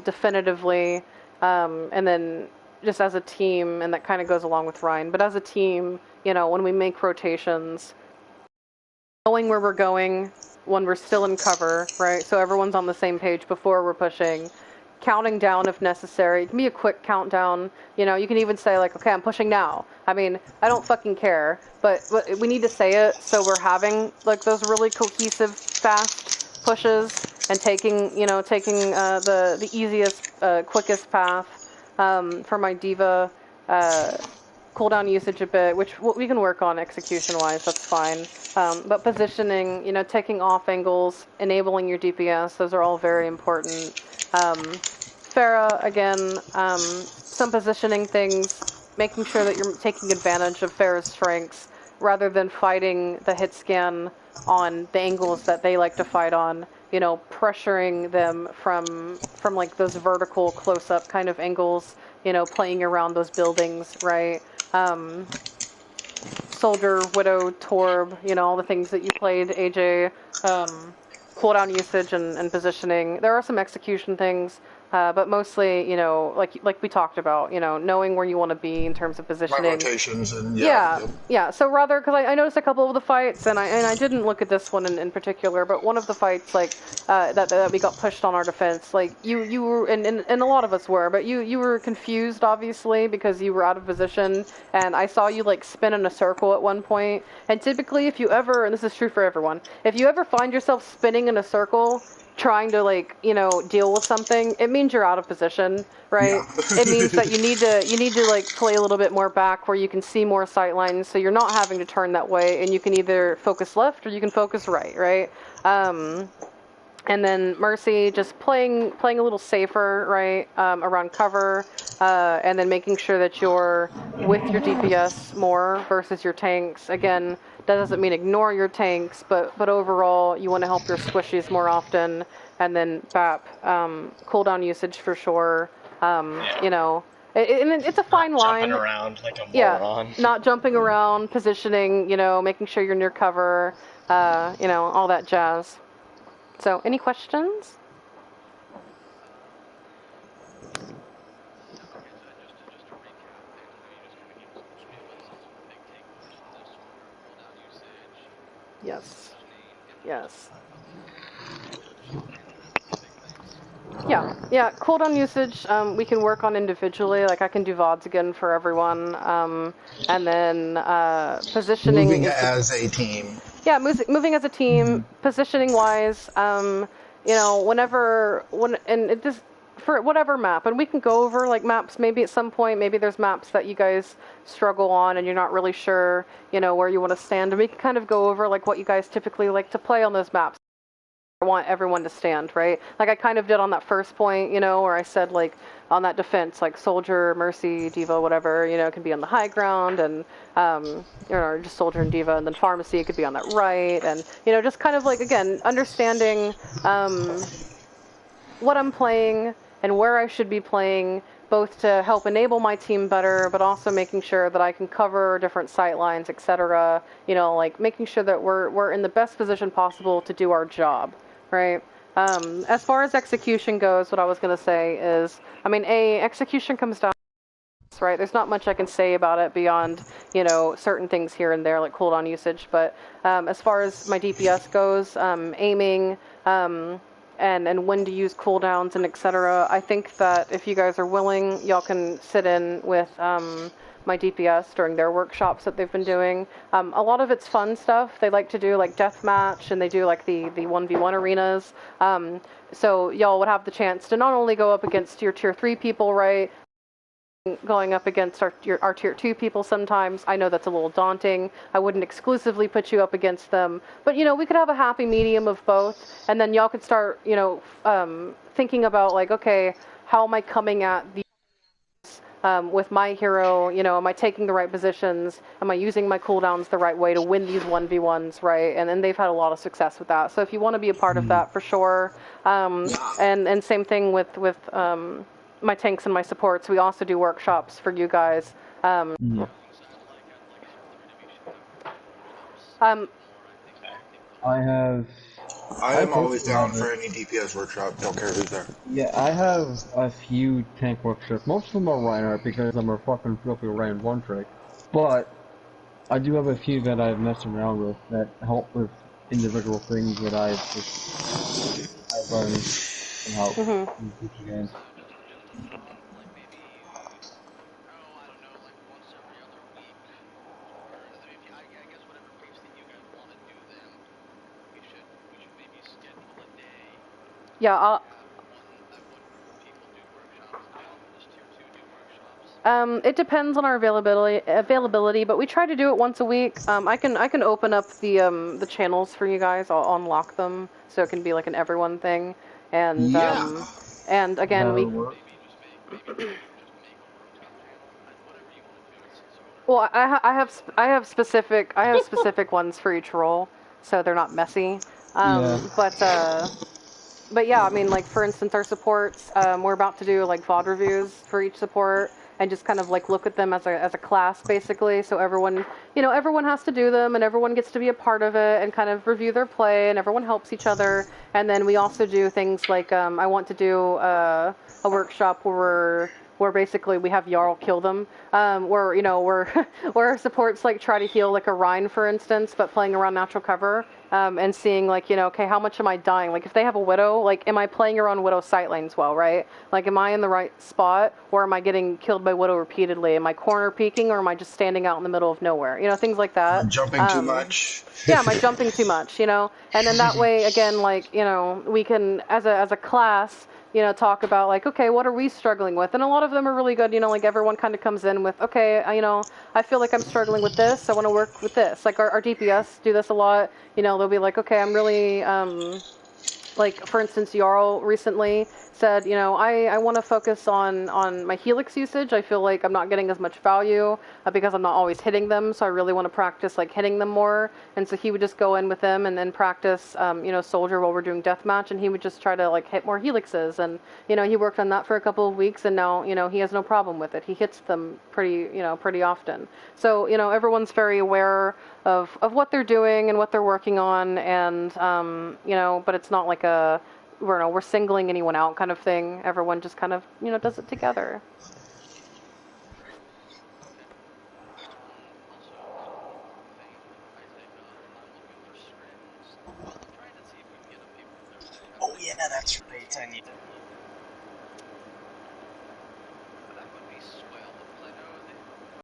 definitively, and then just as a team, and that kind of goes along with Rein, but as a team, you know, when we make rotations, knowing where we're going when we're still in cover, right? So everyone's on the same page before we're pushing. Counting down if necessary. It can be a quick countdown. You know, you can even say, like, okay, I'm pushing now. I mean, I don't fucking care. But we need to say it so we're having, like, those really cohesive, fast pushes and taking the easiest, quickest path for my D.Va. Cooldown usage a bit, which we can work on execution-wise, that's fine. But positioning, you know, taking off angles, enabling your DPS, those are all very important. Pharah, again, some positioning things, making sure that you're taking advantage of Pharah's strengths, rather than fighting the hit scan on the angles that they like to fight on, you know, pressuring them from like those vertical close-up kind of angles, you know, playing around those buildings, right? Soldier, Widow, Torb, you know, all the things that you played, AJ, cooldown usage and positioning. There are some execution things, but mostly, you know, like we talked about, you know, knowing where you want to be in terms of positioning. My rotations and yeah. So rather, because I noticed a couple of the fights, and I didn't look at this one in particular, but one of the fights, like that we got pushed on our defense, like you were, and a lot of us were, but you were confused obviously because you were out of position, and I saw you like spin in a circle at one point. And typically, if you ever, and this is true for everyone, if you ever find yourself spinning in a circle trying to, like, you know, deal with something, it means you're out of position, right? Yeah. It means that you need to like play a little bit more back where you can see more sight lines, so you're not having to turn that way, and you can either focus left or you can focus right? And then Mercy just playing a little safer, right, around cover, and then making sure that you're with your DPS more versus your tanks. Again, that doesn't mean ignore your tanks, but overall you want to help your squishies more often. And then BAP, cooldown usage for sure. You know, and it's a fine line. Jumping around like a moron. Yeah, not jumping around, positioning, you know, making sure you're near cover, you know, all that jazz. So, any questions? Yes. Yeah, cooldown usage, we can work on individually, like I can do VODs again for everyone, and then positioning... Moving as a team. Yeah, moving as a team, positioning-wise, you know, and it just, for whatever map, and we can go over, like, maps maybe at some point, maybe there's maps that you guys struggle on and you're not really sure, you know, where you want to stand, and we can kind of go over, like, what you guys typically like to play on those maps. I want everyone to stand, right? Like I kind of did on that first point, you know, where I said, like, on that defense, like Soldier, Mercy, D.Va, whatever, you know, it can be on the high ground, and, you know, just Soldier and D.Va, and then Pharmacy, it could be on that right, and, you know, just kind of like, again, understanding what I'm playing, and where I should be playing, both to help enable my team better, but also making sure that I can cover different sight lines, etc. You know, like making sure that we're in the best position possible to do our job, right? As far as execution goes, what I was going to say is, I mean, execution comes down, right? There's not much I can say about it beyond, you know, certain things here and there, like cooldown usage. But as far as my DPS goes, aiming, and when to use cooldowns and etc., I think that if you guys are willing, y'all can sit in with my DPS during their workshops that they've been doing. A lot of it's fun stuff. They like to do like deathmatch, and they do like the 1v1 arenas. So y'all would have the chance to not only go up against your tier 3 people, right? Going up against our tier 2 people sometimes. I know that's a little daunting. I wouldn't exclusively put you up against them, but you know, we could have a happy medium of both, and then y'all could start, you know, thinking about like, okay, how am I coming at the with my hero, you know, am I taking the right positions? Am I using my cooldowns the right way to win these 1v1s, right? And then they've had a lot of success with that. So if you want to be a part of that, for sure. And same thing with my tanks and my supports. We also do workshops for you guys. I am always down for any DPS workshop. Don't care who's there. Yeah, I have a few tank workshops. Most of them are Reinhardt because I'm a fucking filthy Ryan one trick. But I do have a few that I've messed around with that help with individual things that I've learned and help in future games. Yeah, it depends on our availability, but we try to do it once a week. I can open up the channels for you guys. I'll unlock them so it can be like an everyone thing. And and again well, I have specific ones for each role, so they're not messy. But yeah, I mean, like for instance, our supports, we're about to do like VOD reviews for each support, and just kind of like look at them as a class basically. So everyone, you know, everyone has to do them, and everyone gets to be a part of it and kind of review their play, and everyone helps each other. And then we also do things like I want to do a workshop where basically we have Jarl kill them, where, you know, where our supports like try to heal like a Rein, for instance, but playing around natural cover, and seeing like, you know, okay, how much am I dying? Like if they have a Widow, like am I playing around Widow sight lanes well, right? Like am I in the right spot, or am I getting killed by Widow repeatedly? Am I corner peeking, or am I just standing out in the middle of nowhere? You know, things like that. Jumping too much. Yeah, am I jumping too much, you know? And then that way, again, like, you know, we can, as a class, you know, talk about like, okay, what are we struggling with? And a lot of them are really good, you know, like everyone kind of comes in with, okay, you know, I feel like I'm struggling with this, I want to work with this. Like our DPS do this a lot, you know, they'll be like, okay, I'm really, like for instance, Jarl recently said, you know, I want to focus on my Helix usage. I feel like I'm not getting as much value because I'm not always hitting them, so I really want to practice like hitting them more. And so he would just go in with them and then practice, you know, Soldier while we're doing deathmatch, and he would just try to like hit more Helixes. And you know, he worked on that for a couple of weeks, and now, you know, he has no problem with it. He hits them pretty often. So you know, everyone's very aware of what they're doing and what they're working on, and you know, but it's not like we're singling anyone out kind of thing. Everyone just kind of, you know, does it together. Oh yeah, that's right. I need to